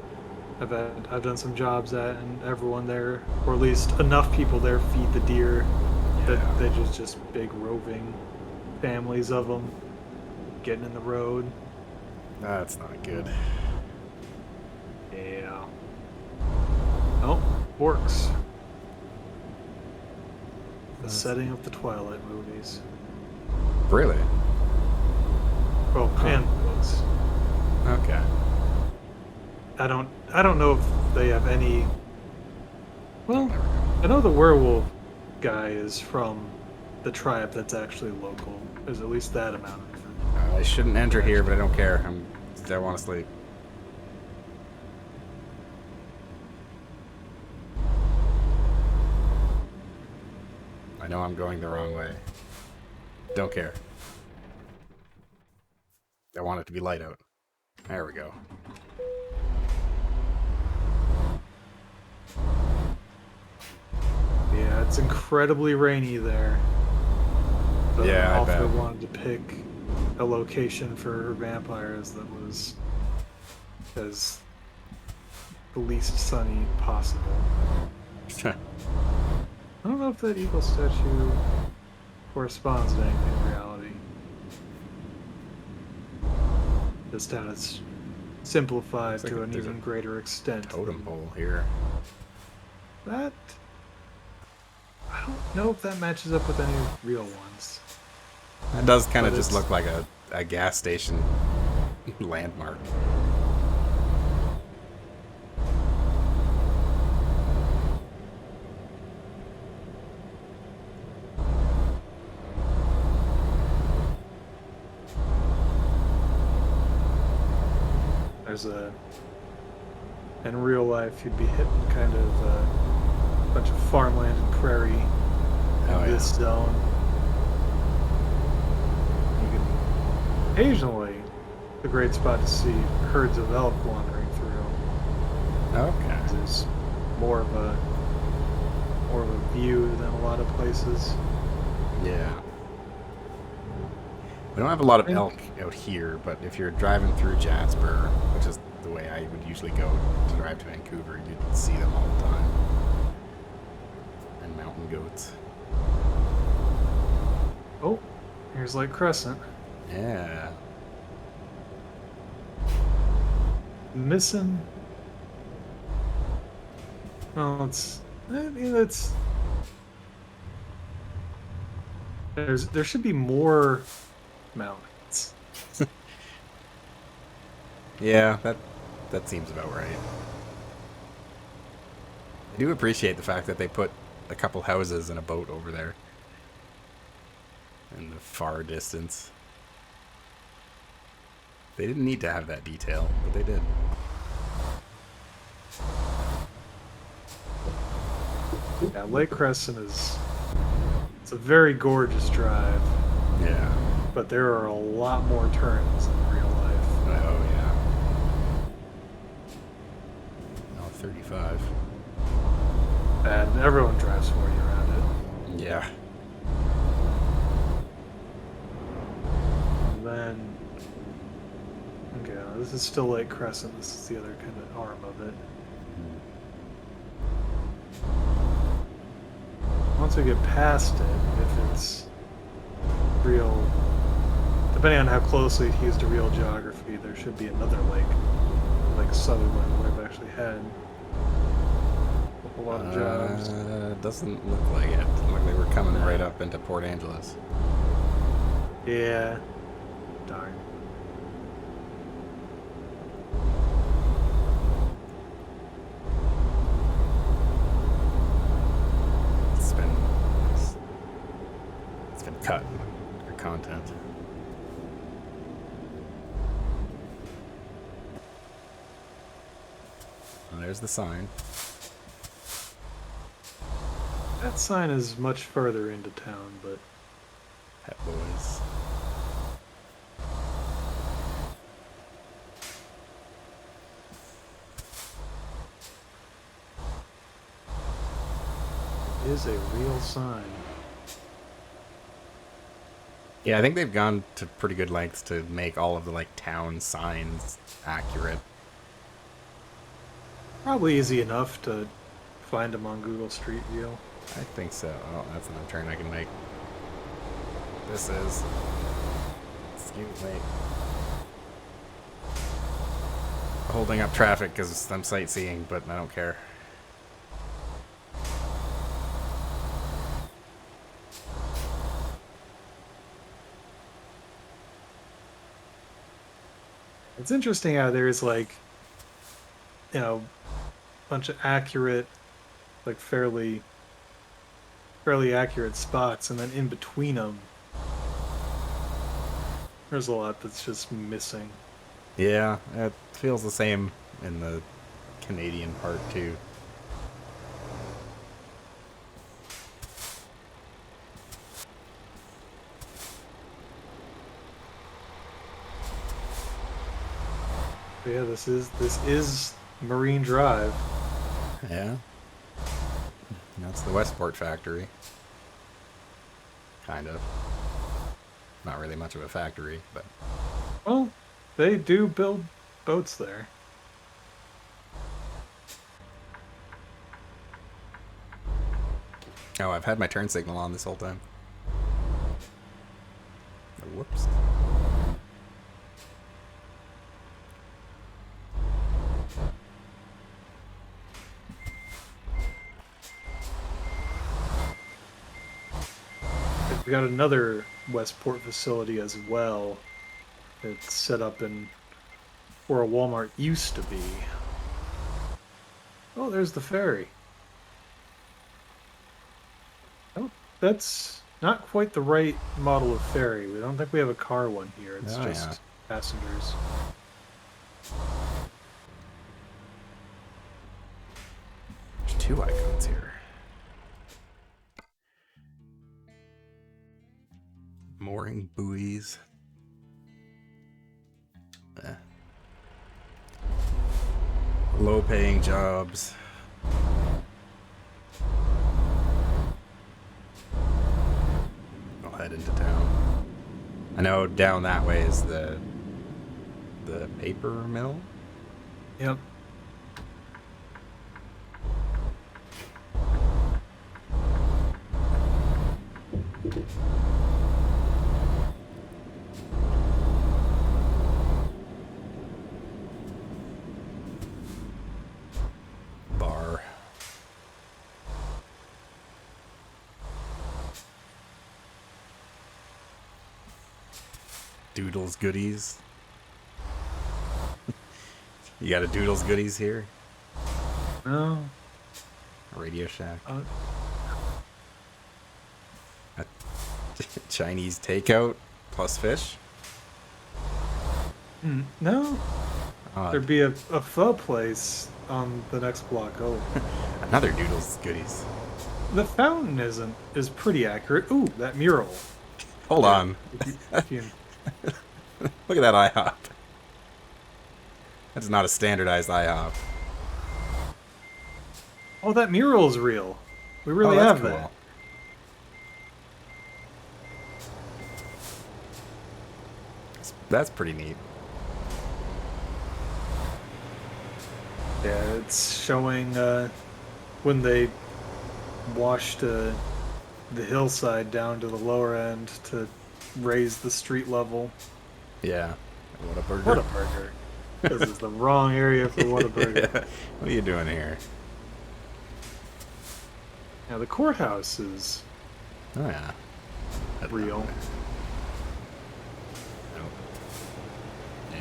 I've done some jobs at, and everyone there, or at least enough people there, feed the deer. That they're just big roving families of them getting in the road. That's not good. Yeah. Oh, orcs. The setting of the Twilight movies. Really? Oh, and books. Okay. I don't know if they have any. Well, I know the werewolf guy is from the tribe that's actually local. There's at least that amount of. I shouldn't enter here, but I don't care. I want to sleep. I know I'm going the wrong way. Don't care. I want it to be light out. There we go. Yeah, it's incredibly rainy there. But Yeah, I Alpha bet. wanted to pick a location for vampires that was as the least sunny possible. I don't know if that eagle statue corresponds to anything in reality. This town is simplified Looks like to an there's even a greater extent. Totem pole here. That... I don't know if that matches up with any real ones. That does kind of But just it's- look like a gas station landmark. There's in real life, you'd be hitting kind of a bunch of farmland and prairie in Oh, this zone. You can occasionally, a great spot to see herds of elk wandering through. Okay. There's more of a view than a lot of places. Yeah. We don't have a lot of think- elk out here, but if you're driving through Jasper, which is the way I would usually go to drive to Vancouver, you'd see them all the time. And mountain goats. Oh, here's Lake Crescent. Yeah. Missing. Well, it's. There should be more mountains. Yeah, that seems about right. I do appreciate the fact that they put a couple houses and a boat over there. In the far distance. They didn't need to have that detail, but they did. Yeah, Lake Crescent it's a very gorgeous drive, Yeah. but there are a lot more turns in real life. Oh, yeah. Oh, 35. And everyone drives 40 around it. Yeah. And then, okay, this is still Lake Crescent. This is the other kind of arm of it. Once we get past it, if it's real depending on how closely it used to real geography, there should be another lake, like Sutherland, where I've actually had a lot of jobs. Doesn't look like it. Looked like they were coming right up into Port Angeles. Yeah. Darn. It's been cut for content. Well, there's the sign. That sign is much further into town, but Pet Boys. it is a real sign. Yeah, I think they've gone to pretty good lengths to make all of the like town signs accurate. Probably easy enough to find them on Google Street View. I think so. Oh, that's not a turn I can make. This is. Excuse me. Holding up traffic because I'm sightseeing, but I don't care. It's interesting how there's like, you know, a bunch of accurate, like fairly accurate spots, and then in between them, there's a lot that's just missing. Yeah, it feels the same in the Canadian part too. But yeah, this is Marine Drive. Yeah. That's the Westport factory. Kind of. Not really much of a factory, but... Well, they do build boats there. Oh, I've had my turn signal on this whole time. Oh, whoops. We got another Westport facility as well. It's set up in where a Walmart used to be. Oh, there's the ferry. Oh, that's not quite the right model of ferry. We don't think we have a car one here. It's just passengers. There's two icons here. Mooring buoys. Low-paying jobs. I'll head into town. I know down that way is the paper mill. Yep. Bar. Doodles goodies. You got a Doodles goodies here? No. Radio Shack. A Chinese takeout plus fish? No. Odd. There'd be a pho place on the next block over. Another Doodles goodies. The fountain is pretty accurate. Ooh, that mural. Hold on. If you, Look at that IHOP. That's not a standardized IHOP. oh, that mural is real. We really that's have cool. that. That's pretty neat. Yeah, it's showing when they washed the hillside down to the lower end to raise the street level. Yeah. What a burger. Whataburger. This is the wrong area for Whataburger. Yeah. What are you doing here? Now the courthouse is Oh yeah. Head down real. there. Nope.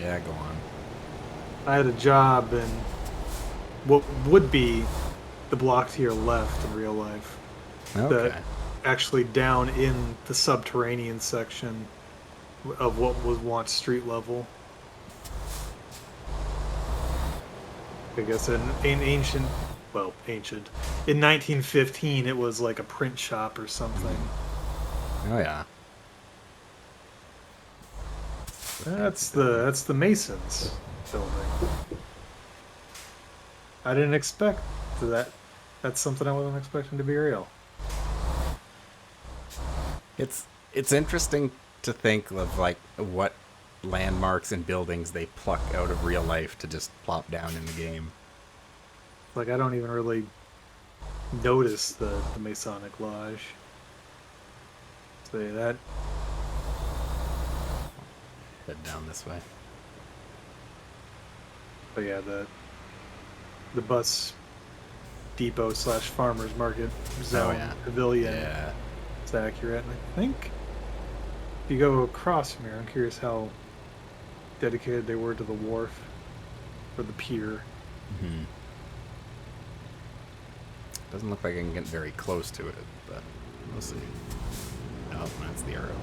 Yeah, go on. I had a job in what would be the block to your left in real life. Okay. That actually down in the subterranean section of what was once street level. I guess in ancient, well, ancient. In 1915, it was like a print shop or something. Oh yeah. That's the Masons building. I didn't expect that. That's something I wasn't expecting to be real. It's interesting to think of like what landmarks and buildings they pluck out of real life to just plop down in the game. Like I don't even really notice the Masonic Lodge. Say that. Head down this way. But yeah, the bus depot slash farmers market zone yeah. pavilion. Yeah. It's accurate. And I think if you go across from here, I'm curious how dedicated they were to the wharf or the pier. Hmm. Doesn't look like I can get very close to it, but we'll see. Oh, that's the arrow.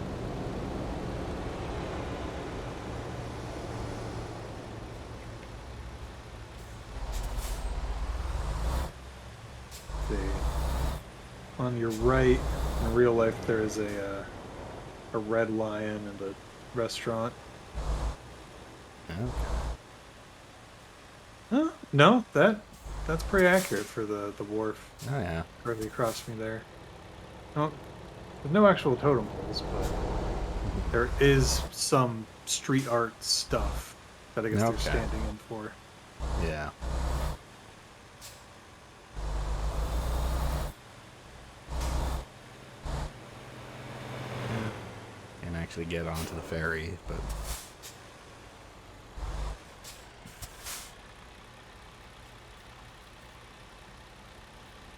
See, on your right, in real life, there is a red lion and a restaurant. Okay. Huh? No, that's pretty accurate for the wharf Oh yeah. directly across from me there. No, there's no actual totem poles, but there is some street art stuff that I guess they're Okay. standing in for. Yeah. Can't actually get onto the ferry, but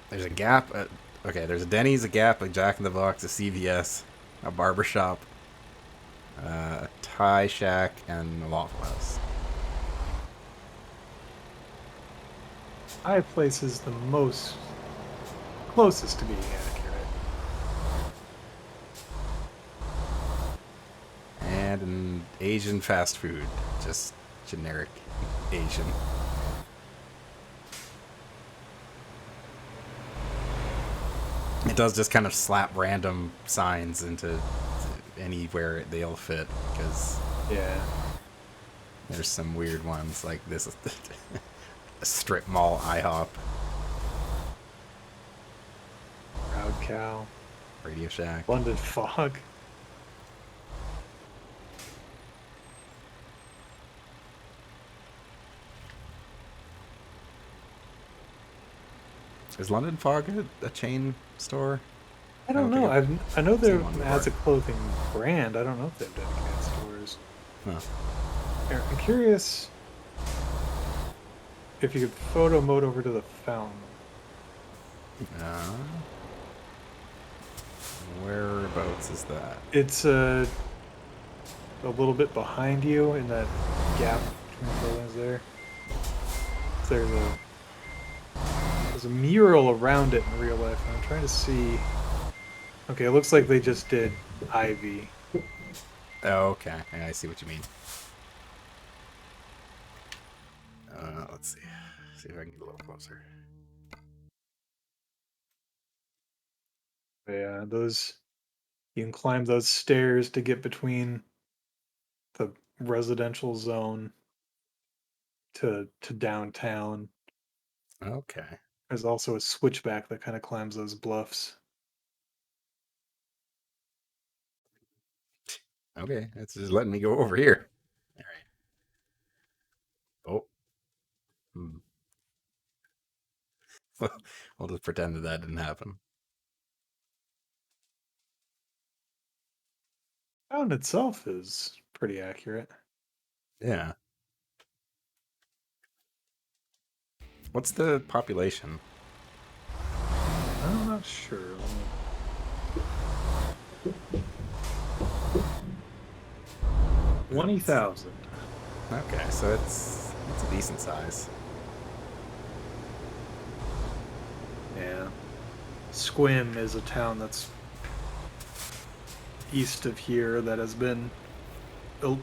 there's a Gap. Okay, there's a Denny's, a Gap, a Jack in the Box, a CVS, a barber shop, a Thai Shack, and a Waffle House. High place is the most closest to being accurate. And an Asian fast food. Just generic Asian. It does just kind of slap random signs into anywhere they'll fit, because Yeah. there's some weird ones like this. A strip mall IHOP, Proud Cow. Radio Shack. London Fog. Is London Fog a chain store? I don't think know. I know seen they're one as a before. clothing brand. I don't know if they have dedicated stores. Huh. Here, I'm curious if you could photo mode over to the fountain. Uh, whereabouts is that? It's a little bit behind you in that gap between the buildings there. There's a mural around it in real life, and I'm trying to see. Okay, it looks like they just did Ivy. Oh, okay. I see what you mean. Let's see. See if I can get a little closer. Yeah, those you can climb those stairs to get between the residential zone to downtown. Okay. There's also a switchback that kind of climbs those bluffs. Okay. It's just letting me go over here. All right. Oh. Hmm. We'll just pretend that didn't happen. Town itself is pretty accurate. Yeah. What's the population? I'm not sure. 20,000. Okay, so it's a decent size. Yeah. Squim is a town that's east of here that has been built.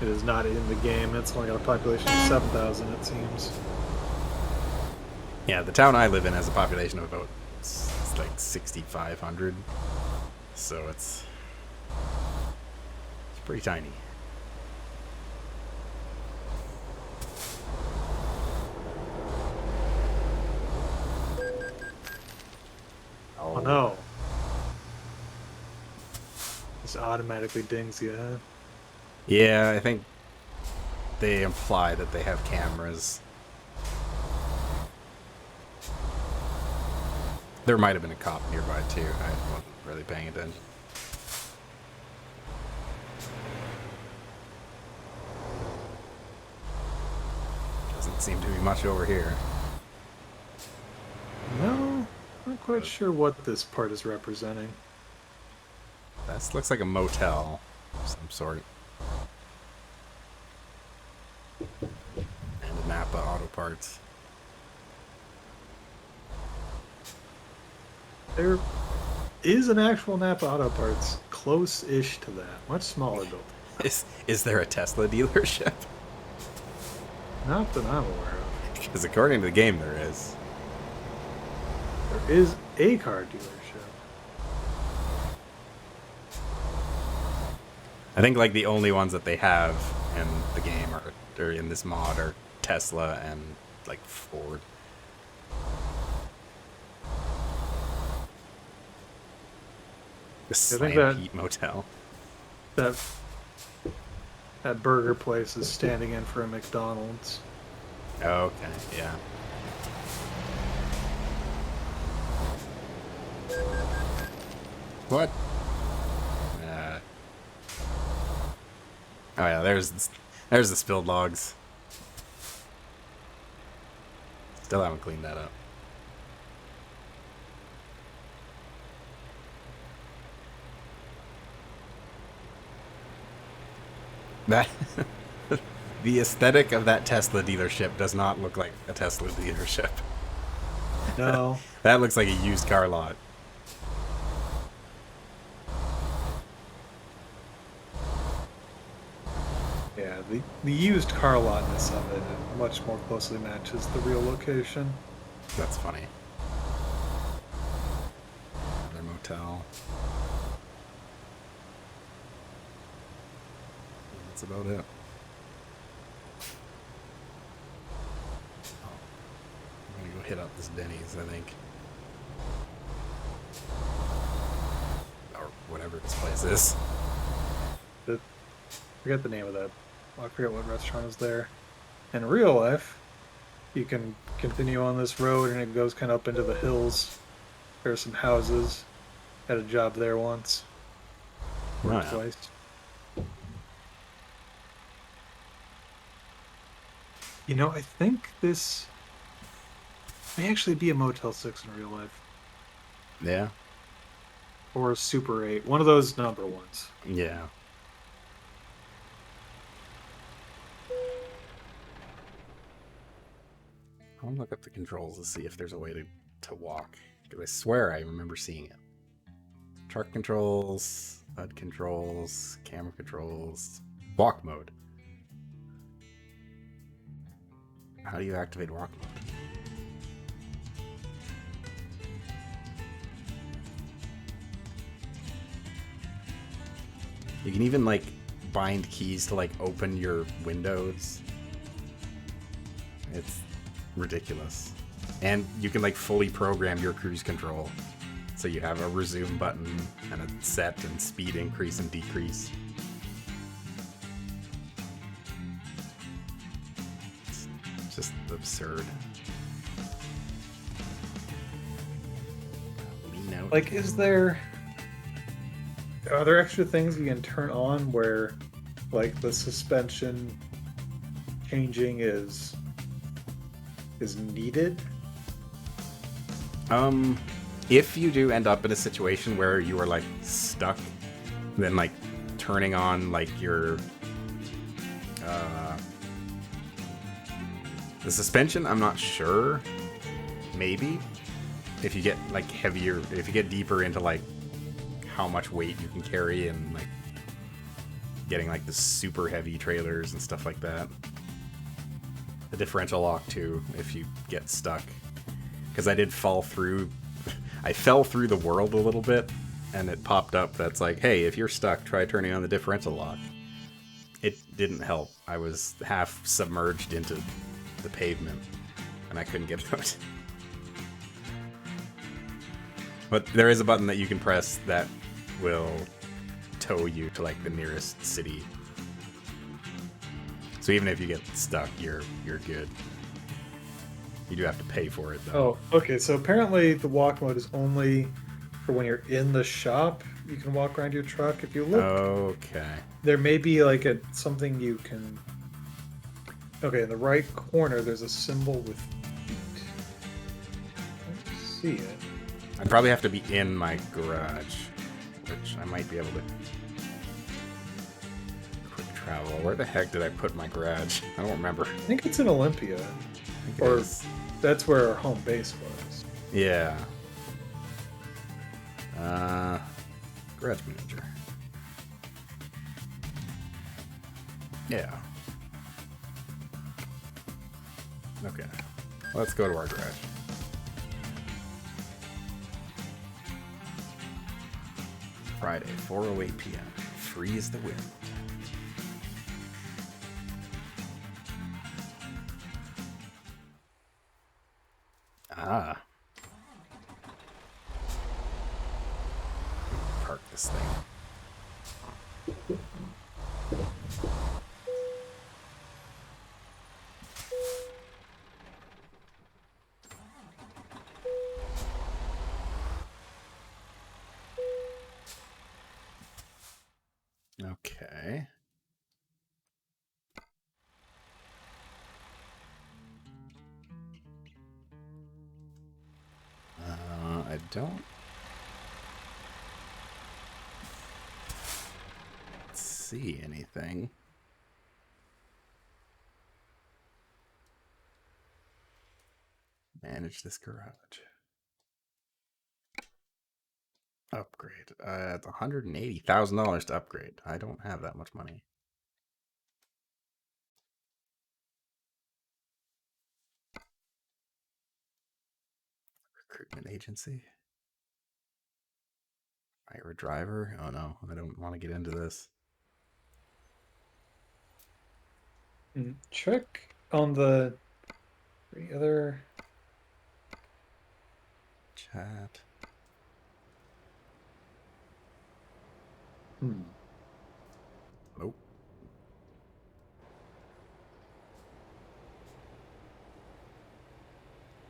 It is not in the game. It's only got a population of 7,000, it seems. Yeah, the town I live in has a population of about it's like 6,500. So it's pretty tiny. Oh no. Just automatically dings you, huh? Yeah, I think they imply that they have cameras. There might have been a cop nearby too. I wasn't really paying attention. Doesn't seem to be much over here. No, not quite sure what this part is representing. This looks like a motel of some sort. And a Napa Auto Parts. There is an actual Napa Auto Parts close-ish to that. Much smaller building. Is there a Tesla dealership? Not that I'm aware of. Because according to the game, there is. There is a car dealership. I think like the only ones that they have in the game or in this mod are Tesla and like Ford. The think Slam Heat Motel. That burger place is standing in for a McDonald's. Oh, okay, yeah. What? Oh yeah, there's the spilled logs. Still haven't cleaned that up. That the aesthetic of that Tesla dealership does not look like a Tesla dealership. No. That looks like a used car lot. Yeah, the used car lotness of it much more closely matches the real location. That's funny. Another motel. That's about it. Oh, I'm gonna go hit up this Denny's, I think. Or whatever this place is. I forget the name of that. I forget what restaurant is there. In real life, you can continue on this road and it goes kind of up into the hills. There are some houses. Had a job there once. Or Wow. twice. You know, I think this may actually be a Motel 6 in real life. Yeah. Or a Super 8. One of those number ones. Yeah. I'll look up the controls to see if there's a way to walk. Because I swear I remember seeing it. Truck controls, HUD controls, camera controls, walk mode. How do you activate walk mode? You can even like bind keys to like open your windows. It's ridiculous. And you can like fully program your cruise control. So you have a resume button and a set and speed increase and decrease. It's just absurd. Lean out. Like, is there Are there extra things you can turn on where, like, the suspension changing is needed? If you do end up in a situation where you are like stuck, then like turning on like your the suspension, I'm not sure. Maybe if you get like heavier, if you get deeper into like how much weight you can carry and like getting like the super heavy trailers and stuff like that. The differential lock too, if you get stuck. Because I did fall through, I fell through the world a little bit, and it popped up that's like, hey, if you're stuck, try turning on the differential lock. It didn't help. I was half submerged into the pavement, and I couldn't get out. But there is a button that you can press that will tow you to like the nearest city. So even if you get stuck, you're good. You do have to pay for it though. Oh, okay. So apparently the walk mode is only for when you're in the shop. You can walk around your truck. If you look, Okay. there may be like something you can. Okay, in the right corner, there's a symbol with feet. I don't see it. I'd probably have to be in my garage, which I might be able to. Quick travel. Where the heck did I put my garage? I don't remember. I think it's in Olympia, I think it or is. that's where our home base was. Yeah. Garage manager. Yeah. Okay. Let's go to our garage. Friday, 4:08 p.m. Freeze the wind. Ah. Park this thing. Okay. I don't see anything. Manage this garage. Upgrade. It's $180,000 to upgrade. I don't have that much money. Recruitment agency. Hire a driver. Oh no, I don't want to get into this. Check on the other Chat. Nope.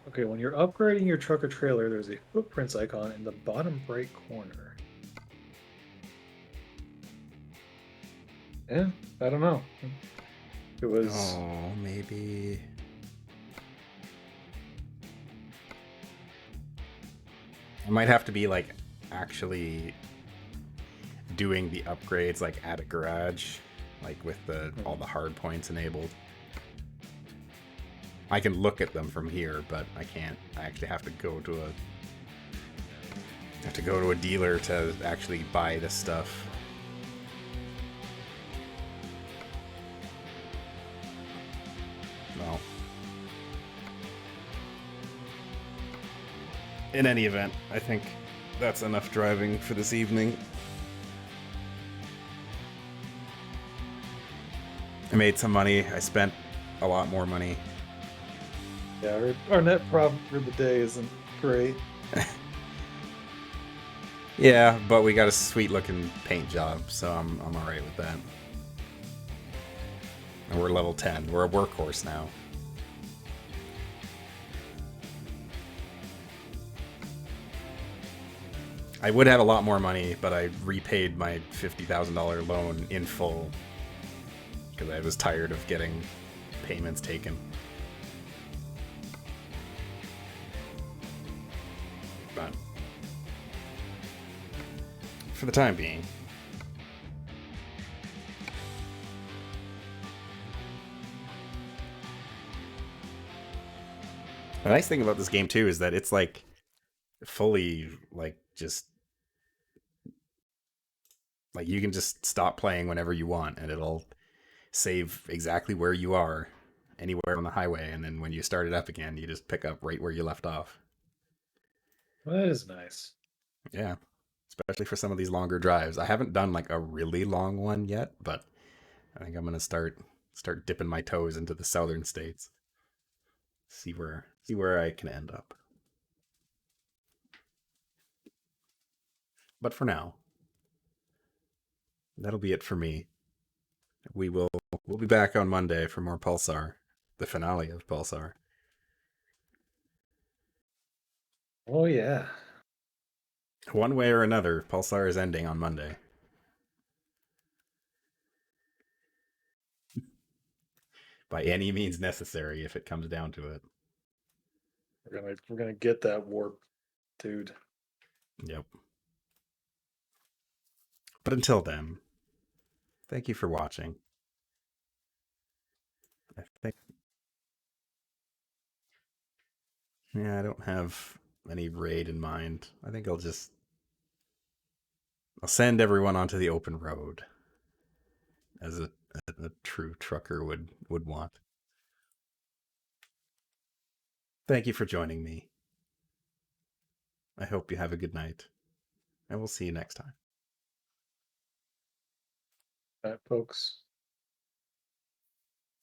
Okay, when you're upgrading your truck or trailer, there's a footprints icon in the bottom right corner. Yeah, I don't know. It was. Oh, maybe. I might have to be like actually doing the upgrades like at a garage, like with the all the hard points enabled. I can look at them from here, but I can't. I actually have to go to a dealer to actually buy this stuff. Well, in any event, I think that's enough driving for this evening. I made some money. I spent a lot more money. Yeah, our net profit for the day isn't great. Yeah, but we got a sweet looking paint job, so I'm alright with that. And we're level 10. We're a workhorse now. I would have a lot more money, but I repaid my $50,000 loan in full because I was tired of getting payments taken. But for the time being, the nice thing about this game too is that it's like fully like just like you can just stop playing whenever you want and it'll save exactly where you are anywhere on the highway, and then when you start it up again you just pick up right where you left off. Well, that is nice. Yeah, especially for some of these longer drives. I haven't done like a really long one yet, but I think I'm gonna start dipping my toes into the southern states. See where I can end up. But for now, that'll be it for me. We'll be back on Monday for more Pulsar, the finale of Pulsar. Oh yeah. One way or another, Pulsar is ending on Monday. By any means necessary if it comes down to it. We're gonna get that warp, dude. Yep. But until then, thank you for watching. I think yeah, I don't have any raid in mind. I think I'll send everyone onto the open road as a true trucker would want. Thank you for joining me. I hope you have a good night, and we'll see you next time. All right, folks.